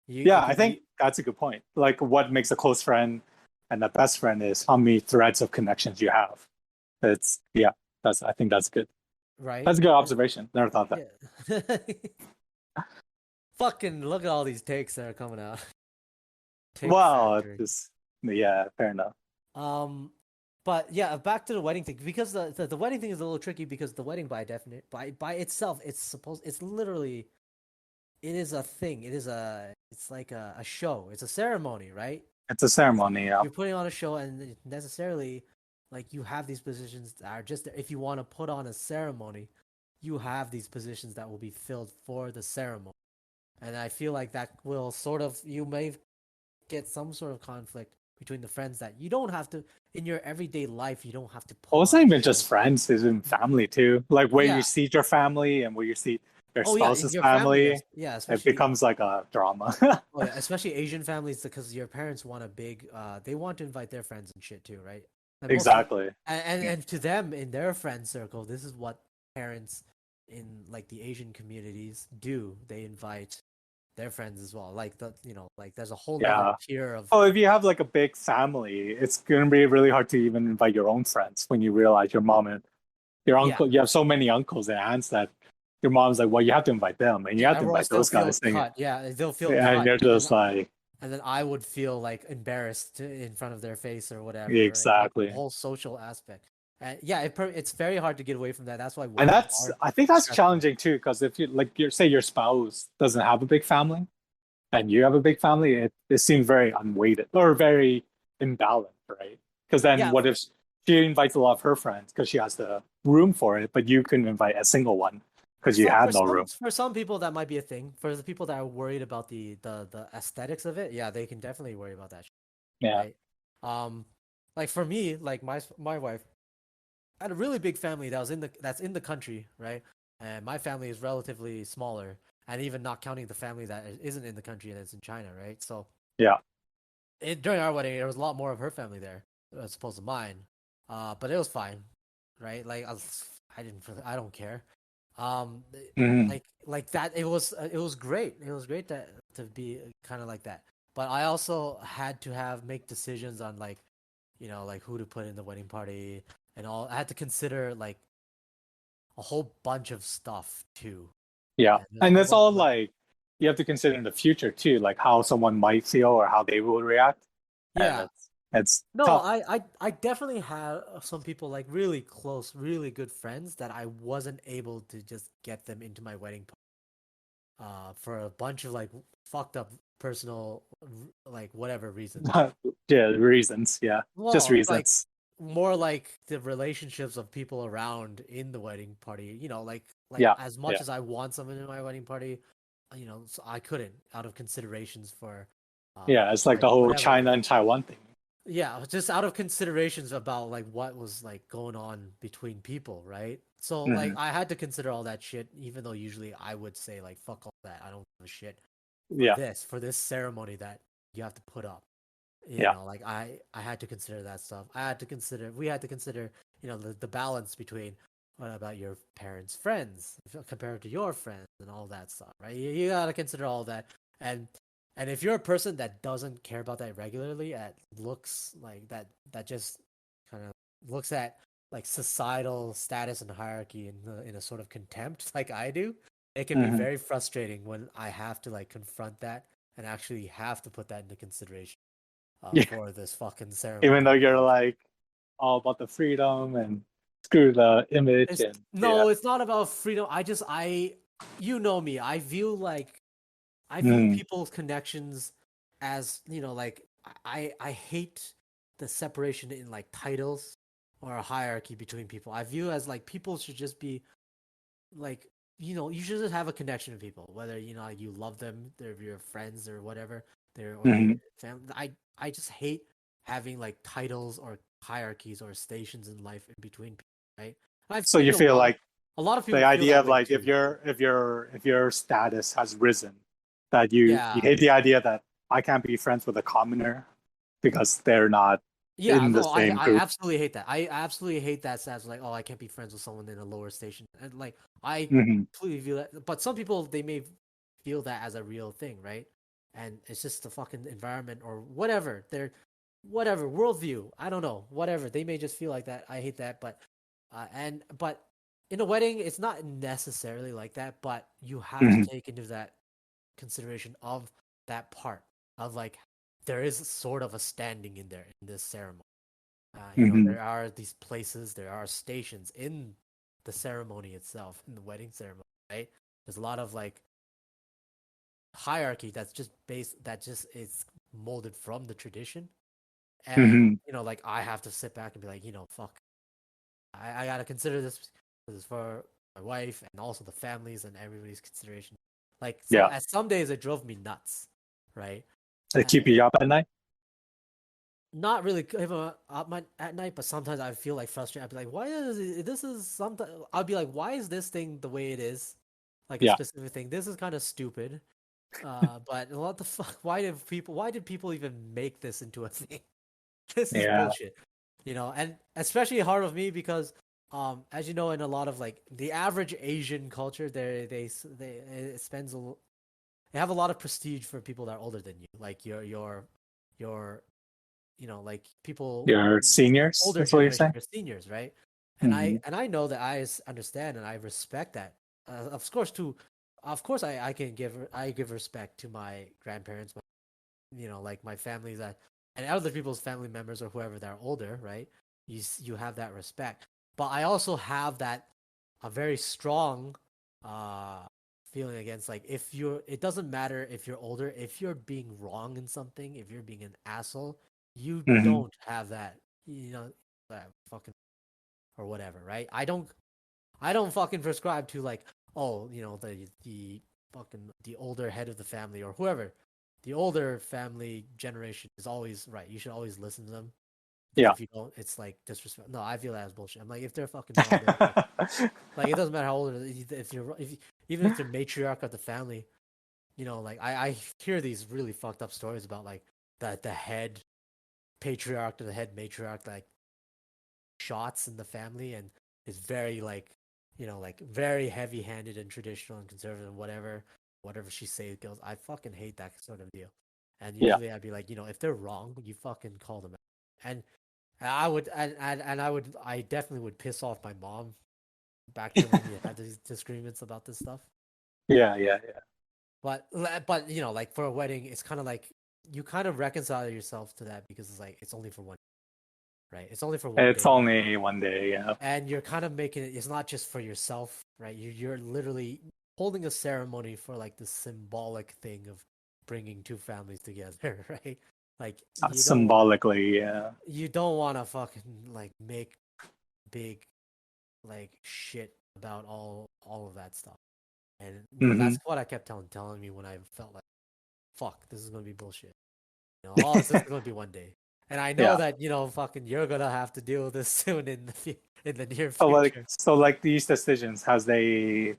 I think that's a good point. Like what makes a close friend and a best friend is how many threads of connections you have. I think that's good. Right. That's a good observation. Never thought that. Yeah. Fucking look at all these takes that are coming out. Fair enough. But yeah, back to the wedding thing, because the wedding thing is a little tricky because the wedding by itself it's literally it is a thing. It's like a show. It's a ceremony, right? It's a ceremony, yeah. You're putting on a show and necessarily like you have these positions that are just if you want to put on a ceremony, you have these positions that will be filled for the ceremony. And I feel like that will sort of you may get some sort of conflict between the friends that you don't have to in your everyday life. You don't have to Well, put it's on not a even show. just friends, it's in family too. Like where you Yeah. see your family and where you see your Oh yeah, in spouse's your family, yes. family, Yeah, it especially becomes like a drama. oh yeah, especially Asian families because your parents want a big they want to invite their friends and shit too, right? And most Exactly. and to them in their friend circle, this is what parents in like the Asian communities do. They invite their friends as well. Like like there's a whole nother Yeah. tier of Oh, if you have like a big family, it's gonna be really hard to even invite your own friends when you realize your mom and your yeah. uncle, you have so many uncles and aunts that your mom's like, well, you have to invite them and you Yeah, have to everyone invite still those feel guys. cut. Yeah, they'll feel And cut. you're just like, And then I would feel like embarrassed in front of their face or whatever. And like the exactly. whole social aspect. And yeah, it's very hard to get away from that. That's why And weddings that's, are I think that's stressful. challenging too, because if you like, you say your spouse doesn't have a big family and you have a big family, it seems very unweighted or very imbalanced, right? Because then Yeah, what if she invites a lot of her friends because she has the room for it, but you couldn't invite a single one because you had no room. for some people that might be a thing. For the people that are worried about the aesthetics of it, yeah, they can definitely worry about that, Yeah. right? Um, like for me, like my wife had a really big family that's in the country, right? And my family is relatively smaller, and even not counting the family that isn't in the country and it's in China, right? So Yeah. during our wedding, there was a lot more of her family there as opposed to mine. But it was fine, right? Like I don't care. Um, Hmm. like that. It was great. It was great to be kind of like that. But I also had to make decisions on like, like who to put in the wedding party and all. I had to consider like a whole bunch of stuff too. Yeah. And there's a And whole it's bunch all of like, like you have to consider in the future too, like how someone might feel or how they will react. And yeah. it's No, tough. I definitely had some people like really close, really good friends that I wasn't able to just get them into my wedding for a bunch of like fucked up personal like whatever reasons. Yeah, reasons. Yeah. Just Well, like reasons. more like the relationships of people around in the wedding party. Like Yeah. as much Yeah. as I want someone in my wedding party, so I couldn't out of considerations for Yeah. It's like like the whole whatever. China and Taiwan thing. Yeah, just out of considerations about like what was like going on between people, right? So like Hmm. I had to consider all that shit, even though usually I would say like fuck all that. I don't give a shit Yeah. for this ceremony that you have to put up. Yeah. Like I had to consider that stuff. We had to consider, the balance between what about your parents' friends compared to your friends and all that stuff, right? You got to consider all that. And and if you're a person that doesn't care about that regularly, looks like that just kind of looks at like societal status and hierarchy in a sort of contempt like I do, it can be Hmm. very frustrating when I have to like confront that and actually have to put that into consideration Yeah. for this fucking Even though ceremony. you're like all about the freedom and screw the image and yeah. It's not about freedom. You know me. I view Mm. people's connections as like I hate the separation in like titles or a hierarchy between people. I view as like people should just be like you should just have a connection with people, whether you love them, they're your friends or whatever, they're or your Hmm. family. I just hate having like titles or hierarchies or stations in life in between people, right? I've So seen you feel like a lot of the people feel idea that of way like if too. your status has risen, that you Yeah, hate the idea that I can't be friends with a commoner because they're not yeah, in the no, same I group. absolutely hate that. I absolutely hate that stats like, oh, I can't be friends with someone in a lower station. And like I Hmm. completely view that, but some people they may feel that as a real thing, right? And it's just the fucking environment or whatever. Whatever worldview. I don't know. Whatever. They may just feel like that. I hate that, but in a wedding, it's not necessarily like that. But you have to Hmm. take into that consideration of that part of like there is sort of a standing in there in this ceremony. Hmm. There are these places, there are stations in the ceremony itself, in the wedding ceremony, right? There's a lot of like hierarchy that just is molded from the tradition, And like I have to sit back and be like, fuck, I gotta consider this for my wife and also the families and everybody's consideration. Like some days it drove me nuts, right? They keep you up at night? Not really at night, but sometimes I feel like frustrated. I'd be like, why this is something? I'll be like, why is this thing the way it is? Like a specific thing. This is kind of stupid. But what the fuck? Why did people even make this into a thing? This is bullshit. And especially hard of me because as you know, in a lot of like the average Asian culture, they it spends they have a lot of prestige for people that are older than you, like your like people Your seniors, older that's what you're generation, saying? your seniors, right? And I know that I understand and I respect that. Of course, I give respect to my grandparents, like my family and other people's family members or whoever that are older, right? You have that respect, but I also have that a very strong feeling against like it doesn't matter if you're older, if you're being wrong in something, if you're being an asshole, you don't have that, that fucking or whatever, right? I don't fucking prescribe to like, oh, the fucking the older head of the family or whoever, the older family generation is always right. You should always listen to them. Yeah. If you don't, it's like disrespect. No, I feel that as bullshit. I'm like, if they're fucking wrong, they're wrong. Like it doesn't matter how old even if they're matriarch of the family, like I hear these really fucked up stories about like the head patriarch or the head matriarch like shots in the family and is very like like very heavy handed and traditional and conservative and whatever she says goes. I fucking hate that sort of deal. And usually I'd be like, if they're wrong, you fucking call them out. And I definitely would piss off my mom back then when we had these disagreements about this stuff. Yeah. But like for a wedding, it's kind of like you kind of reconcile yourself to that because it's like it's only for one, right? It's only for one It's day, only one day, yeah. and you're kind of making it. It's not just for yourself, right? You're literally holding a ceremony for like the symbolic thing of bringing two families together, right? Like Symbolically, yeah. You don't want to fucking like make big like shit about all of that stuff. And that's what I kept telling me when I felt like, fuck, this is gonna be bullshit. Oh, this is gonna be one day. And I know that fucking you're gonna have to deal with this soon in the near future. So like these decisions, do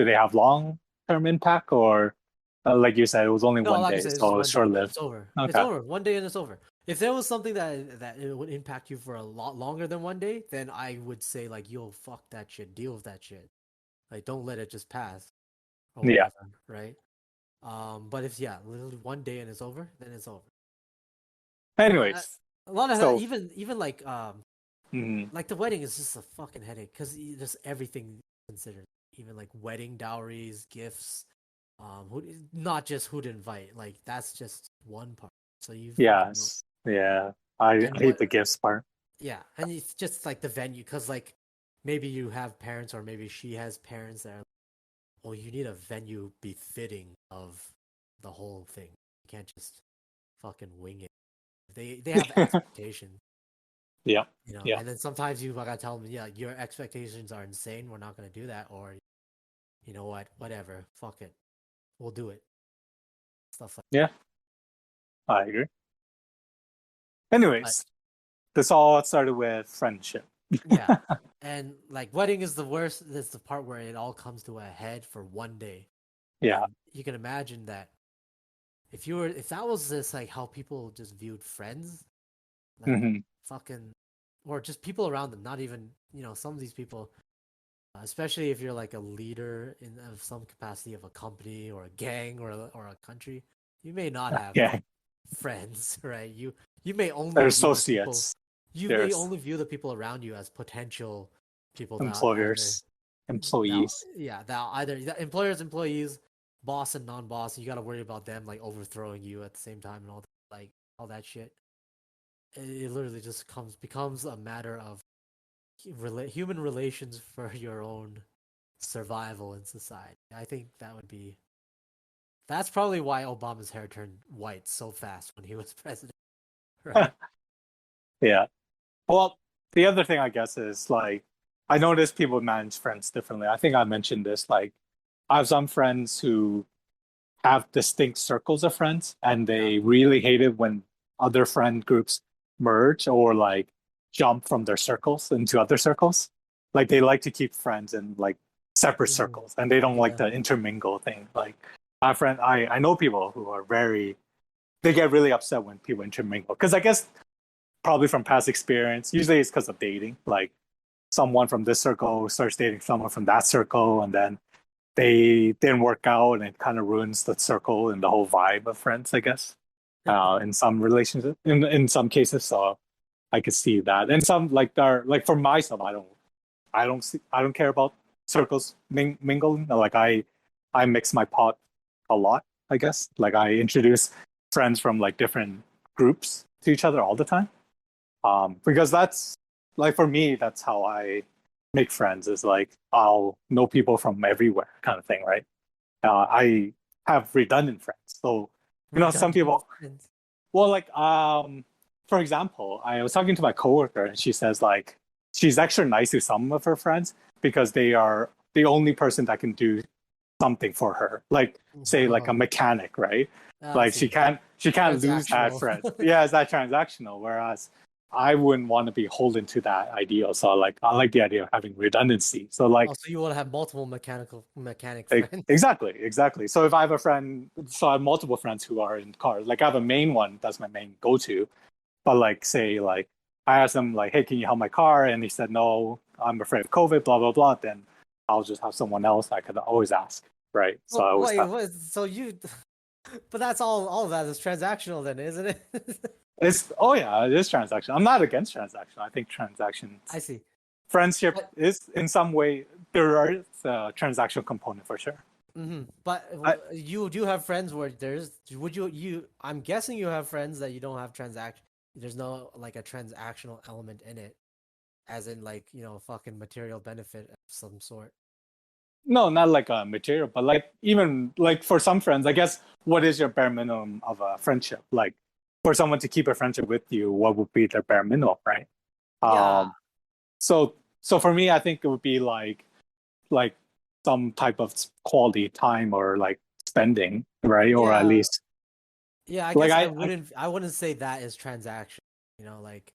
they have long term impact or like you said, it was only No, one like I day, said, it's just so it's one day short and lived. it's over. Okay. It's over. One day and it's over. If there was something that it would impact you for a lot longer than one day, then I would say like, yo, fuck that shit. Deal with that shit. Like, don't let it just pass or whatever, right? But if literally one day and it's over, then it's over. Anyways, a lot of so even like like the wedding is just a fucking headache because just everything considered, even like wedding dowries, gifts, not just who to invite. Like that's just one part. So you I hate the gifts part. Yeah, and it's just like the venue because like maybe you have parents or maybe she has parents that are. Well, you need a venue befitting of the whole thing. You can't just fucking wing it. They have expectations. Yeah. And then sometimes you gotta tell them, your expectations are insane. We're not gonna do that, or you know what, whatever, fuck it, we'll do it. Stuff like that. I agree. Anyways, this all started with friendship. Yeah, and like wedding is the worst. That's the part where it all comes to a head for one day. Yeah, and you can imagine that if that was just like how people just viewed friends, like fucking, or just people around them, not even some of these people, especially if you're like a leader of some capacity of a company or a gang or a country, you may not have friends, right? You may only they're view associates. may only view the people around you as potential people employers, employees. That either employers, employees, boss and non-boss. You got to worry about them like overthrowing you at the same time and all that shit. It literally just becomes a matter of human relations for your own survival in society. I think that's probably why Obama's hair turned white so fast when he was president, right? Yeah. Well, the other thing I guess is like I notice people manage friends differently. I think I mentioned this. Like I have some friends who have distinct circles of friends, and Yeah. they really hate it when other friend groups merge or like jump from their circles into other circles. Like they like to keep friends in like separate Mm, circles, and they don't like yeah. the intermingle thing. Like my friend, I know people who are very they get really upset when people intermingle because I guess probably from past experience. Usually it's because of dating. Like someone from this circle starts dating someone from that circle, and then they didn't work out, and it kind of ruins the circle and the whole vibe of friends, I guess. In some relationships, in some cases, so I could see that. And some like are like for myself, I don't care about circles mingling. Like I mix my pot a lot, I guess. Like I introduce friends from like different groups to each other all the time. Because that's like for me, that's how I make friends. Is like I'll know people from everywhere, kind of thing, right? I have redundant friends, so some Redundant people. friends. Well, like for example, I was talking to my coworker, and she says like she's extra nice to some of her friends because they are the only person that can do something for her. Like say like a Oh, mechanic, right? I Like see. she can't lose that Transactional. friend. Yeah, it's that transactional. Whereas I wouldn't want to be holding to that ideal. So like I like the idea of having redundancy. So Oh, like so you want to have multiple mechanic friends? exactly. So if I have a friend, so I have multiple friends who are in cars. Like I have a main one that's my main go-to. But like say like I asked him like, hey, can you help my car? And he said no, I'm afraid of COVID, blah blah blah. Then I'll just have someone else I could always ask, right? So Well, I always wait, have. what? So you, but that's all of that is transactional then, isn't it? It's oh yeah, it is transaction. I'm not against transaction. I think transactions I see. friendship But is in some way there is a transactional component for sure. but I you do have friends where there's would you I'm guessing you have friends that you don't have transaction. There's no like a transactional element in it, as in like fucking material benefit of some sort. no, not like a material, but like even like for some friends, I guess what is your bare minimum of a friendship? Like for someone to keep a friendship with you, what would be their bare minimum, right? Yeah, Um, so for me, I think it would be like some type of quality time or like spending, right? Or at yeah, least yeah. I like guess I I wouldn't say that is transaction. Like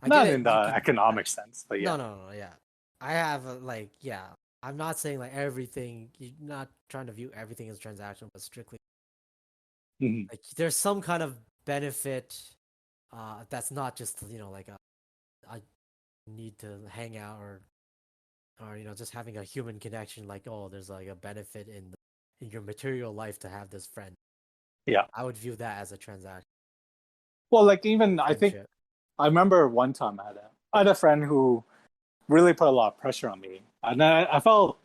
I get not it. in You the could. economic sense, but yeah. No. Yeah, I have like yeah. I'm not saying like everything. You're not trying to view everything as transactional, but strictly Mhm. like there's some kind of benefit. That's not just like a need to hang out or just having a human connection. Like oh, there's like a benefit in your material life to have this friend. Yeah. I would view that as a transaction Well, like even I think friendship. I remember one time I had a friend who really put a lot of pressure on me, and I felt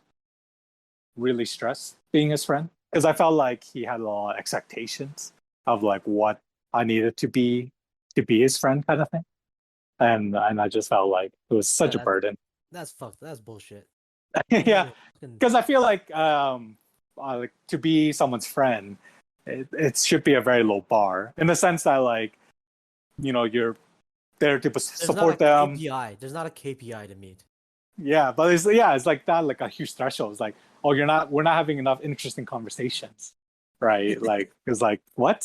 really stressed being his friend because I felt like he had a lot of expectations of like what I needed to be his friend kind of thing, and I just felt like it was Yeah, such a burden. that's fucked. That's bullshit. Yeah, Fucking- because I feel like to be someone's friend, it should be a very low bar in the sense that like you're there to There's not a support them. KPI. There's not a KPI to meet. Yeah, but it's like that, like a huge threshold. It's like, oh, we're not having enough interesting conversations, right? Like, it's like what?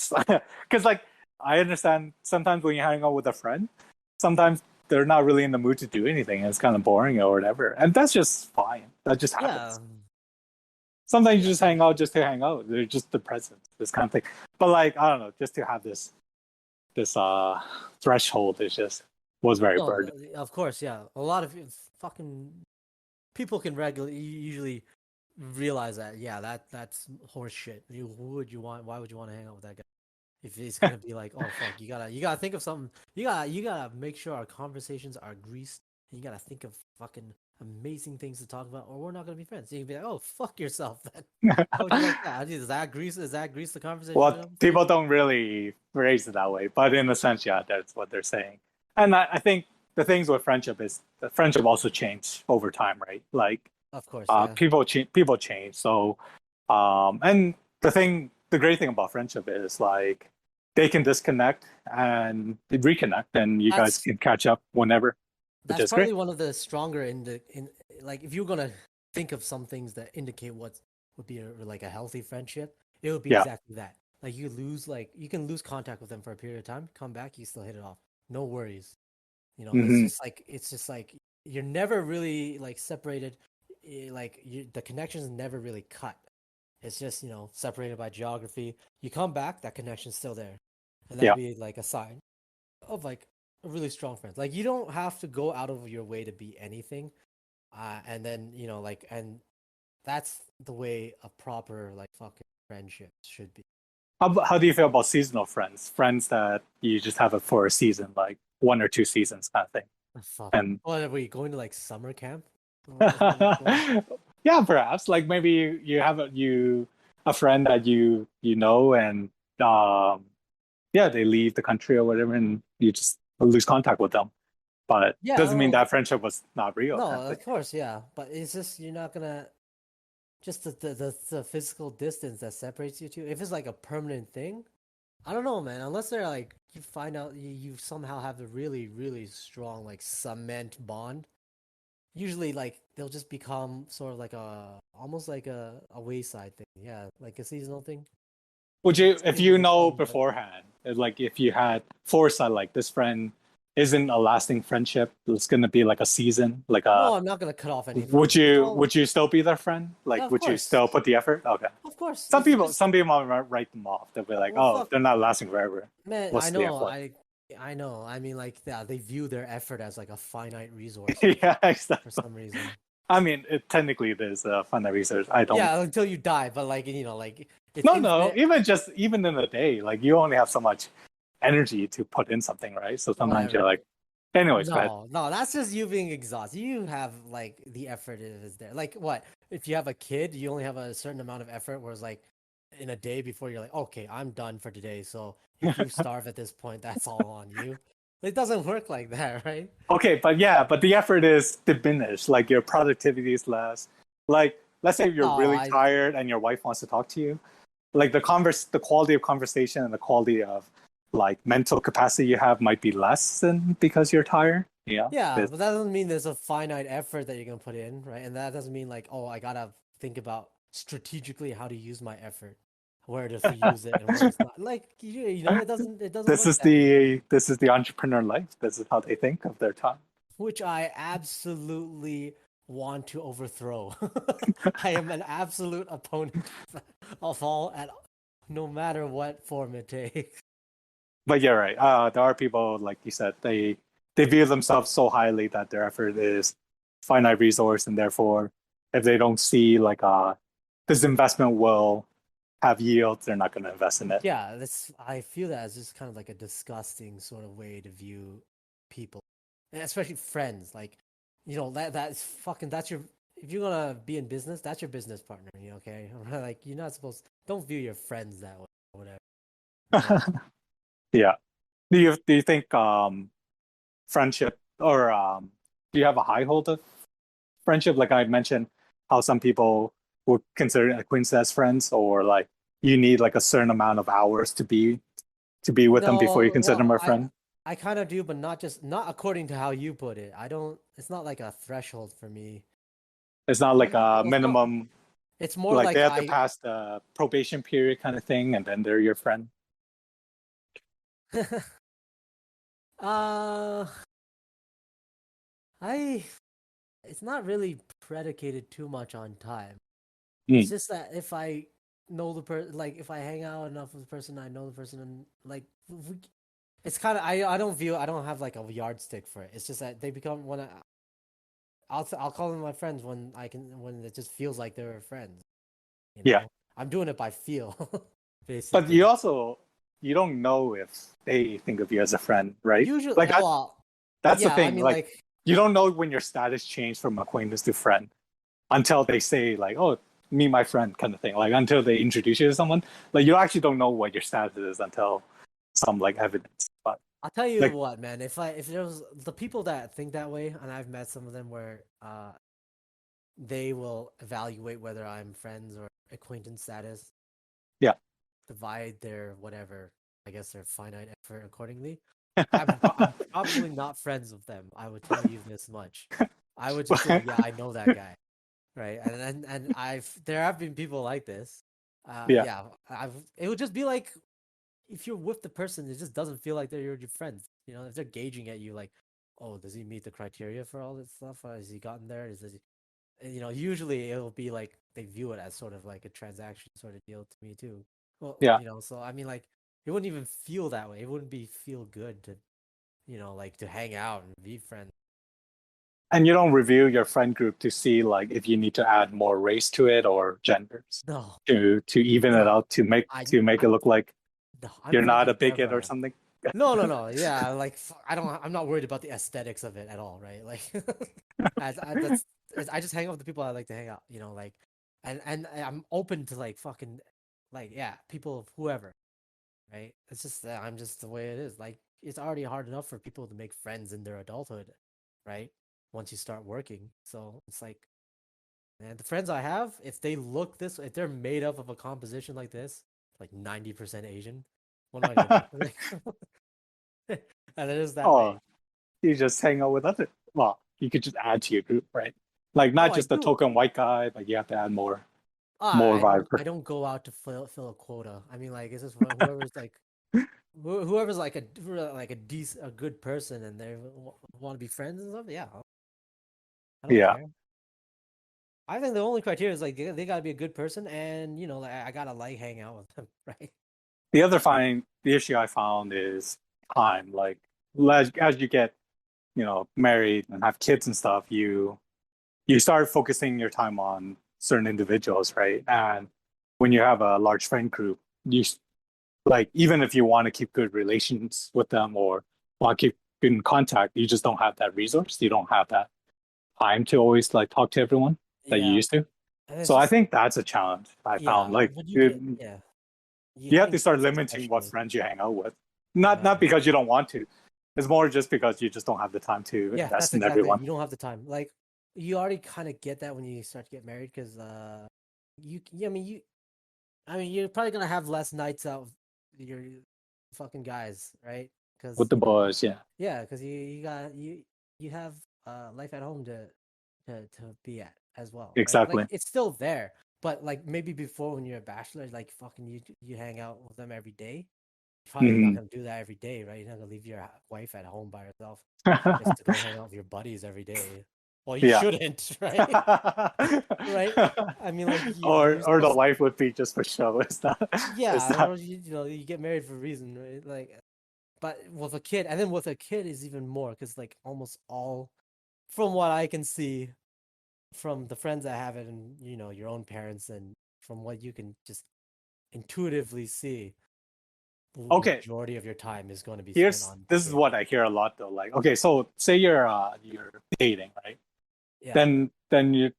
Because like I understand sometimes when you're hanging out with a friend, sometimes they're not really in the mood to do anything. And it's kind of boring or whatever, and that's just fine. That just Yeah, happens. Sometimes you yeah, just hang out just to hang out. They're just the presence, this kind of thing. But like I don't know, just to have this threshold is just was very no, burden. of course, yeah. A lot of fucking people can regularly usually realize that. Yeah, that's horse shit. Who would you want? Why would you want to hang out with that guy? If he's gonna be like, oh fuck, you gotta think of something. You gotta make sure our conversations are greased. And you gotta think of fucking amazing things to talk about, or we're not gonna be friends. You can be like, oh fuck yourself then. How would you like that? Is that grease? Is that grease the Well, conversation? people don't really phrase it that way, but in a sense, yeah, that's what they're saying. And I think the things with friendship is that friendship also change over time, right? Like Of course, yeah. people change. So, and the great thing about friendship is like they can disconnect and reconnect, and you guys can catch up whenever, which That's is probably great. one of the stronger like if you're gonna think of some things that indicate what would be like a healthy friendship, it would be Yeah. exactly that. Like you can lose contact with them for a period of time, come back, you still hit it off, no worries. Mm-hmm. It's just like you're never really like separated, the connection's never really cut. It's just separated by geography. You come back, that connection's still there, and that'll Yeah. be like a sign of like a really strong friend. Like you don't have to go out of your way to be anything, and then and that's the way a proper like fucking friendship should be. How do you feel about seasonal friends? Friends that you just have it for a season, like 1 or 2 seasons kind of thing. Fuck. And What are we going to like summer camp? yeah, perhaps like maybe you have a friend that you know, and yeah, they leave the country or whatever, and you just lose contact with them. But Yeah, doesn't mean that friendship was not real, no, kind of of thing. course, yeah, but it's just you're not gonna just the physical distance that separates you two. If it's like a permanent thing, I don't know, man. Unless they're like you find out you somehow have a really really strong like cement bond. Usually, like they'll just become sort of like almost like a wayside thing. Yeah, like a seasonal thing. Would you, if Seasonal you is know probably better. beforehand, like if you had foresight, like this friend isn't a lasting friendship, it's gonna be like a season, like No, a I'm not gonna cut off anything. would It's you all, would you still be their friend? yeah, Like, of would you course, still put the effort? Okay. of course. Some It's people, just some people might write them off. They'll be like, well, "Oh, fuck, they're not lasting forever. man. What's the effort?" I know. I mean, like, yeah, they view their effort as like a finite resource Yeah, for exactly. some reason. I mean, technically, there's a fund research. I don't. Yeah, until you die, but like like it's No, no. infinite. Even in a day, like you only have so much energy to put in something, right? So sometimes you're Whatever. like, anyways, go ahead. No, that's just you being exhausted. You have like the effort is there. Like what? If you have a kid, you only have a certain amount of effort, whereas like in a day before you're like, okay, I'm done for today. So if you starve at this point, that's all on you. It doesn't work like that, right? Okay, but yeah, but the effort is diminished. Like your productivity is less. Like let's say you're No, really I tired and your wife wants to talk to you. Like the quality of conversation and the quality of like mental capacity you have might be less than because you're tired. Yeah. yeah, but that doesn't mean there's a finite effort that you're gonna put in, right? And that doesn't mean like, oh, I gotta think about strategically how to use my effort, where to use it and where it's not. Like it doesn't work that way. This is the entrepreneur life. This is how they think of their time. Which I absolutely want to overthrow. I am an absolute opponent of all at no matter what form it takes. But you're right. There are people like you said they view themselves so highly that their effort is finite resource, and therefore, if they don't see like this investment will have yields, they're not going to invest in it. Yeah, that's I feel that as just kind of like a disgusting sort of way to view people, and especially friends. Like, that's fucking that's your if you're gonna be in business, that's your business partner. Okay, like you're not supposed. Don't view your friends that way. Or whatever. Yeah. Do you think friendship or do you have a high hold of friendship? Like I mentioned, how some people would consider acquaintances as friends, or like you need like a certain amount of hours to be with them before you No, consider them well, a friend. I kind of do, but not according to how you put it. I don't. It's not like a threshold for me. It's not like a Well, it's not. minimum, It's more like they like have to pass the probation period kind of thing, and then they're your friend. uh, I. It's not really predicated too much on time. It's Mm, just that if I know the person, like if I hang out enough with the person, I know the person, and like it's kind of I don't have like a yardstick for it. It's just that they become when I'll call them my friends when it just feels like they're friends. You yeah, know, I'm doing it by feel, but basically. you don't know if they think of you as a friend, right? Usually, Like well, that's the yeah. I thing. mean, Like like, you don't know when your status changed from acquaintance to friend until they say like, "Oh, me, my friend," kind of thing. Like until they introduce you to someone, like you actually don't know what your status is until some like evidence. But I'll tell you like, what, man. If there was the people that think that way, and I've met some of them where they will evaluate whether I'm friends or acquaintance status, yeah, divide their whatever I guess their finite effort accordingly. I'm probably not friends with them. I would tell you this much. I would just say, yeah, I know that guy, right? And there have been people like this. Yeah. Yeah, it would just be like if you're with the person, it just doesn't feel like they're your friends. You know, if they're gauging at you like, oh, does he meet the criteria for all this stuff? Has he gotten there? You know, usually it'll be like they view it as sort of like a transaction sort of deal to me too. Well, Yeah. you know, so I mean, like it wouldn't even feel that way. It wouldn't feel good to, you know, like to hang out and be friends. And you don't review your friend group to see like if you need to add more race to it or genders No, to even it no, out to make I, it look like no, you're not I a bigot never or have. something. No. Yeah, like I'm not worried about the aesthetics of it at all, right? Like, I just hang out with the people I like to hang out. You know, like, and I'm open to like fucking, like yeah, people whoever, right? It's just that I'm just the way it is. Like, it's already hard enough for people to make friends in their adulthood, right? Once you start working, so it's like, and the friends I have, if they're made up of a composition like this, like 90% Asian, what am I gonna do? Like, and it is that way. Oh, you just hang out with other. Well, you could just add to your group, right? Like Oh, not I just the do. token white guy, like you have to add more I don't. vibe. I don't go out to fill a quota. I mean, like, it's just whoever's like, whoever's like a decent, a good person, and they want to be friends and stuff. Yeah, I don't Yeah. care. I think the only criteria is like they gotta be a good person, and you know, like I gotta like hang out with them, right? The issue I found is time. Like as you get, married and have kids and stuff, you start focusing your time on certain individuals, right? And when you have a large friend group, like even if you want to keep good relations with them or want to keep in contact, you just don't have that resource. You don't have that time to always like talk to everyone that you Yeah, used to. and it's So I just think that's a challenge I found. yeah. Like When you get you have having to start kids limiting what especially. friends you hang out with. Yeah, Not because you don't want to. It's more just because you just don't have the time to yeah, that's invest in exactly it. everyone. You don't have the time. Like you already kind of get that when you start to get married because I mean you're probably gonna have less nights out with your fucking guys, right? Because With the boys, yeah. yeah, because you have life at home to be at as well, right? Like Exactly. it's still there, but like maybe before when you're a bachelor, like fucking you hang out with them every day. You're probably not Hmm. gonna do that every day, right? You're not gonna leave your wife at home by herself just to go hang out with your buddies every day. Well, you Yeah. shouldn't, right? Right? I mean, like you're Or the supposed wife would be just for show. It's yeah, not. or you know, you get married for a reason, right? Like, but with a kid, and then with a kid is even more because like almost all, from what I can see, from the friends I have, and you know, your own parents, and from what you can just intuitively see, the Okay, majority of your time is going to be spent here's on the this is kid. what I hear a lot though. Like, okay, so say you're dating, right? Yeah, Then you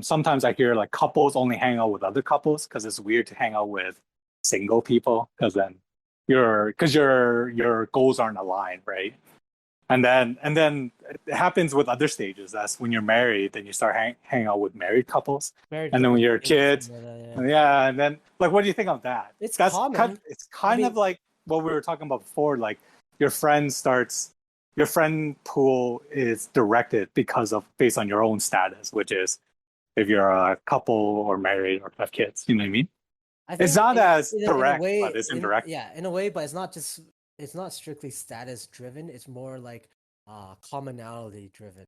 sometimes I hear like couples only hang out with other couples because it's weird to hang out with single people because then your goals aren't aligned, right? And then it happens with other stages. That's when you're married, then you start hang out with married couples, married and then when couples, you're kids, kids, yeah. yeah, and then like, what do you think of that? It's common. It's I kind of mean, like what we were talking about before. Like your your friend pool is directed based on your own status, which is if you're a couple or married or have kids. You know what I mean? I It's think not as in a direct, but way, it's indirect. in a way, but it's not strictly status driven. It's more like commonality driven,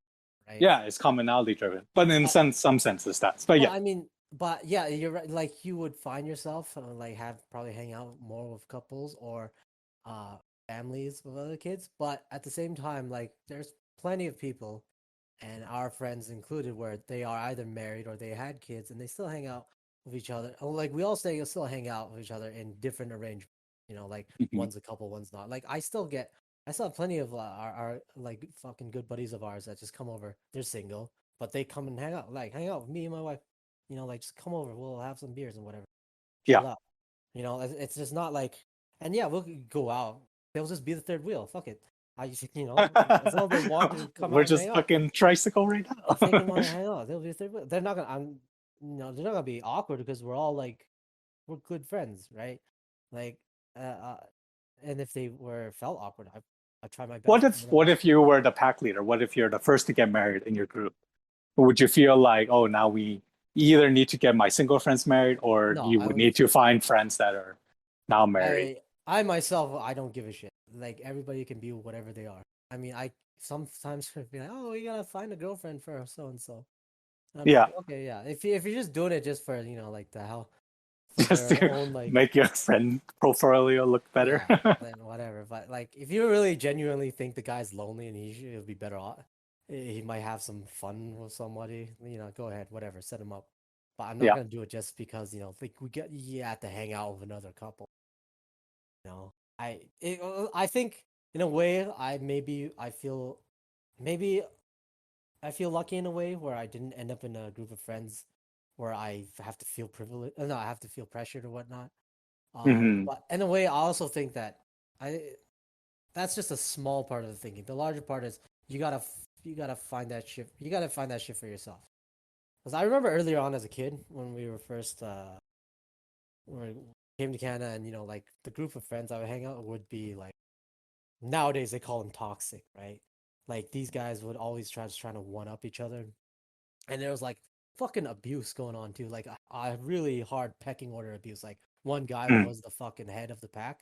right? Yeah, it's commonality driven, but in Uh, some senses that's. But well, yeah. I mean, but yeah, you're right. Like you would find yourself like have probably hang out more with couples or uh families with other kids, but at the same time, like there's plenty of people, and our friends included, where they are either married or they had kids, and they still hang out with each other. Like we all still hang out with each other in different arrangements. You know, like Mhm. one's a couple, one's not. Like I still have plenty of our like fucking good buddies of ours that just come over. They're single, but they come and hang out with me and my wife. You know, like just come over. We'll have some beers and whatever. Yeah. Chill out. You know, it's just not like, and yeah, we'll go out. They'll just be the third wheel. Fuck it. You know, as long as they want to come We're out and hang just out, fucking tricycle right if they can now. want to hang out, they'll be the third wheel. They're not gonna. They're not gonna be awkward because we're all like, we're good friends, right? Like, uh, uh and if they were felt awkward, I try my best. What if you were the pack leader? What if you're the first to get married in your group? Would you feel like, oh, now we either need to get my single friends married, or No, you would need to find friends that are now married? I myself, I don't give a shit. Like everybody can be whatever they are. I mean, I sometimes be like, oh, you gotta find a girlfriend for so and so. I'm Yeah, like, okay, yeah. If you're just doing it just for like the hell for just their to own like make your friend portfolio look better. yeah, then whatever. But like, if you really genuinely think the guy's lonely and he'll be better off, he might have some fun with somebody. Go ahead, whatever, set him up. But I'm not Yeah. gonna do it just because like you have to hang out with another couple. I think in a way maybe I feel lucky in a way where I didn't end up in a group of friends where I have to feel privileged. No, I have to feel pressured or whatnot. Hmm. But in a way, I also think that I that's just a small part of the thinking. The larger part is you gotta find that shit. You gotta find that shit for yourself. Because I remember earlier on as a kid when we were first when we came to Canada, and like the group of friends I would hang out would be like nowadays they call them toxic, right? Like these guys would always trying to one up each other, and there was like fucking abuse going on too, like a really hard pecking order abuse. Like one guy Mm. was the fucking head of the pack,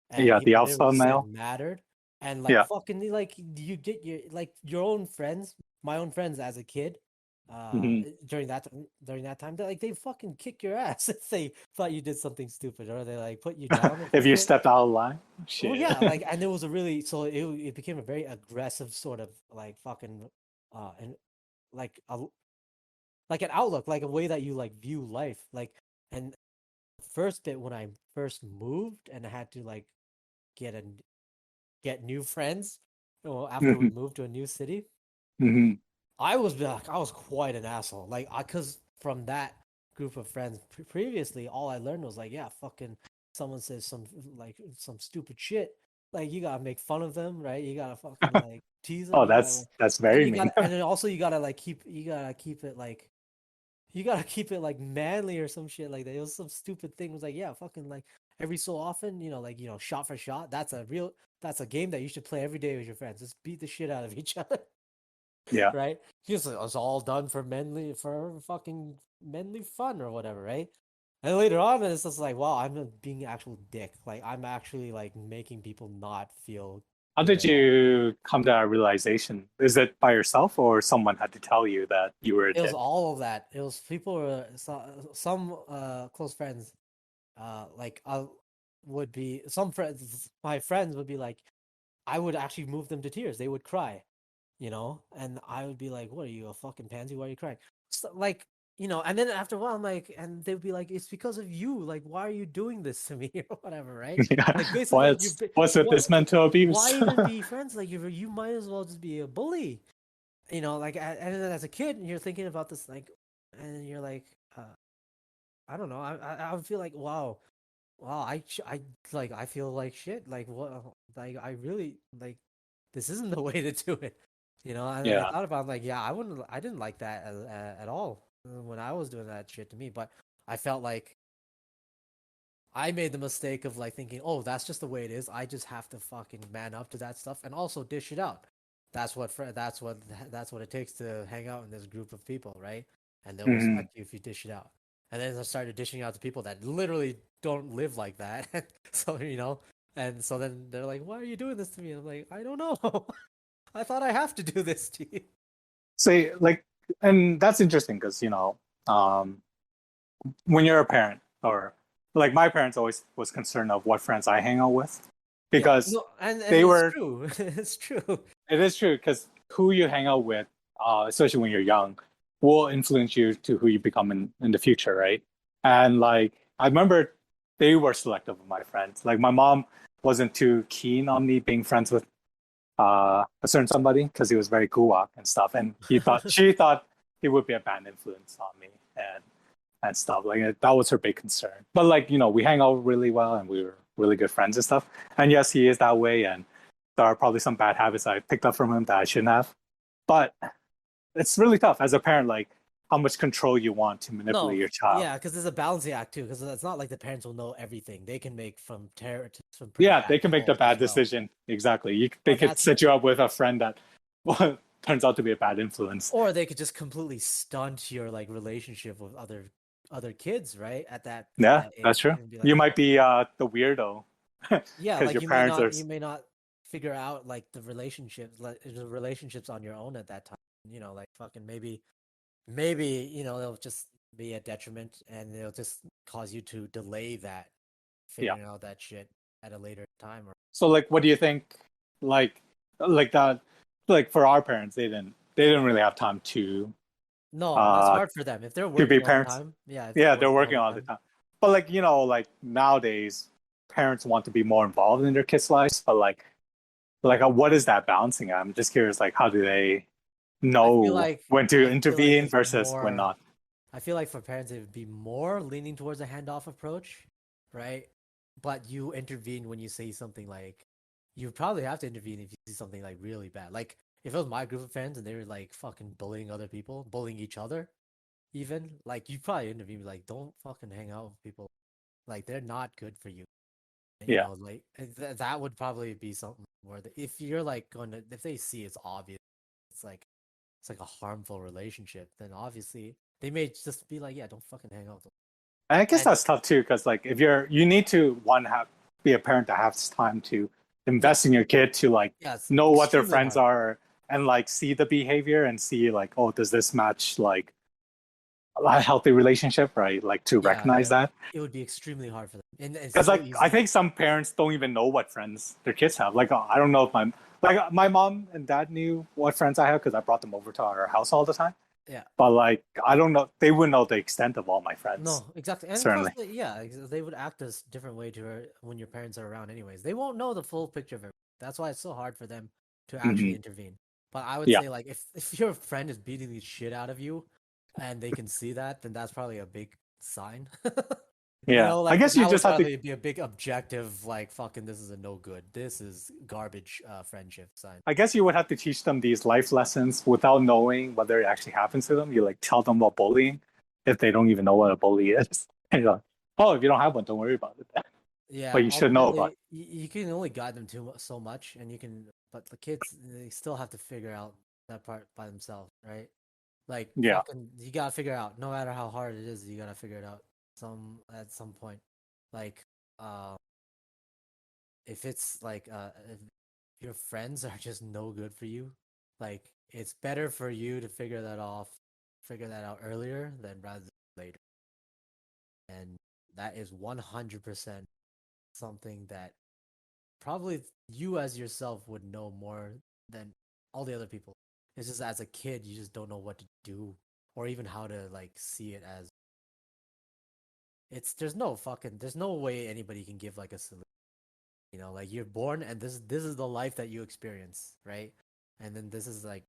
and Yeah, the what alpha he said male. mattered, and like Yeah. fucking like you get your own friends, my own friends as a kid, uh, Hmm. during that time, they fucking kick your ass if they thought you did something stupid, or they like put you down or If some you shit. stepped out of line, Well, shit. yeah, like, and it was a really so it became a very aggressive sort of like fucking and like like an outlook, like a way that you like view life, like. And first bit when I first moved and I had to like get a get new friends, after we Hmm. moved to a new city, Hmm. I was quite an asshole. Like, cause from that group of friends previously, all I learned was like, yeah, fucking someone says some stupid shit, like you gotta make fun of them, right? You gotta fucking like tease them. Oh, You gotta, that's and very mean. and then also you gotta like keep it like you gotta keep it like manly or some shit like that. It was some stupid thing. It was like, yeah, fucking like every so often, like shot for shot. That's a game that you should play every day with your friends. Just beat the shit out of each other, Yeah. right? Just it's all done for fucking manly fun or whatever, right? And later on, it's just like, wow, I'm being an actual dick. Like I'm actually like making people not feel How good did at all. you come to that realization? Is it by yourself, or someone had to tell you that you were a It was dick? all of that. It was people were some close friends like would be some friends my friends would be like I would actually move them to tears. They would cry, and I would be like, what are you, a fucking pansy? Why are you crying? So, like, and then after a while I'm like, and they'd be like, it's because of you, like why are you doing this to me or whatever, right? Yeah. Like basically like What's with what this mental why abuse? even be friends? Like you might as well just be a bully, like, and then as a kid you're thinking about this, like, and you're like, I don't know, I would feel like, wow, I like I feel like shit. Like what? Like I really like this isn't the way to do it. And I Yeah. thought about it, like, yeah, I didn't like that at all when I was doing that shit to me. But I felt like I made the mistake of like thinking, oh, that's just the way it is. I just have to fucking man up to that stuff and also dish it out. That's what it takes to hang out in this group of people, right? And they'll Hmm. respect you if you dish it out. And then I started dishing out to people that literally don't live like that. So and so then they're like, "Why are you doing this to me?" And I'm like, "I don't know. I thought I have to do this to you." So, like, and that's interesting because, when you're a parent, or like my parents always was concerned of what friends I hang out with, Yeah, because no, and they it's were, true. It's true. it is true, because who you hang out with, especially when you're young, will influence you to who you become in the future, right? And like, I remember they were selective of my friends. Like, my mom wasn't too keen on me being friends with a certain somebody because he was very guwak and stuff, and she thought he would be a bad influence on me and stuff. Like, that was her big concern. But like, we hang out really well and we were really good friends and stuff. And yes, he is that way, and there are probably some bad habits I picked up from him that I shouldn't have. But it's really tough as a parent. Like, how much control you want to manipulate your child. Yeah, because there's a balancing act too. Because it's not like the parents will know everything. They can make from terror to some pretty Yeah, bad they can make the calls as bad well. decision. Exactly. They But could that's set you up with a friend that well, turns out to be a bad influence. or they could just completely stunt your like relationship with other kids, right? At that Yeah, age, that's true. and be like, You oh, might be the weirdo yeah, because like your parents are. you may not figure out like the relationships on your own at that time. You know, like fucking maybe you know it'll just be a detriment, and it'll just cause you to delay that Yeah. figuring out that shit at a later time. Or So like, what do you think? Like that. Like for our parents, they didn't really have time no, that's uh hard for them if they're to be working all the parents. time. Yeah, if they're Yeah, they're working all working the all the time. time. But like like nowadays, parents want to be more involved in their kids' lives. But like what is that balancing? I'm just curious. Like, how do they know when to I feel like intervene it's versus when more. not? I feel like for parents it would be more leaning towards a handoff approach, right? But you intervene when you say something like you probably have to intervene if you see something like really bad. Like if it was my group of friends and they were like fucking bullying other people, bullying each other, even like you probably intervene like don't fucking hang out with people like they're not good for you. You Yeah, know, like that would probably be something where if you're like going to if they see it's obvious, it's like a harmful relationship, then obviously they may just be like, yeah, don't fucking hang out with them. and I guess And that's tough too. Because like if you need to one have be a parent that has time to yeah, invest in your kid to like yeah, it's know what their extremely friends hard. are and like see the behavior and see like, oh, does this match like a healthy relationship, right? Like to Yeah, recognize that. it would be extremely hard for them, and it's Because so like I easy. think some parents don't even know what friends their kids have. Like I don't know if my mom and dad knew what friends I have because I brought them over to our house all the time. Yeah, But like I don't know, they wouldn't know the extent of all my friends. no, exactly. And plus, Certainly. yeah, they would act a different way to her when your parents are around. Anyways, they won't know the full picture of it. That's why it's so hard for them to actually Hmm. intervene. But I would Yeah. say, like, if your friend is beating the shit out of you, and they can see that, then that's probably a big sign. You Yeah. know, I like guess you that would just have to. probably be a big objective, like fucking this is a no good. This is garbage friendship sign. I guess you would have to teach them these life lessons without knowing whether it actually happens to them. You like tell them about bullying if they don't even know what a bully is. And you're like, oh, if you don't have one, don't worry about it. But Yeah, you should know about ultimately you can only guide them so much, and you can, but the kids they still have to figure out that part by themselves, right? Like it. Yeah. fucking, you gotta figure out. No matter how hard it is, you gotta figure it out at some point. Like, um, if it's like if your friends are just no good for you, like it's better for you to figure that out earlier than rather than later. And that is 100% something that probably you as yourself would know more than all the other people. It's just as a kid, you just don't know what to do or even how to like see it as there's no way anybody can give like a solution. You know, like you're born and this is the life that you experience, right? And then this is like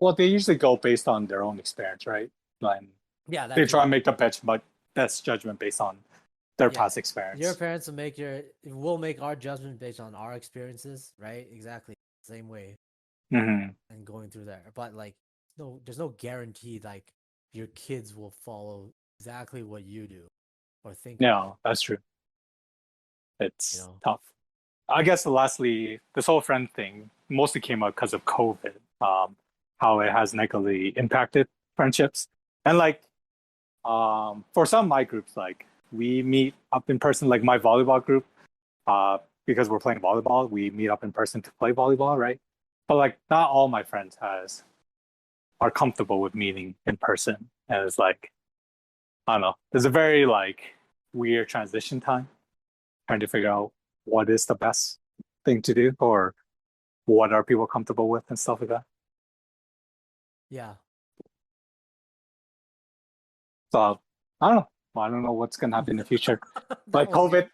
Well, they usually go based on their own experience, right? Like yeah, that they try too. and make the best judgment based on their Yeah. past Your experience. parents will make our judgment based on our experiences, right? Exactly. Same way Hmm. and going through there. But like no there's no guarantee like your kids will follow exactly what you do or think of, No, that's true. you It's know. tough. I guess lastly, this whole friend thing mostly came up because of COVID, how it has negatively impacted friendships. And like for some of my groups, like we meet up in person, like my volleyball group, uh, because we're playing volleyball, we meet up in person to play volleyball, right? But like not all my friends has are comfortable with meeting in person. And it's like, I don't know, there's a very like weird transition time trying to figure out what is the best thing to do or what are people comfortable with and stuff like that. Yeah. So I don't know. I don't know what's gonna happen in the future. That Like was good.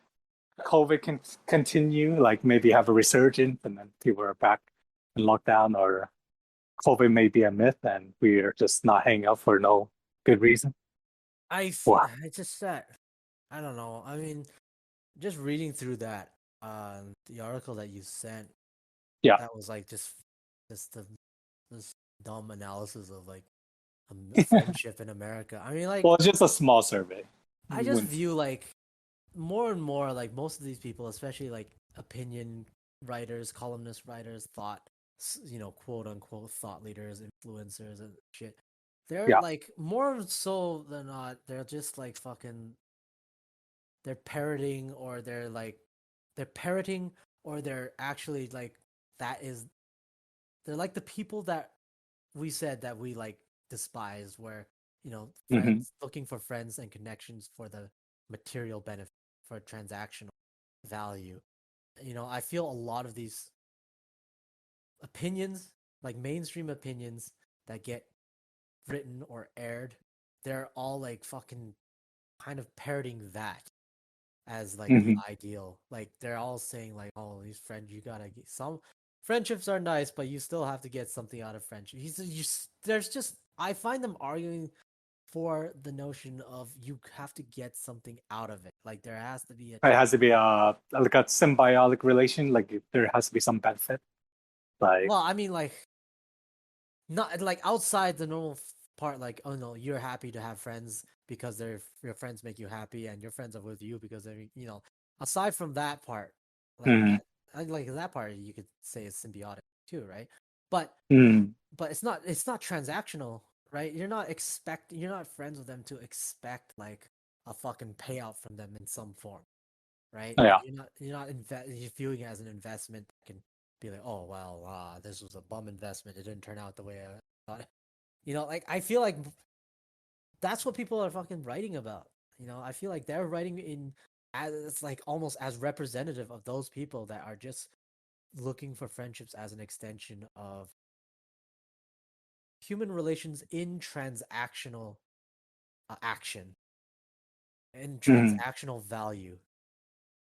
COVID can continue, like maybe have a resurgence and then people are back in lockdown, or COVID may be a myth and we're just not hanging out for no good reason. Wow. I just said I don't know. I mean, just reading through that the article that you sent Yeah. that was like just the this dumb analysis of like friendship in America. I mean, like, Well, it's just a small survey. I just view like more and more like most of these people, especially like opinion writers, columnist writers, quote unquote thought leaders, influencers, and shit. They're Yeah. like more so than not, they're just like fucking. They're parroting, or they're actually like that is. They're like the people that we said that we like despise, where Hmm. friends looking for friends and connections for the material benefit, for transactional value. I feel a lot of these opinions, like mainstream opinions that get written or aired, they're all like fucking kind of parroting that as like the Hmm. ideal. Like they're all saying like, "Oh, these friends, you gotta get some friendships are nice, but you still have to get something out of friendship." There's just I find them arguing for the notion of you have to get something out of it. Like there has to be a It has to be like a symbiotic relation. Like there has to be some benefit. Like, well, I mean like not like outside the normal part, like, oh no, you're happy to have friends because your friends make you happy, and your friends are with you because they're aside from that part, like mm, that part you could say is symbiotic too, right? but mm, but it's not transactional, right? You're not friends with them to expect like a fucking payout from them in some form, right? Like yeah. you're viewing it as an investment that can be like, oh well, this was a bum investment. It didn't turn out the way I thought. Like I feel like that's what people are fucking writing about. I feel like they're writing in as it's like almost as representative of those people that are just looking for friendships as an extension of human relations in transactional action and Mm. transactional value.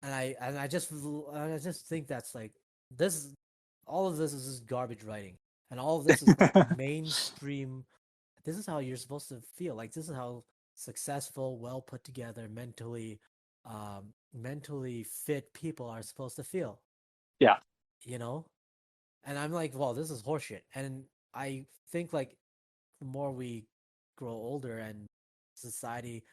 And I just think that's like this. All of this is just garbage writing, and all of this is like mainstream. This is how you're supposed to feel. Like this is how successful, well put together, mentally fit people are supposed to feel. Yeah. You know, and I'm like, well, this is horseshit. And I think like the more we grow older and society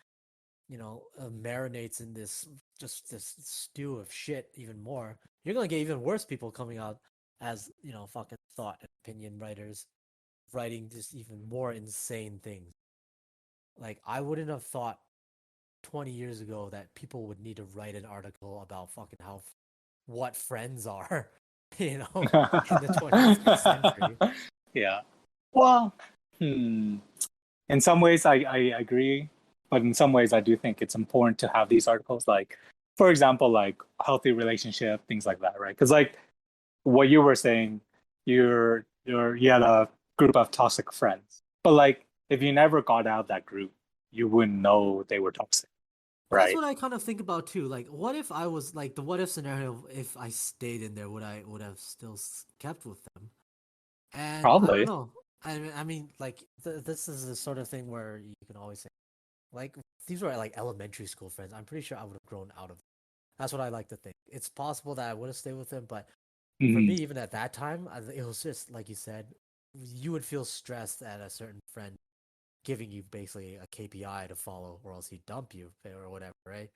marinates in this stew of shit even more, you're gonna get even worse people coming out as fucking thought and opinion writers writing just even more insane things. Like I wouldn't have thought 20 years ago that people would need to write an article about fucking what friends are, in the 20th century. Yeah. Well, hmm. In some ways, I agree, but in some ways, I do think it's important to have these articles, like, for example, like healthy relationship, things like that, right? Because like what you were saying, you had a group of toxic friends, but like if you never got out of that group, you wouldn't know they were toxic, That's right? what I kind of think about too. Like, what if I was like the what if scenario? If I stayed in there, would have still kept with them? And I don't Probably. know. I mean, like this is the sort of thing where you can always say, like, these were like elementary school friends. I'm pretty sure I would have grown out of them. That's what I like to think. It's possible that I would have stayed with them, but for Hmm. me, even at that time, it was just like you said, you would feel stressed at a certain friend giving you basically a KPI to follow, or else he'd dump you or whatever, right?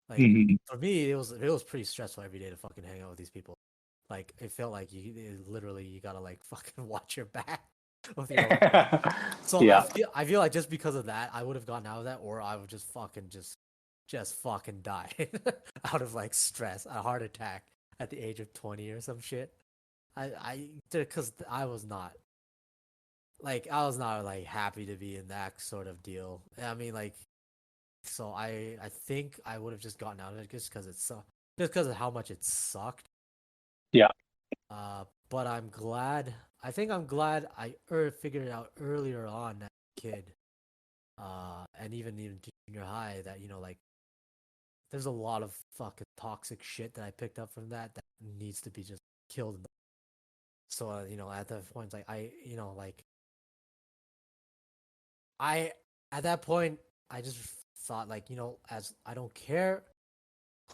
Like Hmm. for me, it was pretty stressful every day to fucking hang out with these people. Like it felt like literally you gotta like fucking watch your back with your own friend. So I Yeah. feel I feel like just because of that, I would have gotten out of that, or I would just fucking die out of like stress, a heart attack at the age of 20 or some shit. Because I was not like happy to be in that sort of deal. I mean, like, so I think I would have just gotten out of it just because just because of how much it sucked. Yeah. But I'm glad. I think I'm glad I figured it out earlier on as a kid, and even junior high, that like there's a lot of fucking toxic shit that I picked up from that needs to be just killed. So at that point, like like I at that point I just thought like as I don't care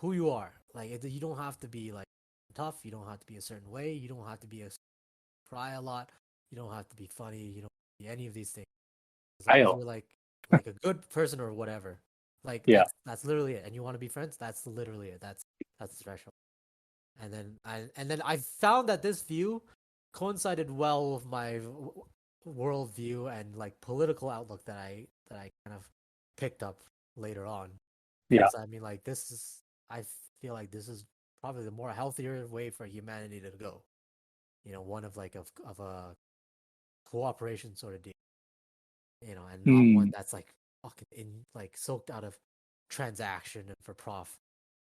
who you are, like you don't have to be like tough, you don't have to be a certain way, you don't have to be cry a lot, you don't have to be funny, you don't have to be any of these things. As long as you're like a good person or whatever, like Yeah. that's literally it. And you want to be friends, that's literally it. That's the threshold. And then I found that this view coincided well with my worldview and like political outlook that I kind of picked up later on. Yeah. Because I mean, like I feel like this is probably the more healthier way for humanity to go. You know, one of like of a cooperation sort of deal. You know, and not one that's like fucking in like soaked out of transaction and for profit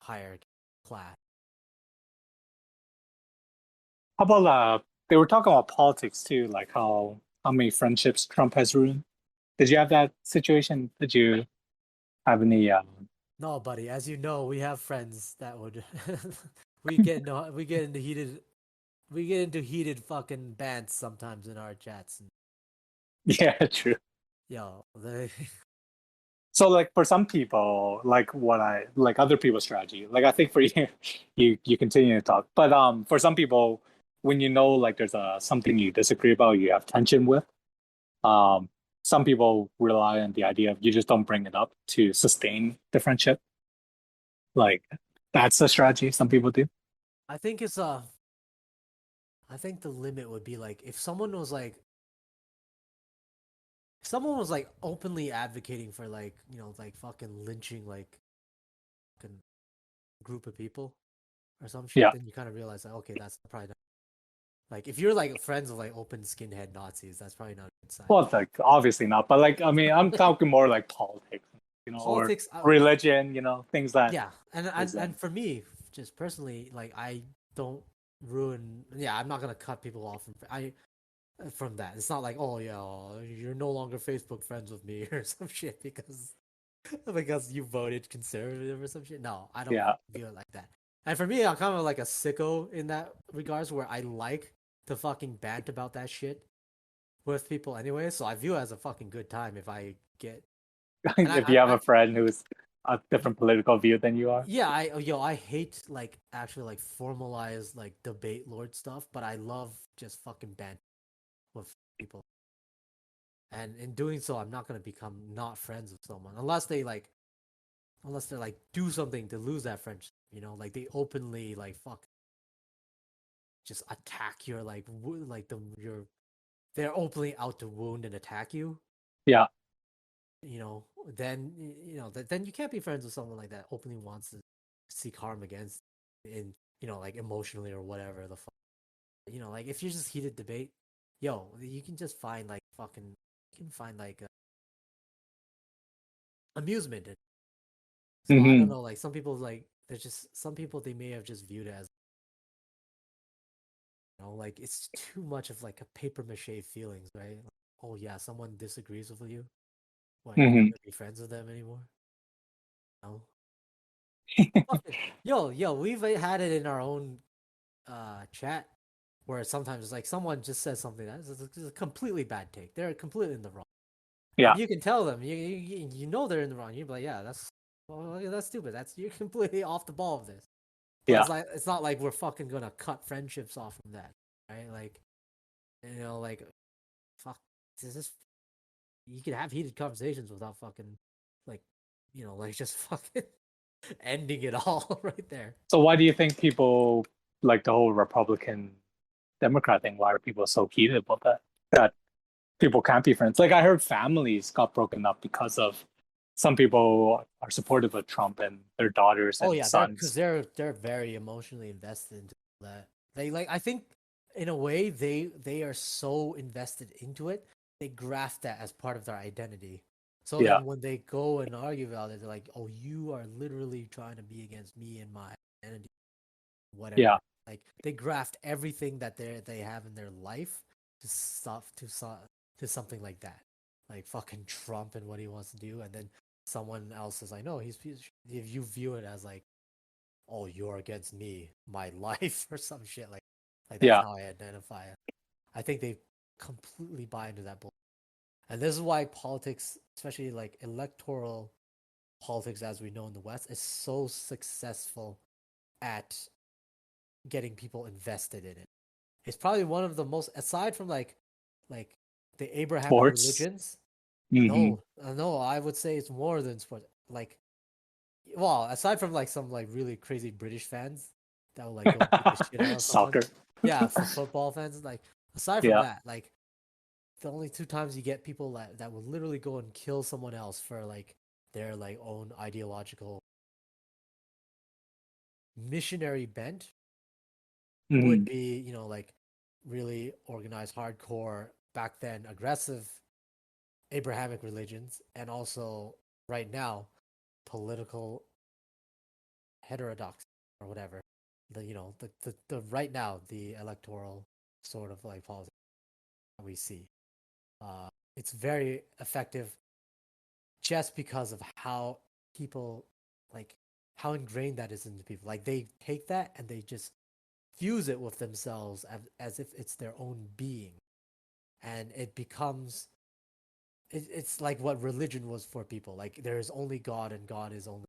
hierarchy class. How about they were talking about politics too, like how many friendships Trump has ruined. Did you have that situation? Did you have any No, buddy. As you know, we have friends that would we get into heated fucking bants sometimes in our chats. And, yeah, true. yo, they So like for some people, like what I like other people's strategy. Like I think for you, you continue to talk. But for some people, when you know like there's a something you disagree about, you have tension with. Um, some people rely on the idea of you just don't bring it up to sustain the friendship. Like that's a strategy some people do. I think it's I think the limit would be like if someone was like openly advocating for like, you know, like fucking lynching like fucking group of people or some shit, Yeah. then you kind of realize like okay, that's probably not like if you're like friends with like open skinhead Nazis, that's probably not a good sign. Well, like obviously not, but like I mean, I'm talking more like politics, or Politics, religion, things that yeah, and is for me, just personally, like I don't ruin. Yeah, I'm not gonna cut people off from that. It's not like oh yeah, you're no longer Facebook friends with me or some shit because you voted conservative or some shit. No, I don't yeah. view it like that. And for me, I'm kind of like a sicko in that regards, where I like to fucking bant about that shit with people anyway. So I view it as a fucking good time if I get. And If you have a friend who's a different political view than you are. yeah, I hate like actually like formalized like debate lord stuff, but I love just fucking bant with people. And in doing so, I'm not gonna become not friends with someone unless they like do something to lose that friendship. You know, like they openly like fuck just attack your like like they're openly out to wound and attack you. Yeah. You know, then then you can't be friends with someone like that openly wants to seek harm against in like emotionally or whatever the fuck. You know, like if you're just heated debate, yo, you can just find like fucking you can find like amusement in it. So I don't Hmm. know, like some people like there's just some people they may have just viewed it as like it's too much of like a paper mache feelings, right? Like, oh yeah, someone disagrees with you. What, you're not Hmm. gonna be friends with them anymore? No. Yo, we've had it in our own chat where sometimes like someone just says something that's a completely bad take. They're completely in the wrong. Yeah. And you can tell them, you know they're in the wrong. You're like, yeah, that's stupid. You're completely off the ball of this. But Yeah. it's not like we're fucking gonna cut friendships off from that, right? Like, like, fuck, this is you can have heated conversations without fucking, like, like just fucking ending it all right there. So why do you think people like the whole Republican Democrat thing? Why are people so heated about that? That people can't be friends. Like I heard families got broken up because of some people are supportive of Trump and their daughters Oh and yeah, because sons. they're very emotionally invested into that. They like I think in a way they are so invested into it, they graft that as part of their identity. So Yeah. then when they go and argue about it, they're like, "Oh, you are literally trying to be against me and my identity, Yeah. whatever." Like they graft everything that they have in their life to stuff to something like that, like fucking Trump and what he wants to do, and then someone else is like, "No, if you view it as like." Oh, you're against me, my life, or some shit like that's Yeah. how I identify it. I think they completely buy into that bull. And this is why politics, especially like electoral politics as we know in the West, is so successful at getting people invested in it. It's probably one of the most aside from like the Abrahamic Sports. religions. No, I would say it's more than sports. Like, well, aside from like some like really crazy British fans that will like go beat the shit out of someone. Soccer. Yeah, for football fans, like aside from Yeah. that, like the only two times you get people that will literally go and kill someone else for like their like own ideological missionary bent would be, you know, like really organized, hardcore, back then aggressive Abrahamic religions, and also right now political heterodox or whatever. The you know the right now the electoral sort of like politics that we see. It's very effective just because of how people like how ingrained that is into people. Like they take that and they just fuse it with themselves as if it's their own being, and it becomes it's like what religion was for people. Like there is only God, and God is only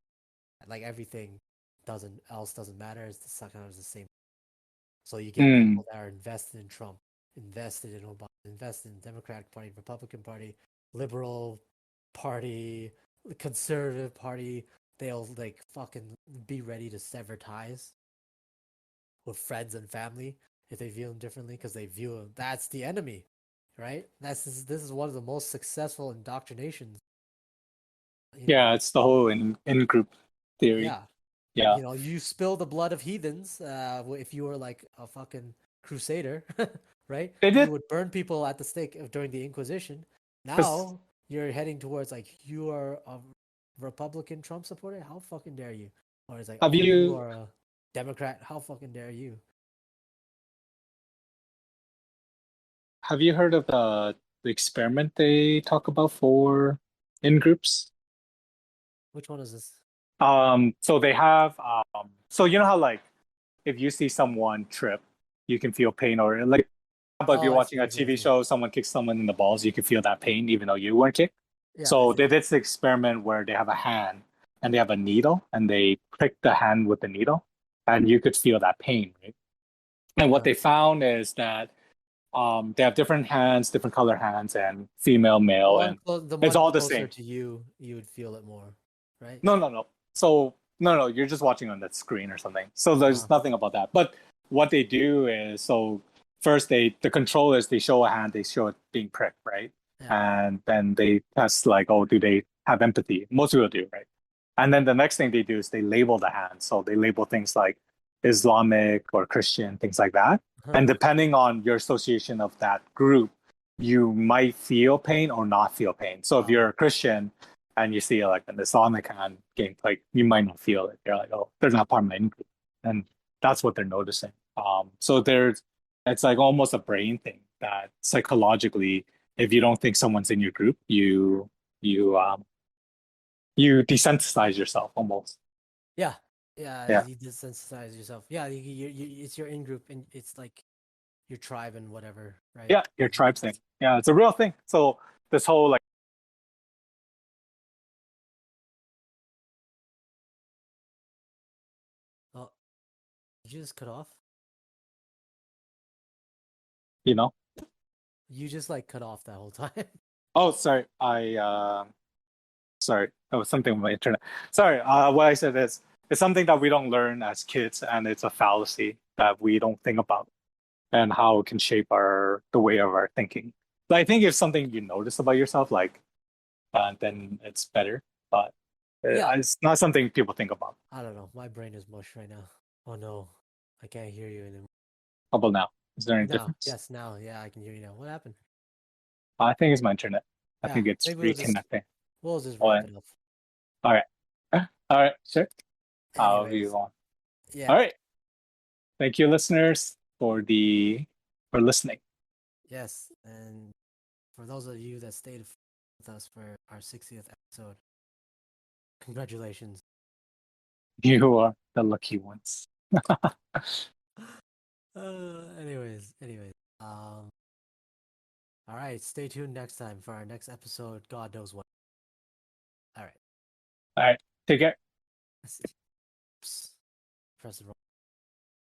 like everything doesn't matter. It's kind of the same. So you get people that are invested in Trump, invested in Obama, invested in Democratic Party, Republican Party, Liberal Party, Conservative Party. They'll like fucking be ready to sever ties with friends and family if they view them differently because they view them that's the enemy, right? This is one of the most successful indoctrinations. Yeah, it's the whole in group theory. Yeah. Yeah. You know, you spill the blood of heathens if you were like a fucking crusader, right? They You did would burn people at the stake during the Inquisition. because Now you're heading towards like you are a Republican Trump supporter. How fucking dare you? Or it's like, have oh, you you are a Democrat. How fucking dare you? heard of the experiment they talk about for in groups? Which one is this? So they have so you know how like if you see someone trip, you can feel pain, or like but if Oh, you're I watching see. a I see. I TV see. show, someone kicks someone in the balls, you can feel that pain even though you weren't kicked. Yeah, I So see. they did this experiment where they have a hand and they have a needle and they prick the hand with the needle and you could feel that pain, right? And what Uh, they found is that they have different hands, different color hands, and female, male, and the it's one all the closer same. to you, you would feel it more, right? No, no, no. So no, you're just watching on that screen or something. So there's nothing about that. But what they do is so first the controllers they show a hand, they show it being pricked, right? Yeah. And then they test like, oh, do they have empathy? Most people do, right? And then the next thing they do is they label the hand. So they label things like Islamic or Christian, things like that. Huh. And depending on your association of that group, you might feel pain or not feel pain. So if you're a Christian and you see like an Islamic hand game, like you might not feel it. You're like, oh, they're not part of my group, and that's what they're noticing. So it's like almost a brain thing that psychologically, if you don't think someone's in your group, you desensitize yourself almost. Yeah, yeah, Yeah, you desensitize yourself. Yeah, it's your in group, and it's like your tribe and whatever, right? yeah, your tribe thing. Yeah, it's a real thing. So this whole like, Oh, did you just cut off? you know, You just like cut off that whole time. oh, sorry, sorry, that was something on my internet. Sorry, what I said is it's something that we don't learn as kids, and it's a fallacy that we don't think about and how it can shape the way of our thinking. So I think if something you notice about yourself, like, then it's better. But Yeah, it's not something people think about. I don't know. My brain is mush right now. Oh no, I can't hear you anymore. How about now? Is there any Now, difference? yes, now, yeah, I can hear you now. What happened? I think it's my internet. I Yeah, think it's maybe reconnecting. we'll just Oh, wrap yeah. it up. All right. All right, sure. I'll be Anyways, on. yeah, All right. Thank you, listeners, for listening. yes, and for those of you that stayed with us for our 60th episode, congratulations. You are the lucky ones. Anyways, all right, stay tuned next time for our next episode. God knows what. All right, All right. Take care. press the wrong.